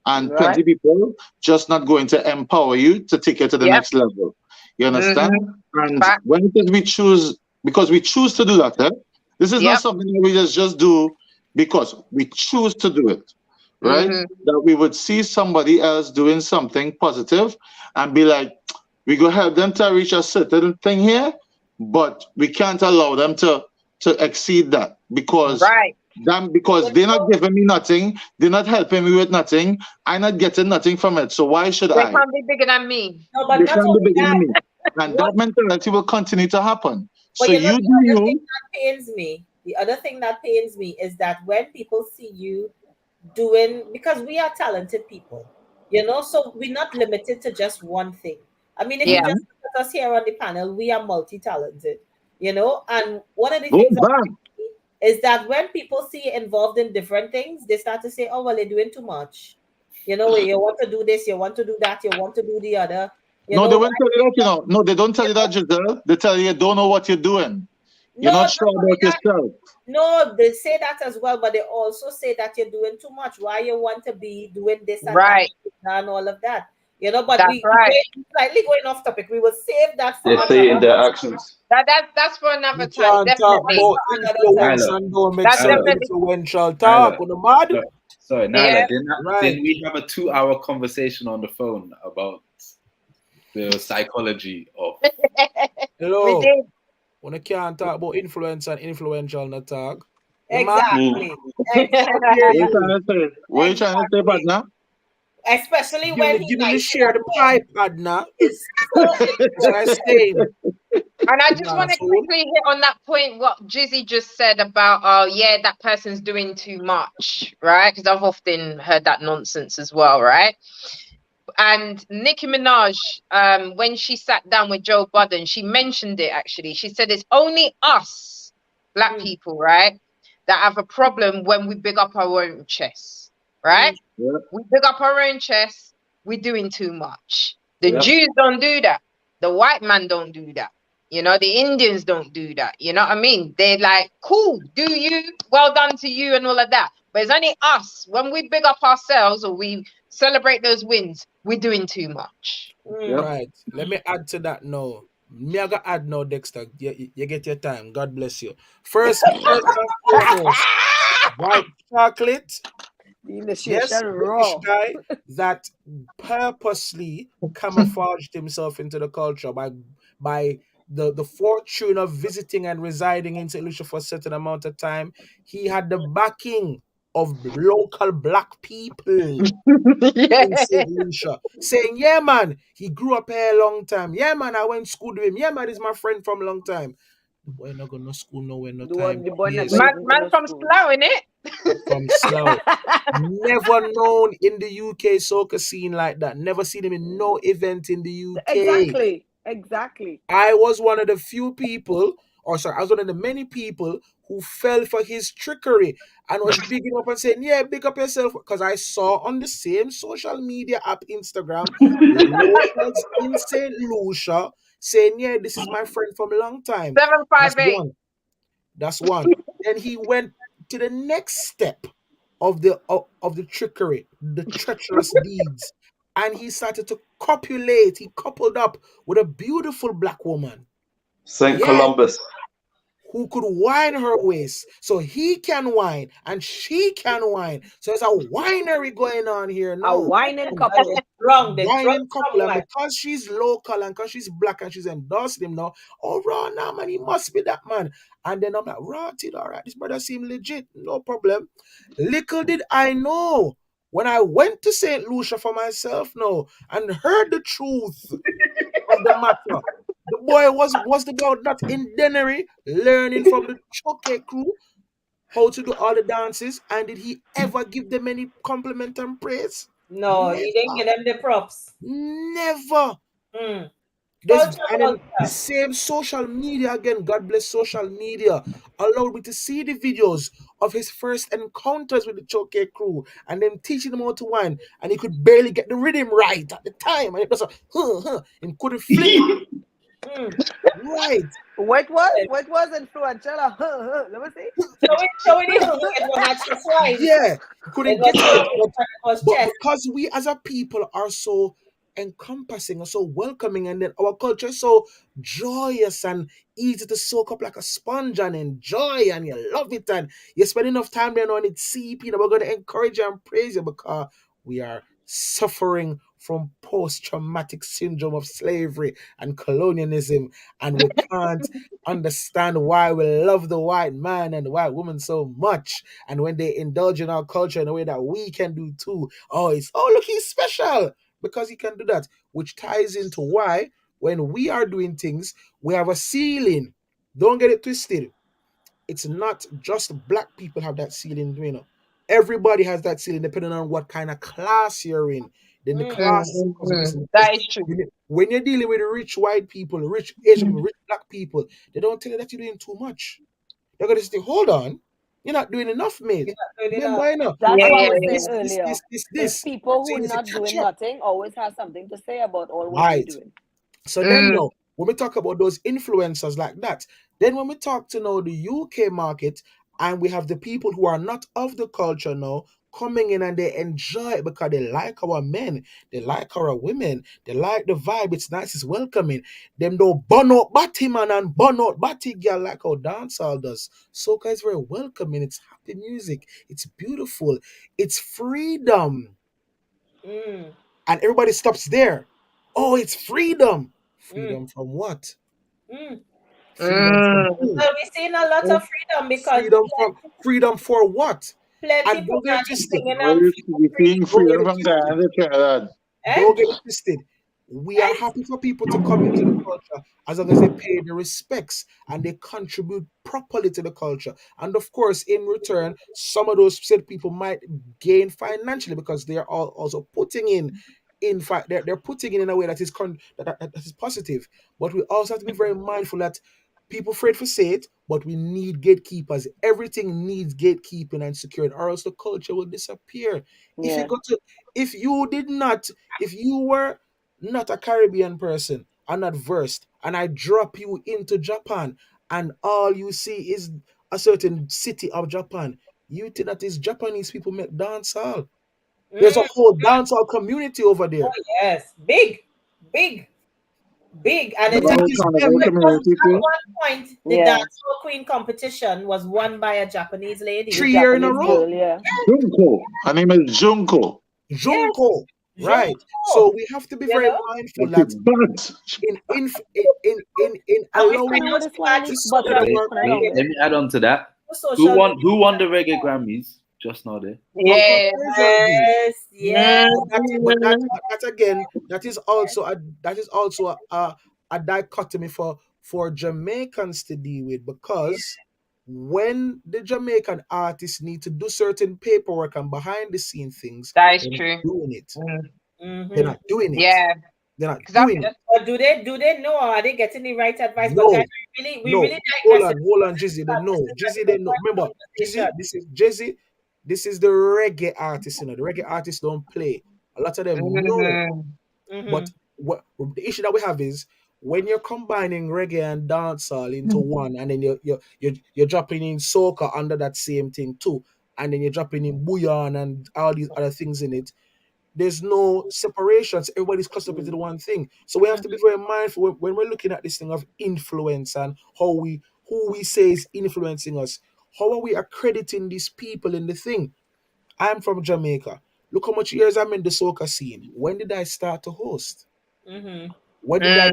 and plenty of people just not going to empower you to take it to the next level. You understand? And when it is we choose, because we choose to do that, this is not something that we just do because we choose to do it, right? That we would see somebody else doing something positive and be like, we go help them to reach a certain thing here, but we can't allow them to exceed that because they're not giving me nothing, they're not helping me with nothing, I'm not getting nothing from it. So why should They I? can't be bigger than me. No, but They not can't only be bigger than that. me. And that mentality will continue to happen. But So you know, you the do other thing you. that pains me, the other thing that pains me is that when people see you doing, because we are talented people, you know, so we're not limited to just one thing. I mean, if you just look at us here on the panel, we are multi-talented, you know, and one of the things that is that when people see you involved in different things, they start to say, oh, well, they're doing too much. You know, you want to do this, you want to do that, you want to do the other. You No, know, they won't tell you that, you know. No, they don't tell you that, Giselle. They tell you don't know what you're doing. You're not sure about yourself. No, they say that as well, but they also say that you're doing too much. Why you want to be doing this and that and all of that, you know? But we're slightly going off topic. We will save that for They say it in their actions. That's for another time. Can't talk Definitely. about influence and don't make some influential talk on the mad. Sorry, Nyla, didn't we have a 2-hour conversation on the phone about the psychology of Hello. We did. When I can't talk about influence and influential not talk. Exactly. What are you trying to say, partner? Especially when he give me share the pipe, partner. So I say. And I just want to quickly hit on that point what Jizzy just said about, oh yeah, that person's doing too much, right? Because I've often heard that nonsense as well, right? And Nicki Minaj, when she sat down with Joe Budden, she mentioned it actually. She said it's only us, black people, right, that have a problem when we big up our own chests, right? We big up our own chests, we're doing too much. The Jews don't do that. The white man don't do that. You know, the Indians don't do that. You know what I mean? They're like, cool, do you? Well done to you and all of that. But it's only us. When we big up ourselves or we celebrate those wins, we're doing too much. Right. Let me add to that now. Me I got add now, Dexter. You get your time. God bless you. First and foremost, white chocolate. Yes, British guy that purposely camouflaged himself into the culture by the fortune of visiting and residing in St. Lucia for a certain amount of time. He had the backing of local black people in St. Lucia saying, yeah, man, he grew up here a long time. Yeah, man, I went to school with him. Yeah, man, he's my friend from a long time. The boy not going to school nowhere, no time. Man from Slough, innit? From Slough. Never known in the UK soca scene like that. Never seen him in no event in the UK. Exactly. I was one of the few people, I was one of the many people who fell for his trickery and was bigging up and saying, yeah, big up yourself. Because I saw on the same social media app, Instagram, locals in St. Lucia saying, yeah, this is my friend from a long time. 758. That's one. Then he went to the next step of the trickery, the treacherous deeds. And he started to copulate. He coupled up with a beautiful black woman. St. Columbus. who could whine her waist, so he can whine and she can whine. So it's a winery going on here A now. whining couple. Wrong. They drunk Whining couple, and someone. because she's local and because she's black and she's endorsed him now, oh raw now man, he must be that man. And then I'm like, raw it, all right, this brother seem legit, no problem. Little did I know when I went to St. Lucia for myself now and heard the truth of the matter. The boy was about that in Dennery learning from the Choke crew how to do all the dances, and did he ever give them any compliment and praise? No, Never. he didn't give them the props. Never. Mm. There's, Culture, and then the culture. same social media again, God bless social media, allowed me to see the videos of his first encounters with the Choke crew and them teaching him how to whine, and he could barely get the rhythm right at the time, and it was and couldn't flip it right. What was influential? Let me see. So it was not just right. Yeah, he couldn't It was get it right, chest, it was but chest. because we as a people are so encompassing and so welcoming, and then our culture is so joyous and easy to soak up like a sponge and enjoy, and you love it, and you spend enough time there on it, CP, that we're going to encourage you and praise you because we are suffering from post-traumatic syndrome of slavery and colonialism, and we can't understand why we love the white man and the white woman so much, and when they indulge in our culture in a way that we can do too, look, he's special because he can do that, which ties into why when we are doing things, we have a ceiling. Don't get it twisted. It's not just black people have that ceiling, you know. Everybody has that ceiling depending on what kind of class you're in. Then the class listen, That is true. when you're dealing with rich white people, rich Asian people, rich black people, they don't tell you that you're doing too much. They're gonna say, hold on, you're not doing enough, mate. Then why not? That's Yeah, what I yeah, was yeah. saying earlier. It's This. people So who you need to not catch doing up. nothing always have something to say about all what Right. you're doing. So then now, when we talk about those influencers like that, then when we talk to now the UK market, and we have the people who are not of the culture now coming in and they enjoy it because they like our men, they like our women, they like the vibe, it's nice, it's welcoming. Them don't burn out batty man and burn out batty girl like our dancehall does. Soca is very welcoming, it's happy music, it's beautiful, it's freedom. Mm. And everybody stops there. Oh, it's freedom. Freedom from what? Mm. Freedom from who? Well, we've seen a lot of freedom because Freedom for what? plenty And people don't get are it twisted. singing Are you seeing Don't get freedom it from twisted. Guyana to Trinidad? Don't get it twisted. We are happy for people to come into the culture as long as they pay the respects and they contribute properly to the culture. And of course, in return, some of those said people might gain financially because they are all also putting in. In fact, they're putting in a way that is that is positive. But we also have to be very mindful that people afraid to say it, but we need gatekeepers. Everything needs gatekeeping and securing, or else the culture will disappear. If you Yeah. go to, if you did not, if you were not a Caribbean person and not versed, and I drop you into Japan, and all you see is a certain city of Japan, you think that is Japanese people make dancehall. There's a whole dancehall community over there. Oh yes, big, big, big, and You it's think Whole it's Carnival them? community at too. one point the Yeah. dancehall queen competition was won by a Japanese lady. 3 years in a Japanese row. girl, yeah. Junko. Her name is Junko. Junko, right? Junko. So we have to be You very know? mindful That that is bad. in And we allowing know pronounce this one, that Alice, this but sort of wait, work. hold on there. Let me add on to that. social Who won the reggae Grammys just now there? Yeah. Caucasian yes, yes. but that again, that is also a dichotomy for Jamaicans to deal with, because when the Jamaican artists need to do certain paperwork and behind the scene things, That is they're not true. doing it. Mm-hmm. They're not doing it. Yeah. They're not 'Cause doing it. Or do they know? Or are they getting the right advice? But No, guys, we no. really Hold digress. on, Jizzy. They know. Jizzy, they know. Remember, Jizzy, this is Jizzy. This is the reggae artists, you know. The reggae artists don't play. A lot of them know. But the issue that we have is when you're combining reggae and dancehall into one, and then you're dropping in soca under that same thing too, and then you're dropping in bouillon and all these other things in it. There's no separations. Everybody's clustered up into the one thing. So we have to be very mindful when we're looking at this thing of influence and who who we say is influencing us. How are we accrediting these people in the thing? I'm from Jamaica. Look how much years I'm in the soca scene. When did I start to host? Mm-hmm. When did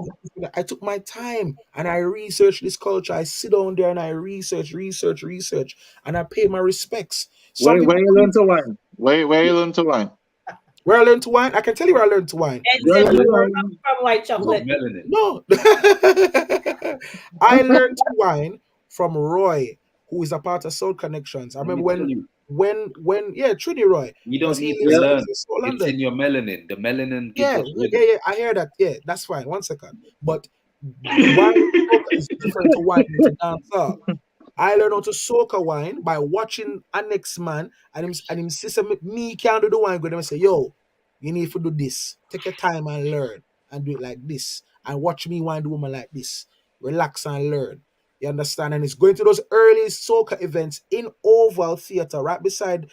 I took my time and I researched this culture. I sit down there and I research, and I pay my respects. Some people Where you learn to wine? Where you learn to wine? where I learned to wine, I can tell you where I learned to wine. Except I learned from white chocolate. Melanin. no. I learned to wine from Roy, who is a part of Soul Connections. I remember when Trini Roy, You because don't he need to lives learn. in Soul It's London. in your melanin. The melanin gives us rhythm. Yeah, I hear that. Yeah, that's fine. 1 second. But wine soca is different to wine into dancehall. I learned how to soca wine by watching a next man and him say me can't do the wine good. Them say, yo, you need to do this. Take your time and learn and do it like this. And watch me wine the woman like this. Relax and learn. You understand? And it's going to those early soca events in Oval Theatre, right beside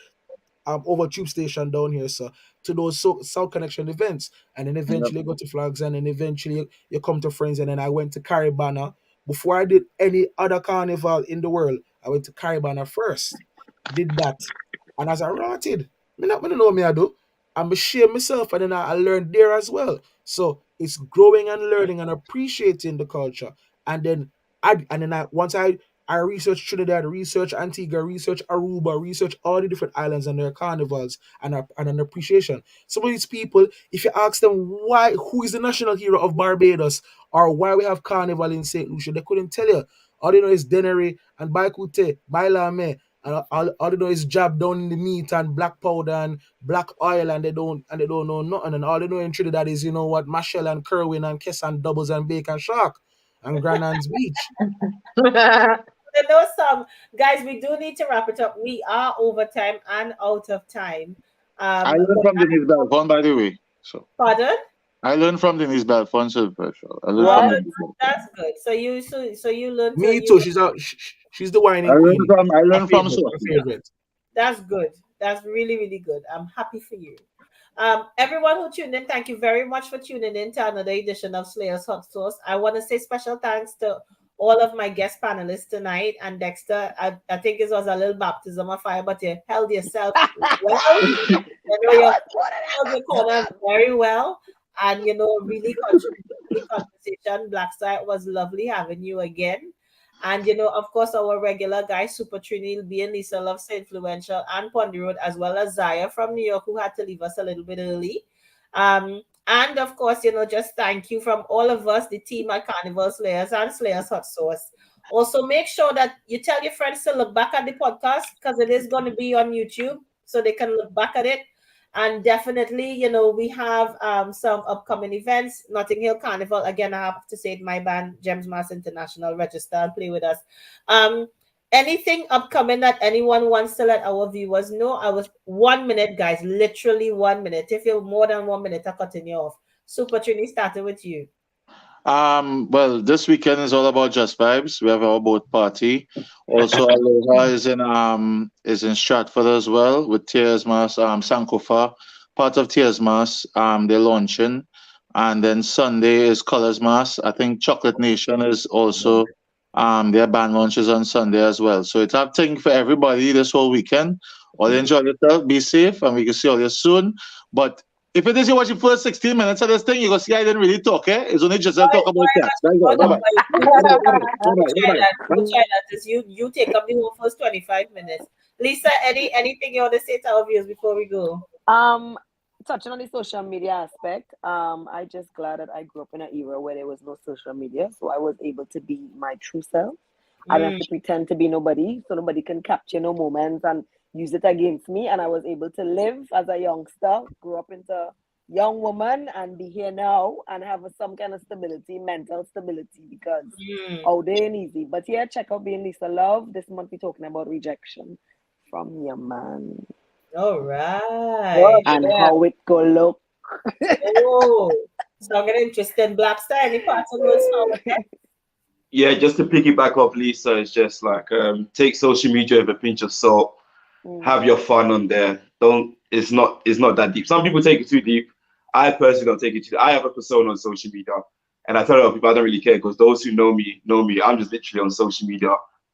over Tube Station down here, so to those South Connection events, and then eventually go to Flags, and then eventually you come to Friends, and then I went to Caribana. Before I did any other carnival in the world, I went to Caribana first. Did that, and as I rotted, me not know me I do. I'm shame myself, and then I learned there as well. So it's growing and learning and appreciating the culture, and then once I research Trinidad, research Antigua, research Aruba, research all the different islands and their carnivals and an appreciation. Some of these people, if you ask them who is the national hero of Barbados or why we have carnival in St. Lucia, they couldn't tell you. All they know is Dennery and Baikute, Bailame, and all they know is jab down in the meat and black powder and black oil, and they don't know nothing. And all they know in Trinidad is, you know what, Mashell and Kerwin and Kess and Doubles and Bacon Shark and Grand Anne's Beach. Know some guys, we do need to wrap it up. We are over time and out of time. I learned from Denise Belfon, by the way. So pardon? I learned from Denise Belfon, so that's good. So you learned. Me too. She's the whining queen. I learned from my favorite. That's good. That's really, really good. I'm happy for you. Everyone who tuned in, thank you very much for tuning in to another edition of Slayer's Hot Sauce. I want to say special thanks to all of my guest panelists tonight. And Dexter, I think it was a little baptism of fire, but you held yourself well. You know, you held your corner very well. And, you know, really contributed to the conversation. Black Star, it was lovely having you again. And, you know, of course, our regular guys, Super Trini, being Lisa Love, so influential, and Pondy Road, as well as Zaya from New York, who had to leave us a little bit early. And of course, you know, just thank you from all of us, the team at Carnival Slayers and Slayers Hot Sauce. Also, make sure that you tell your friends to look back at the podcast because it is going to be on YouTube, so they can look back at it. And definitely, you know, we have some upcoming events. Notting Hill Carnival, again, I have to say it, my band, Gems Mass International, register and play with us. Anything upcoming that anyone wants to let our viewers know? I was 1 minute, guys, literally 1 minute. If you're more than 1 minute, I'm cutting you off. Super Trini, starting with you. Well, this weekend is all about Just Vibes. We have our boat party. Also, Aloha is in Stratford as well with Tears Mass, Sankofa, part of Tears Mass. They're launching. And then Sunday is Colors Mass. I think Chocolate Nation is also their band launches on Sunday as well. So it's a thing for everybody this whole weekend. All enjoy yourself, be safe, and we can see all you soon. But if it is you watch the first 16 minutes of this thing, you go see I didn't really talk, eh? It's only just a talk about that. You take up the whole first 25 minutes. Lisa, anything you want to say to our viewers before we go? Touching on the social media aspect, I just glad that I grew up in an era where there was no social media, so I was able to be my true self. I don't have to pretend to be nobody, so nobody can capture no moments and use it against me. And I was able to live as a youngster, grew up into a young woman, and be here now and have some kind of stability, mental stability, because out there ain't easy. But yeah, check out Being Lisa Love. This month we're talking about rejection from your man. All right. And how it go look. Oh, so I'm getting interested. Black Star, any parts of those songs? Yeah, just to piggyback off Lisa, it's just like take social media with a pinch of salt. Have your fun on there. It's not that deep. Some people take it too deep. I personally don't take it too deep. I have a persona on social media, And I tell a lot of people I don't really care because those who know me. I'm just literally on social media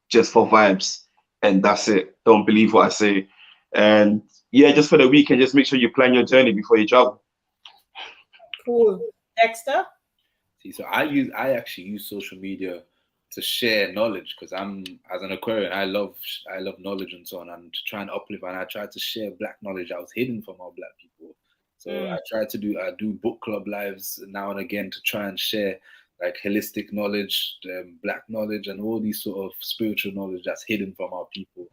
just for vibes, and that's it. Don't believe what I say. And yeah, just for the weekend, just make sure you plan your journey before you travel. Cool. Dexter? See, so I actually use social media to share knowledge because I'm, as an Aquarian, I love knowledge and so on, and to try and uplift, and I try to share Black knowledge that was hidden from our Black people. So I do book club lives now and again to try and share like holistic knowledge, Black knowledge, and all these sort of spiritual knowledge that's hidden from our people.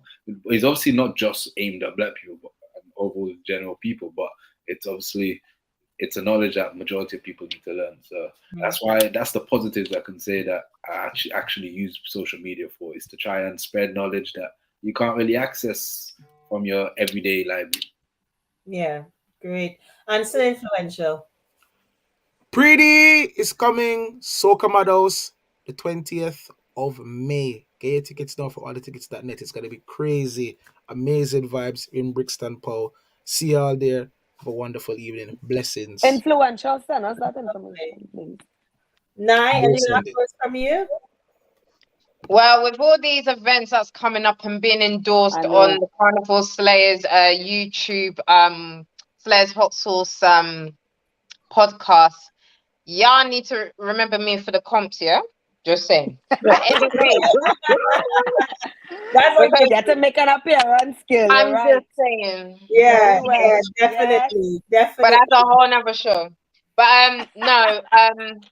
It's obviously not just aimed at Black people, but overall general people, but it's a knowledge that majority of people need to learn. So that's the positives I can say that I actually use social media for, is to try and spread knowledge that you can't really access from your everyday library. Yeah, great. And so influential. Pretty is coming. Soca Meadows, the 20th of May. Get your tickets now for allthetickets.net. It's going to be crazy. Amazing vibes in Brixton, Pow. See y'all there. Have a wonderful evening. Blessings. Influential, send us that information, please. Nye, any last words from you? Well, with all these events that's coming up and being endorsed on the Carnival Slayers YouTube, Slayers Hot Sauce podcast, y'all need to remember me for the comps, yeah? Just saying. But anyway, that's what you get to make an appearance, skill. I'm right? just saying. Yeah, definitely. But that's a whole nother show. But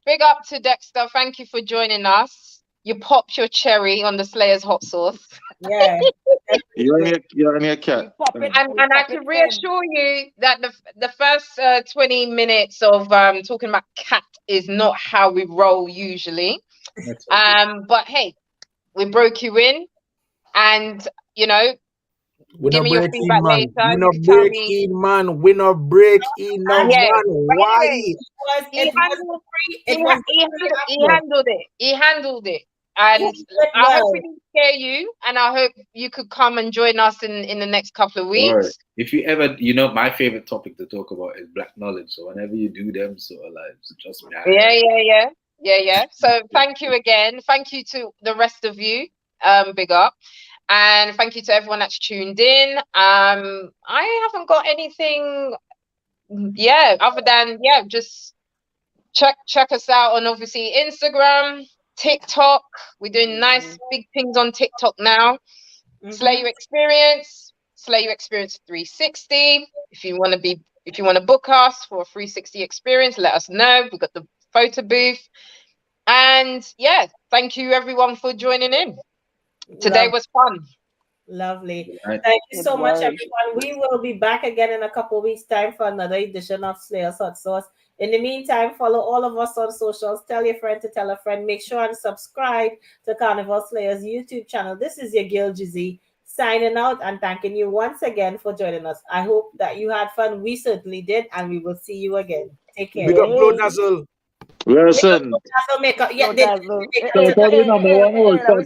big up to Dexter. Thank you for joining us. You popped your cherry on the Slayers Hot Sauce. Yeah. You're on your cat. And I can reassure you that the first 20 minutes of talking about cat is not how we roll usually. But hey, we broke you in, and give me your feedback later. We not break in, man. We not break in, no man. Why? He handled it. And I hope we didn't scare you, and I hope you could come and join us in the next couple of weeks. Right. If you ever, my favorite topic to talk about is Black knowledge. So whenever you do them sort of lives, trust me. Yeah. So thank you again. Thank you to the rest of you. Big up. And thank you to everyone that's tuned in. I haven't got anything, other than, just check us out on obviously Instagram, TikTok. We're doing nice big things on TikTok now. Slay Your Experience 360. If you want to book us for a 360 experience, let us know. We've got the photo booth. And thank you everyone for joining in. Today was fun. Lovely. Thank you so much, everyone. We will be back again in a couple of weeks' time for another edition of Slayers Hot Sauce. In the meantime, follow all of us on socials. Tell your friend to tell a friend. Make sure and subscribe to Carnival Slayers YouTube channel. This is your girl, Jizzy, signing out and thanking you once again for joining us. I hope that you had fun. We certainly did, and we will see you again. Take care. Big up, Blow Dazzle. Wilson. Makeup. Yeah, number 1.